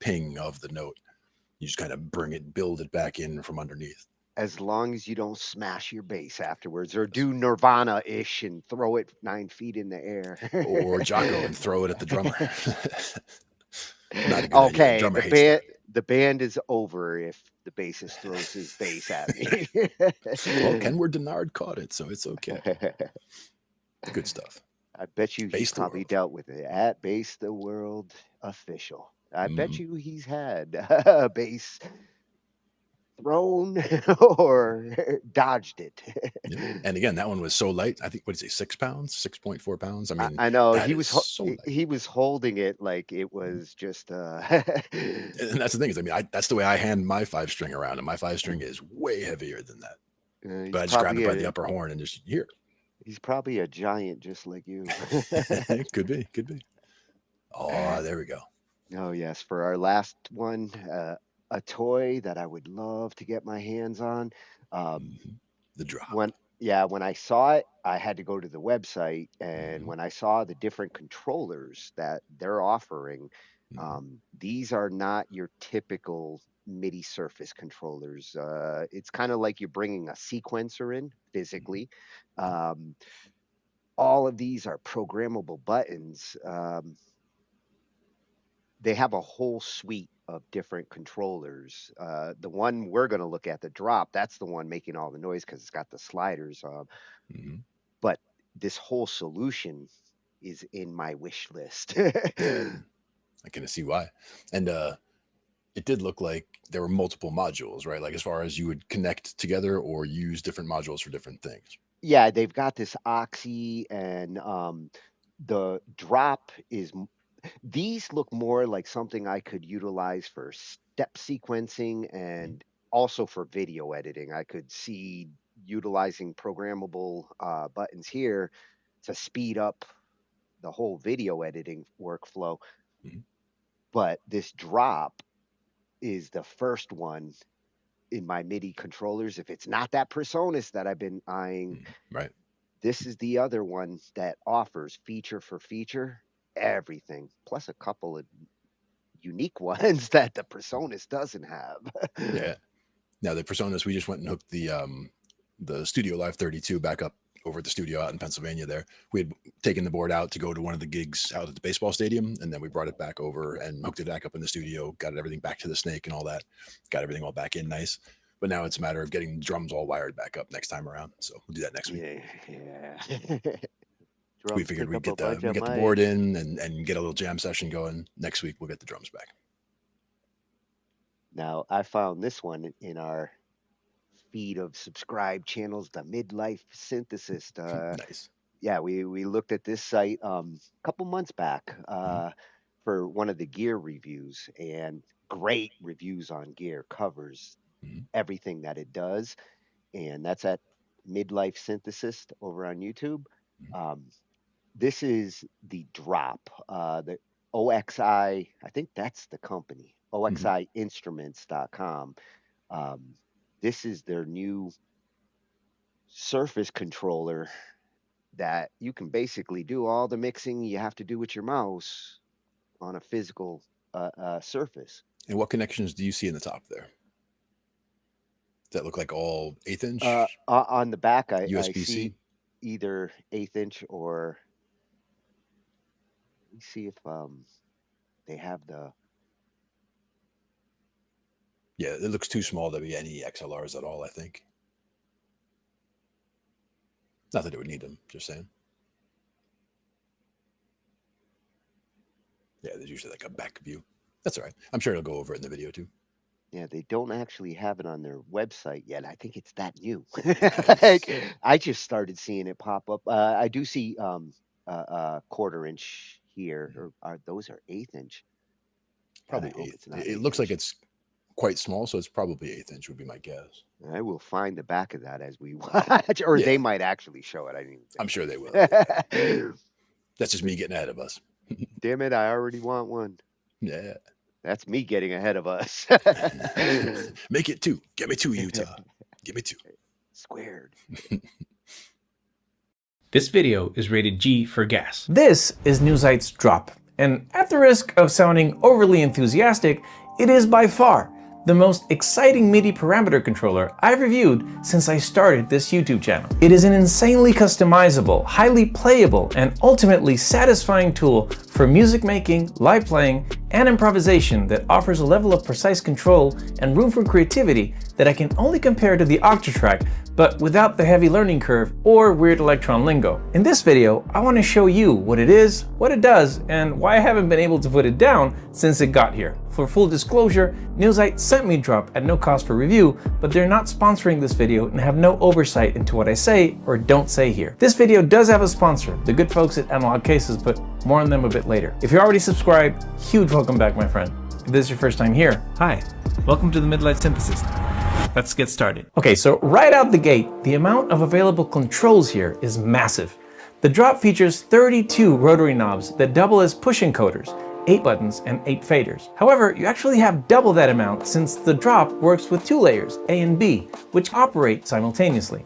ping of the note. You just kind of build it back in from underneath. As long as you don't smash your bass afterwards, or do Nirvana-ish and throw it 9 feet in the air. Or Jocko and throw it at the drummer. Not a good okay, idea. the band is over if the bassist throws his bass at me. Well, Kenward Denard caught it, so it's okay. Good stuff. I bet you he's probably dealt with it at Bass the World Official. I bet you he's had a bass thrown or dodged it. And again, that one was so light. I think, what did he say, 6 pounds, 6.4 pounds? I mean, I know he was holding it like it was just and that's the thing, is, I mean, that's the way I hand my 5-string around, and my 5-string is way heavier than that. But I just grab it by the upper horn and just here. He's probably a giant just like you. Could be. Oh, there we go. Oh yes, for our last one, a toy that I would love to get my hands on. The drop. When I saw it, I had to go to the website, and when I saw the different controllers that they're offering, these are not your typical MIDI surface controllers. It's kind of like you're bringing a sequencer in physically. All of these are programmable buttons. They have a whole suite of different controllers. The one we're going to look at, the drop, that's the one making all the noise because it's got the sliders. But this whole solution is in my wish list. I can see why. And it did look like there were multiple modules, right? Like as far as you would connect together or use different modules for different things. yeah, they've got this Oxy, and the drop is. These look more like something I could utilize for step sequencing and also for video editing. I could see utilizing programmable buttons here to speed up the whole video editing workflow. But this drop is the first one in my MIDI controllers. If it's not that Presonus that I've been eyeing, Right. this is the other one that offers feature for feature everything, plus a couple of unique ones that the Presonus doesn't have. Yeah. Now the Presonus, we just went and hooked the Studio Live 32 back up over at the studio out in Pennsylvania there. We had taken the board out to go to one of the gigs out at the baseball stadium, and then we brought it back over and hooked it back up in the studio, got everything back to the snake and all that, got everything all back in nice. But now it's a matter of getting the drums all wired back up next time around. So we'll do that next week. Yeah. We figured we'd get the board in and get a little jam session going. Next week, we'll get the drums back. Now, I found this one in our feed of subscribed channels, the Midlife Synthesis. Nice. Yeah, we looked at this site a couple months back for one of the gear reviews, and great reviews on gear, covers everything that it does. And that's at Midlife Synthesis over on YouTube. This is the drop, the OXI, I think that's the company, OXIinstruments.com. This is their new surface controller that you can basically do all the mixing you have to do with your mouse on a physical surface. And what connections do you see in the top there? Does that look like all 1/8 inch? On the back, I USB-C? see either 1/8 inch or, let me see if they have the. Yeah, it looks too small to be any XLRs at all, I think. Not that it would need them, just saying. Yeah, there's usually like a back view. That's all right. I'm sure it'll go over it in the video too. Yeah, they don't actually have it on their website yet. I think it's that new. Like, I just started seeing it pop up. I do see 1/4 inch here, or those are 1/8 inch. Probably 1/8. It looks like it's quite small, so it's probably 1/8 inch would be my guess. I will find the back of that as we watch, or they might actually show it. I didn't. I'm sure they will. That's just me getting ahead of us. Damn it! I already want one. Yeah. That's me getting ahead of us. Make it 2. Get me 2, Utah. Give me 2. Squared. This video is rated G for gas. This is Newsight's drop, and at the risk of sounding overly enthusiastic, it is by far the most exciting MIDI parameter controller I've reviewed since I started this YouTube channel. It is an insanely customizable, highly playable, and ultimately satisfying tool for music making, live playing, and improvisation that offers a level of precise control and room for creativity that I can only compare to the Octatrack, but without the heavy learning curve or weird electron lingo. In this video, I want to show you what it is, what it does, and why I haven't been able to put it down since it got here. For full disclosure, Newsight sent me Drop at no cost for review, but they're not sponsoring this video and have no oversight into what I say or don't say here. This video does have a sponsor, the good folks at Analog Cases, but more on them a bit later. If you're already subscribed, huge welcome back, my friend. If this is your first time here, Hi, welcome to the Midlife Synthesis. Let's get started. Okay, so right out the gate, the amount of available controls here is massive. The Drop features 32 rotary knobs that double as push encoders, 8 buttons and 8 faders. However, you actually have double that amount since the Drop works with 2 layers, A and B, which operate simultaneously.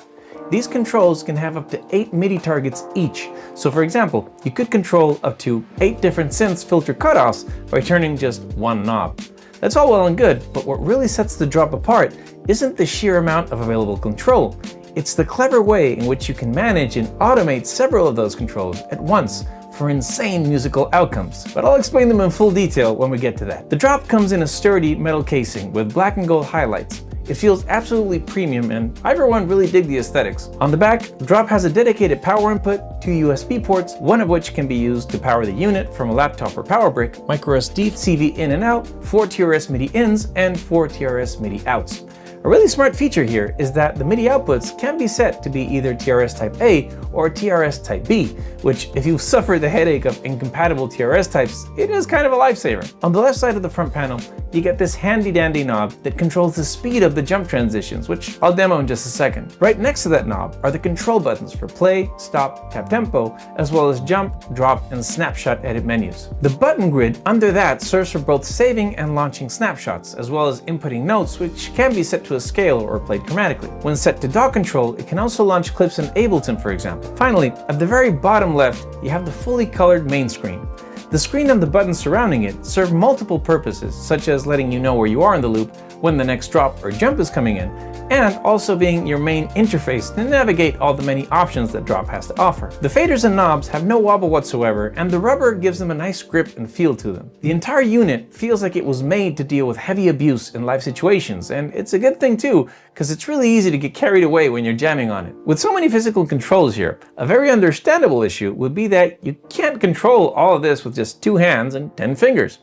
These controls can have up to 8 MIDI targets each. So for example, you could control up to 8 different synths filter cutoffs by turning just one knob. That's all well and good, but what really sets the Drop apart isn't the sheer amount of available control. It's the clever way in which you can manage and automate several of those controls at once for insane musical outcomes. But I'll explain them in full detail when we get to that. The Drop comes in a sturdy metal casing with black and gold highlights. It feels absolutely premium, and I for one really dig the aesthetics. On the back, the Drop has a dedicated power input, 2 USB ports, one of which can be used to power the unit from a laptop or power brick, microSD CV in and out, 4 TRS MIDI ins, and 4 TRS MIDI outs. A really smart feature here is that the MIDI outputs can be set to be either TRS Type A or TRS Type B, which, if you suffer the headache of incompatible TRS types, it is kind of a lifesaver. On the left side of the front panel, you get this handy dandy knob that controls the speed of the jump transitions, which I'll demo in just a second. Right next to that knob are the control buttons for play, stop, tap tempo, as well as jump, drop, and snapshot edit menus. The button grid under that serves for both saving and launching snapshots, as well as inputting notes, which can be set to a scale or played chromatically. When set to DAW control, it can also launch clips in Ableton, for example. Finally, at the very bottom left, you have the fully colored main screen. The screen and the buttons surrounding it serve multiple purposes, such as letting you know where you are in the loop, when the next drop or jump is coming in, and also being your main interface to navigate all the many options that drop has to offer. The faders and knobs have no wobble whatsoever, and the rubber gives them a nice grip and feel to them. The entire unit feels like it was made to deal with heavy abuse in live situations, and it's a good thing too, because it's really easy to get carried away when you're jamming on it. With so many physical controls here, a very understandable issue would be that you can't control all of this with just 2 hands and 10 fingers.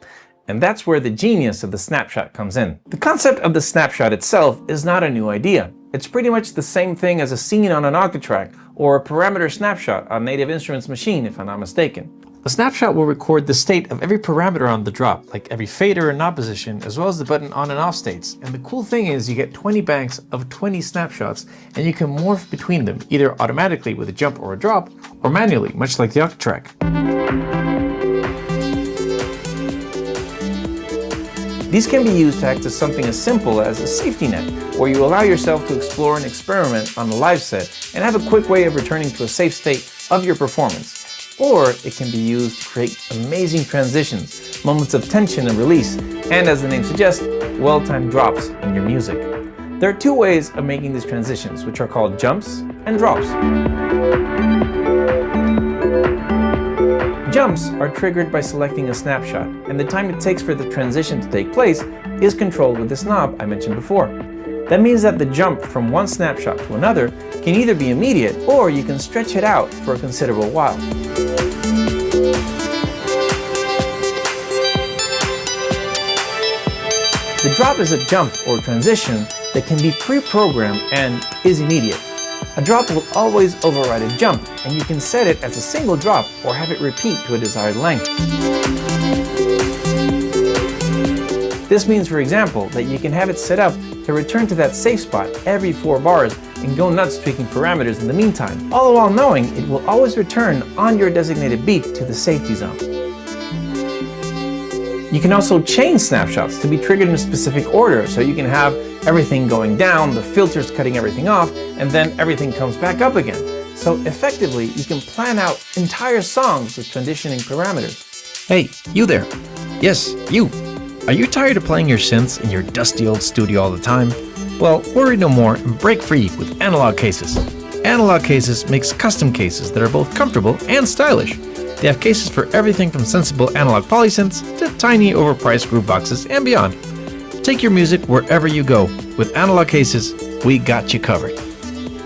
And that's where the genius of the snapshot comes in. The concept of the snapshot itself is not a new idea. It's pretty much the same thing as a scene on an Octatrack or a parameter snapshot on Native Instruments machine, if I'm not mistaken. A snapshot will record the state of every parameter on the drop, like every fader and knob position, as well as the button on and off states. And the cool thing is you get 20 banks of 20 snapshots, and you can morph between them, either automatically with a jump or a drop, or manually, much like the Octatrack. These can be used to act as something as simple as a safety net, where you allow yourself to explore and experiment on a live set and have a quick way of returning to a safe state of your performance. Or it can be used to create amazing transitions, moments of tension and release, and as the name suggests, well-timed drops in your music. There are 2 ways of making these transitions, which are called jumps and drops. Jumps are triggered by selecting a snapshot, and the time it takes for the transition to take place is controlled with this knob I mentioned before. That means that the jump from one snapshot to another can either be immediate, or you can stretch it out for a considerable while. The drop is a jump or transition that can be pre-programmed and is immediate. A drop will always override a jump, and you can set it as a single drop or have it repeat to a desired length. This means, for example, that you can have it set up to return to that safe spot every 4 bars and go nuts tweaking parameters in the meantime, all the while knowing it will always return on your designated beat to the safety zone. You can also change snapshots to be triggered in a specific order, so you can have everything going down, the filters cutting everything off, and then everything comes back up again. So effectively, you can plan out entire songs with transitioning parameters. Hey, you there. Yes, you. Are you tired of playing your synths in your dusty old studio all the time? Well, worry no more and break free with Analog Cases. Analog Cases makes custom cases that are both comfortable and stylish. They have cases for everything from sensible analog polysynths to tiny overpriced groove boxes and beyond. Take your music wherever you go. With Analog Cases, we got you covered.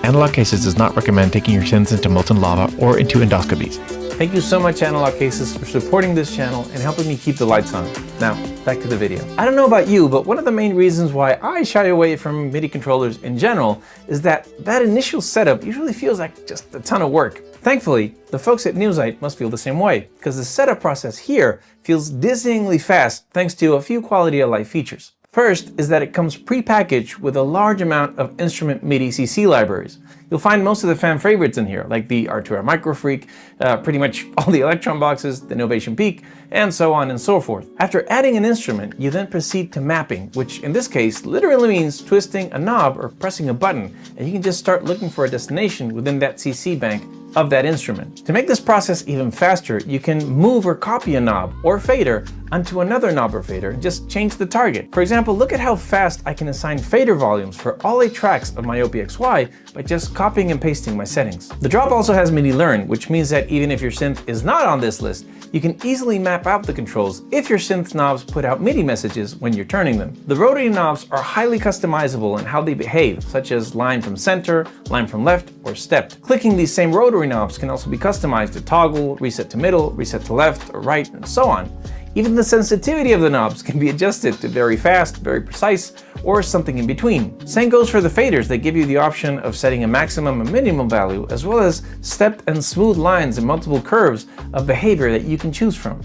Analog Cases does not recommend taking your synths into molten lava or into endoscopies. Thank you so much, Analog Cases, for supporting this channel and helping me keep the lights on. Now, back to the video. I don't know about you, but one of the main reasons why I shy away from MIDI controllers in general is that initial setup usually feels like just a ton of work. Thankfully, the folks at Newsite must feel the same way, because the setup process here feels dizzyingly fast thanks to a few quality of life features. First is that it comes pre-packaged with a large amount of instrument MIDI CC libraries. You'll find most of the fan favorites in here, like the R2R Microfreak, pretty much all the Electron boxes, the Novation Peak, and so on and so forth. After adding an instrument, you then proceed to mapping, which in this case literally means twisting a knob or pressing a button, and you can just start looking for a destination within that CC bank of that instrument. To make this process even faster, you can move or copy a knob or fader onto another knob or fader and just change the target. For example, look at how fast I can assign fader volumes for all 8 tracks of my OPXY by just copying and pasting my settings. The drop also has MIDI Learn, which means that even if your synth is not on this list, you can easily map out the controls if your synth knobs put out MIDI messages when you're turning them. The rotary knobs are highly customizable in how they behave, such as line from center, line from left, or stepped. Clicking these same rotary knobs can also be customized to toggle, reset to middle, reset to left or right, and so on. Even the sensitivity of the knobs can be adjusted to very fast, very precise, or something in between. Same goes for the faders that give you the option of setting a maximum and minimum value, as well as stepped and smooth lines and multiple curves of behavior that you can choose from.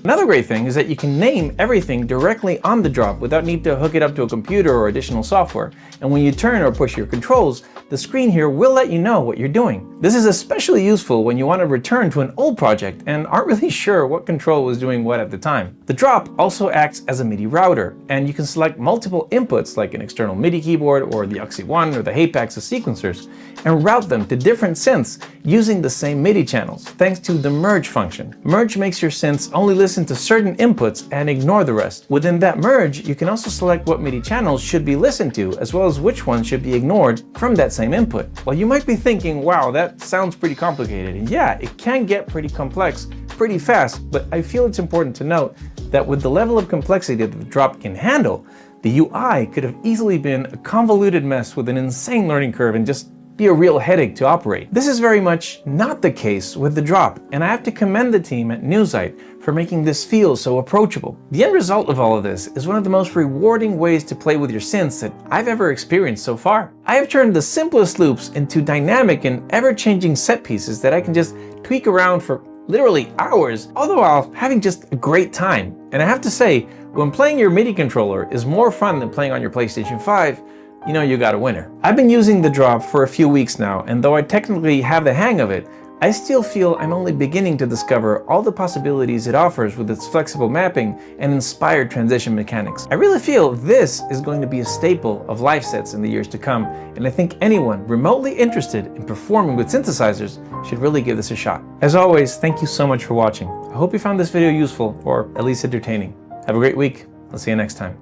Another great thing is that you can name everything directly on the drop without need to hook it up to a computer or additional software. And when you turn or push your controls, the screen here will let you know what you're doing. This is especially useful when you want to return to an old project and aren't really sure what control was doing what at the time. The drop also acts as a MIDI router, and you can select multiple inputs like an external MIDI keyboard or the Oxy1 or the Apex as sequencers and route them to different synths using the same MIDI channels, thanks to the merge function. Merge makes your synths only listen to certain inputs and ignore the rest. Within that merge, you can also select what MIDI channels should be listened to, as well as which ones should be ignored from that same input. Well, you might be thinking, wow, that sounds pretty complicated. And yeah, it can get pretty complex pretty fast, but I feel it's important to note that with the level of complexity that the drop can handle, the UI could have easily been a convoluted mess with an insane learning curve and just be a real headache to operate. This is very much not the case with the drop, and I have to commend the team at Newsite for making this feel so approachable. The end result of all of this is one of the most rewarding ways to play with your synths that I've ever experienced so far. I have turned the simplest loops into dynamic and ever-changing set pieces that I can just tweak around for literally hours, all the while having just a great time. And I have to say, when playing your MIDI controller is more fun than playing on your PlayStation 5, you know you got a winner. I've been using the drop for a few weeks now, and though I technically have the hang of it, I still feel I'm only beginning to discover all the possibilities it offers with its flexible mapping and inspired transition mechanics. I really feel this is going to be a staple of live sets in the years to come, and I think anyone remotely interested in performing with synthesizers should really give this a shot. As always, thank you so much for watching. I hope you found this video useful, or at least entertaining. Have a great week. I'll see you next time.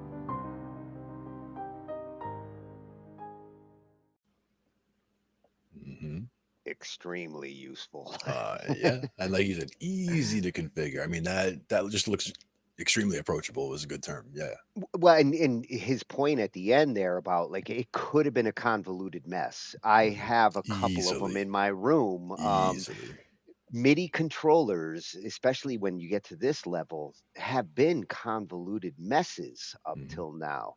Extremely useful. Yeah, and like you said, easy to configure. I mean, that just looks extremely approachable was a good term. Yeah. Well, and his point at the end there about like it could have been a convoluted mess. I have a couple of them in my room. MIDI controllers, especially when you get to this level, have been convoluted messes up till now.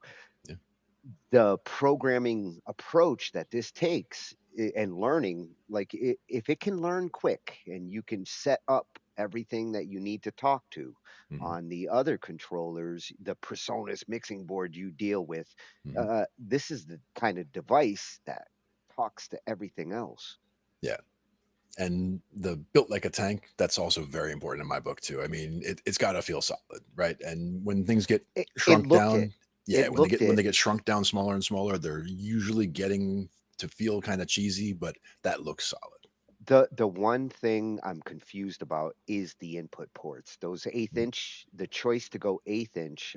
The programming approach that this takes and learning, like if it can learn quick and you can set up everything that you need to talk to on the other controllers, the Presonus mixing board you deal with, this is the kind of device that talks to everything else. Yeah. And the built like a tank, that's also very important in my book too. I mean, it's got to feel solid, right? And when things get shrunk down, when they get shrunk down smaller and smaller, they're usually getting to feel kind of cheesy, but that looks solid. The one thing I'm confused about is the input ports. Those 1/8 inch, the choice to go 1/8 inch.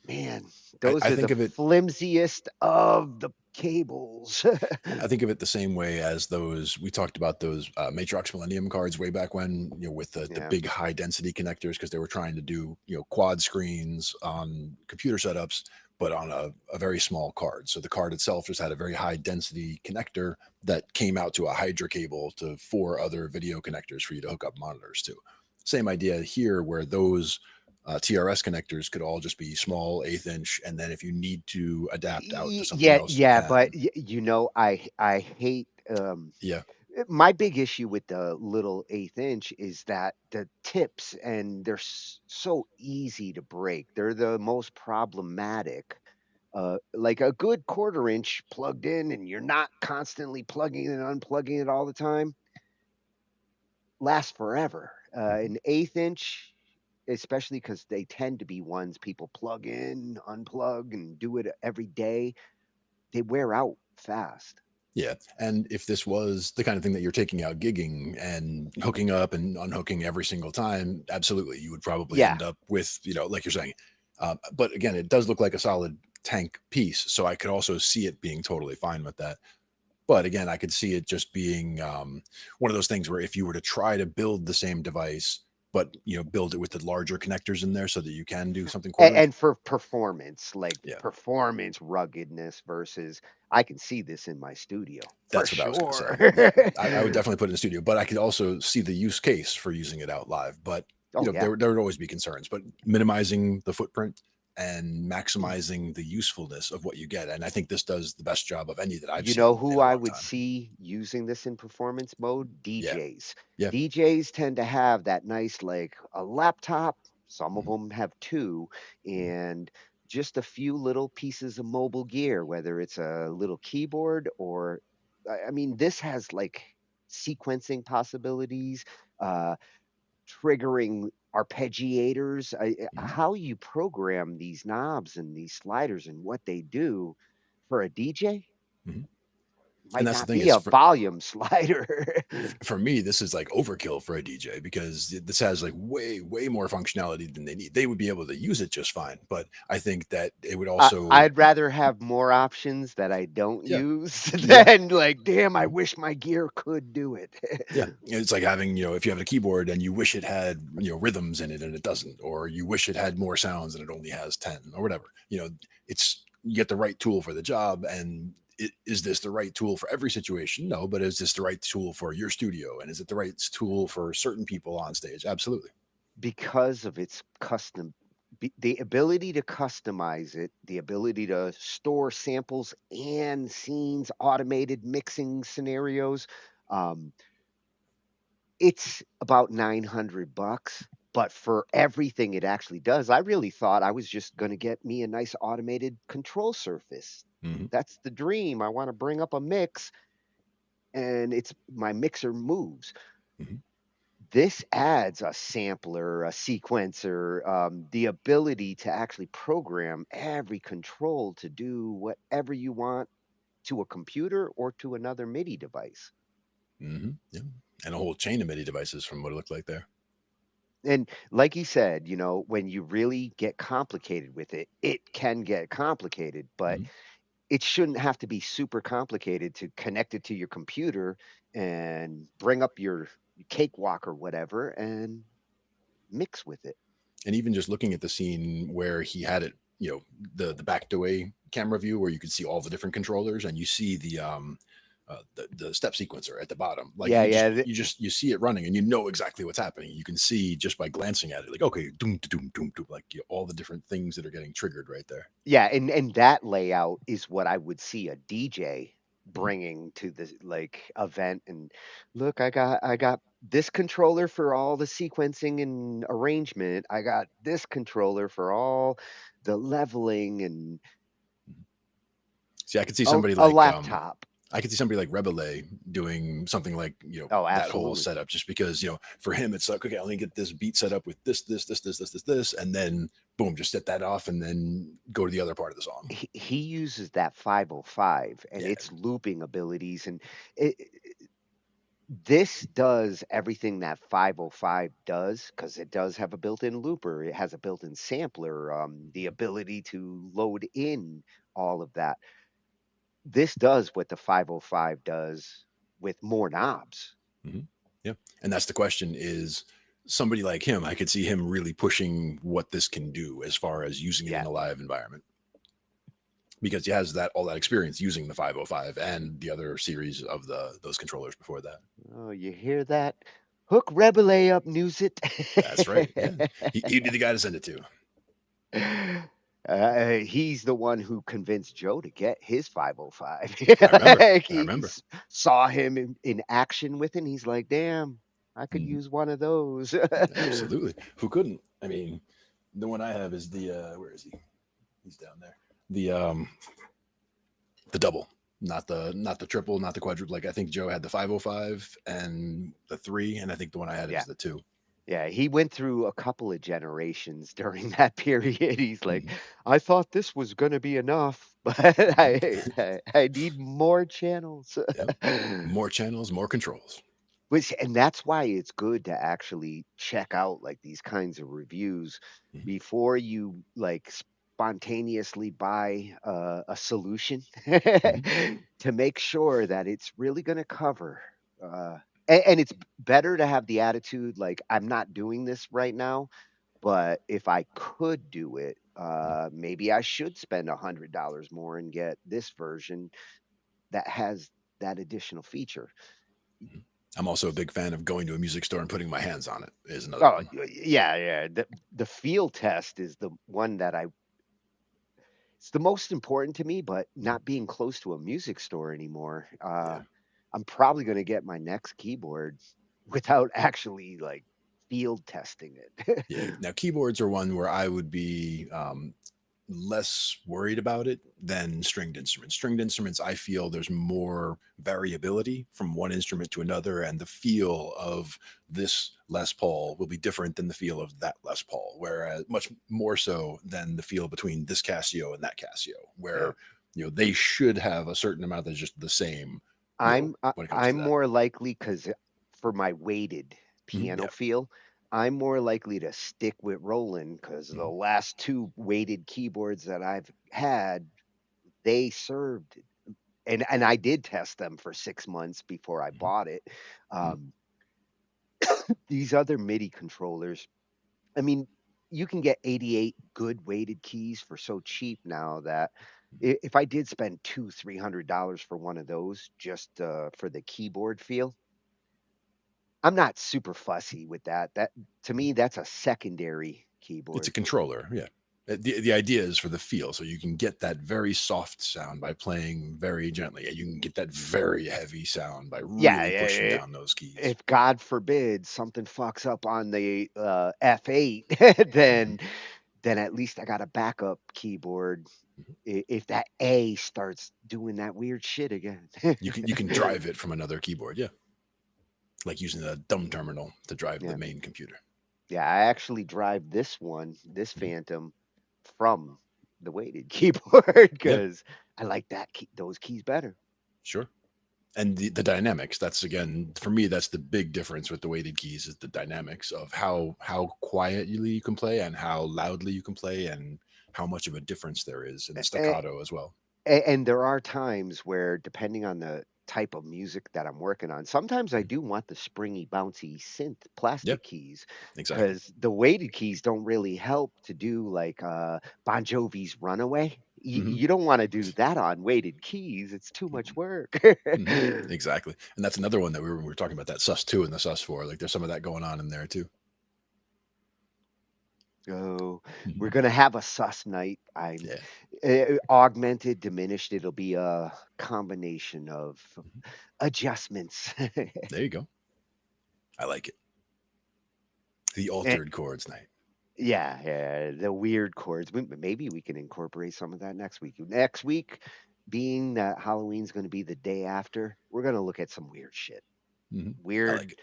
Man, those I are think the of it, flimsiest of the cables. I think of it the same way as those, we talked about those Matrox Millennium cards way back when, with the big high density connectors, because they were trying to do, quad screens on computer setups, but on a very small card. So the card itself just had a very high density connector that came out to a Hydra cable to 4 other video connectors for you to hook up monitors to. Same idea here, where those TRS connectors could all just be small 1/8 inch, and then if you need to adapt out to something else, But I hate my big issue with the little 1/8 inch is that the tips, and they're so easy to break. They're the most problematic. Like a good 1/4 inch plugged in, and you're not constantly plugging and unplugging it all the time, lasts forever. An 1/8 inch, especially because they tend to be ones people plug in, unplug, and do it every day, they wear out fast. Yeah. And if this was the kind of thing that you're taking out gigging and hooking up and unhooking every single time, absolutely, you would probably end up with, like you're saying. But again, it does look like a solid tank piece. So I could also see it being totally fine with that. But again, I could see it just being one of those things where if you were to try to build the same device, but build it with the larger connectors in there so that you can do something cool. And for performance, like performance ruggedness versus, I can see this in my studio. That's for what I was going sure. to say. I would definitely put it in the studio, but I could also see the use case for using it out live. But Oh, yeah. there would always be concerns, but minimizing the footprint and maximizing the usefulness of what you get. And I think this does the best job of any that I've You seen know in who a I long would time. see using this in performance mode? Yeah. DJs. Yeah. DJs tend to have that nice, like a laptop. Some of Mhm. them have two, and just a few little pieces of mobile gear, whether it's a little keyboard or, I mean, this has like sequencing possibilities, uh, triggering arpeggiators. Mhm. How you program these knobs and these sliders and what they do for a DJ Mhm. And might that's the not thing be is a volume slider. for me, this is like overkill for a DJ because this has like way more functionality than they need. They would be able to use it just fine, but I think that it would also, I'd rather have more options that I don't yeah, use yeah, than like, damn, I wish my gear could do it. yeah. It's like having, if you have a keyboard and you wish it had, rhythms in it and it doesn't, or you wish it had more sounds and it only has 10 or whatever. It's you get the right tool for the job. And is this the right tool for every situation? No, but is this the right tool for your studio? And is it the right tool for certain people on stage? Absolutely. Because of its the ability to customize it, the ability to store samples and scenes, automated mixing scenarios. Um, it's about 900 bucks, but for everything it actually does, I really thought I was just going to get me a nice automated control surface. Mhm. That's the dream. I want to bring up a mix and it's my mixer moves. Mhm. This adds a sampler, a sequencer, the ability to actually program every control to do whatever you want to a computer or to another MIDI device. Yeah. And a whole chain of MIDI devices from what it looked like there. And like you said, when you really get complicated with it, it can get complicated, but Mhm. it shouldn't have to be super complicated to connect it to your computer and bring up your cakewalk or whatever and mix with it. And even just looking at the scene where he had it, the backed away camera view where you could see all the different controllers and you see the step sequencer at the bottom. Like Yeah, yeah. you see it running and you know exactly what's happening. You can see just by glancing at it, like, okay, doom doom doom doom, like all the different things that are getting triggered right there. Yeah, and that layout is what I would see a DJ Mhm. bringing to the like event and look, I got this controller for all the sequencing and arrangement. I got this controller for all the leveling and See, I could see a, somebody a like laptop. I could see somebody like Rebele doing something like Oh, that whole absolutely. setup, just because for him it's like, okay, I'll only get this beat set up with this, and then boom, just set that off, and then go to the other part of the song. He uses that 505 and Yeah. its looping abilities and it, this does everything that 505 does because it does have a built-in looper. It has a built-in sampler, the ability to load in all of that. This does what the 505 does with more knobs. hmm Yeah, and that's the question: is somebody like him? I could see him really pushing what this can do as far as using it in Yeah. a live environment, because he has all that experience using the 505 and the other series of those controllers before that. Oh, you hear that? Hook Rebele up, news it. That's right. Yeah, he'd be the guy to send it to. He's the one who convinced Joe to get his 505. I remember. Like I he remember. saw him in action with it, and he's like, "Damn, I could Mhm. use one of those." Absolutely. Who couldn't? I mean, the one I have is the where is he? He's down there. The double, not the triple, not the quadruple. Like I think Joe had the 505 and the 3, and I think the one I had Yeah. is the 2. Yeah, he went through a couple of generations during that period. He's like, Mhm. I thought this was going to be enough, but I need more channels. Yep. More channels, more controls. And that's why it's good to actually check out like these kinds of reviews Mhm. before you like spontaneously buy a solution Mhm. to make sure that it's really going to cover. And it's better to have the attitude like I'm not doing this right now, but if I could do it, maybe I should spend $100 more and get this version that has that additional feature. I'm also a big fan of going to a music store and putting my hands on it. Is another Oh, one. yeah. The feel test is the one that it's the most important to me, but not being close to a music store anymore. I'm probably going to get my next keyboard without actually like field testing it. Yeah. Now, keyboards are one where I would be less worried about it than stringed instruments. Stringed instruments, I feel there's more variability from one instrument to another, and the feel of this Les Paul will be different than the feel of that Les Paul, whereas much more so than the feel between this Casio and that Casio, where they should have a certain amount that's just the same. I'm When it comes to I'm that. more likely because for my weighted piano Yep. feel, I'm more likely to stick with Roland because the last two weighted keyboards that I've had, they served, and I did test them for 6 months before I bought it. These other MIDI controllers, I mean, you can get 88 good weighted keys for so cheap now that if I did spend $200-300 for one of those just for the keyboard feel, I'm not super fussy with that. That to me, that's a secondary It's keyboard. a controller, yeah. The idea is for the feel, so you can get that very soft sound by playing very gently, and you can get that very heavy sound by really pushing down those keys. If God forbid something fucks up on the F8, then at least I got a backup keyboard if that A starts doing that weird shit again. You can drive it from another keyboard, yeah. Like using a dumb terminal to drive the main computer. Yeah, I actually drive this Phantom from the weighted keyboard because I like those keys better. Sure. And the dynamics, that's again, for me, that's the big difference with the weighted keys is the dynamics of how quietly you can play and how loudly you can play and how much of a difference there is in the staccato as well. And there are times where, depending on the type of music that I'm working on, sometimes I do want the springy, bouncy synth plastic keys Exactly. because the weighted keys don't really help to do like Bon Jovi's Runaway. You don't want to do that on weighted keys. It's too much work. Exactly. And that's another one that we were talking about, that sus2 and the sus4. Like there's some of that going on in there too. Oh, we're gonna have a sus night. I'm augmented, diminished. It'll be a combination of adjustments. There you go. I like it. The altered chords night. Yeah, the weird chords. Maybe we can incorporate some of that next week. Next week, being that Halloween's going to be the day after, we're going to look at some weird shit. Weird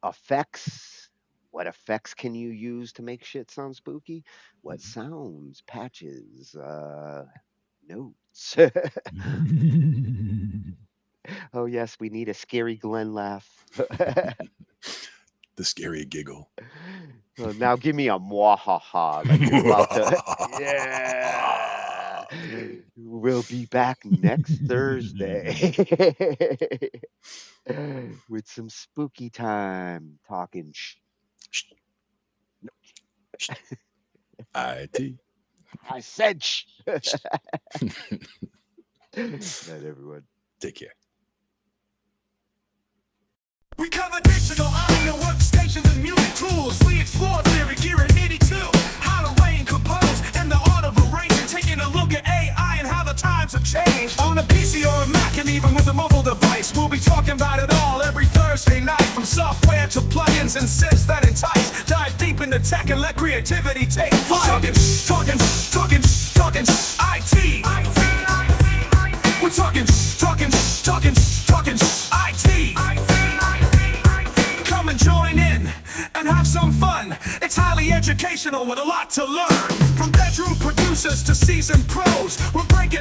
effects. What effects can you use to make shit sound spooky? What sounds, patches, notes. Oh, yes, we need a scary Glenn laugh. The scary giggle. Well, now give me a mwahaha. Like you're about to. Yeah. We'll be back next Thursday with some spooky time talking shh. No. I.T. I said shh. Night, everyone. Take care. We cover digital audio workstations and music tools. We explore theory, gear, and MIDI too. How to arrange, compose, and the art of arranging. Taking a look at AI and how the times have changed. On a PC or a Mac and even with a mobile device, we'll be talking about it all every Thursday night. From software to plugins and synths that entice. Dive deep into tech and let creativity take flight. Talkin Shhh I.T. We're talking Shhh I.T. Come and join in and have some fun. It's highly educational with a lot to learn. From bedroom producers to seasoned pros, we're breaking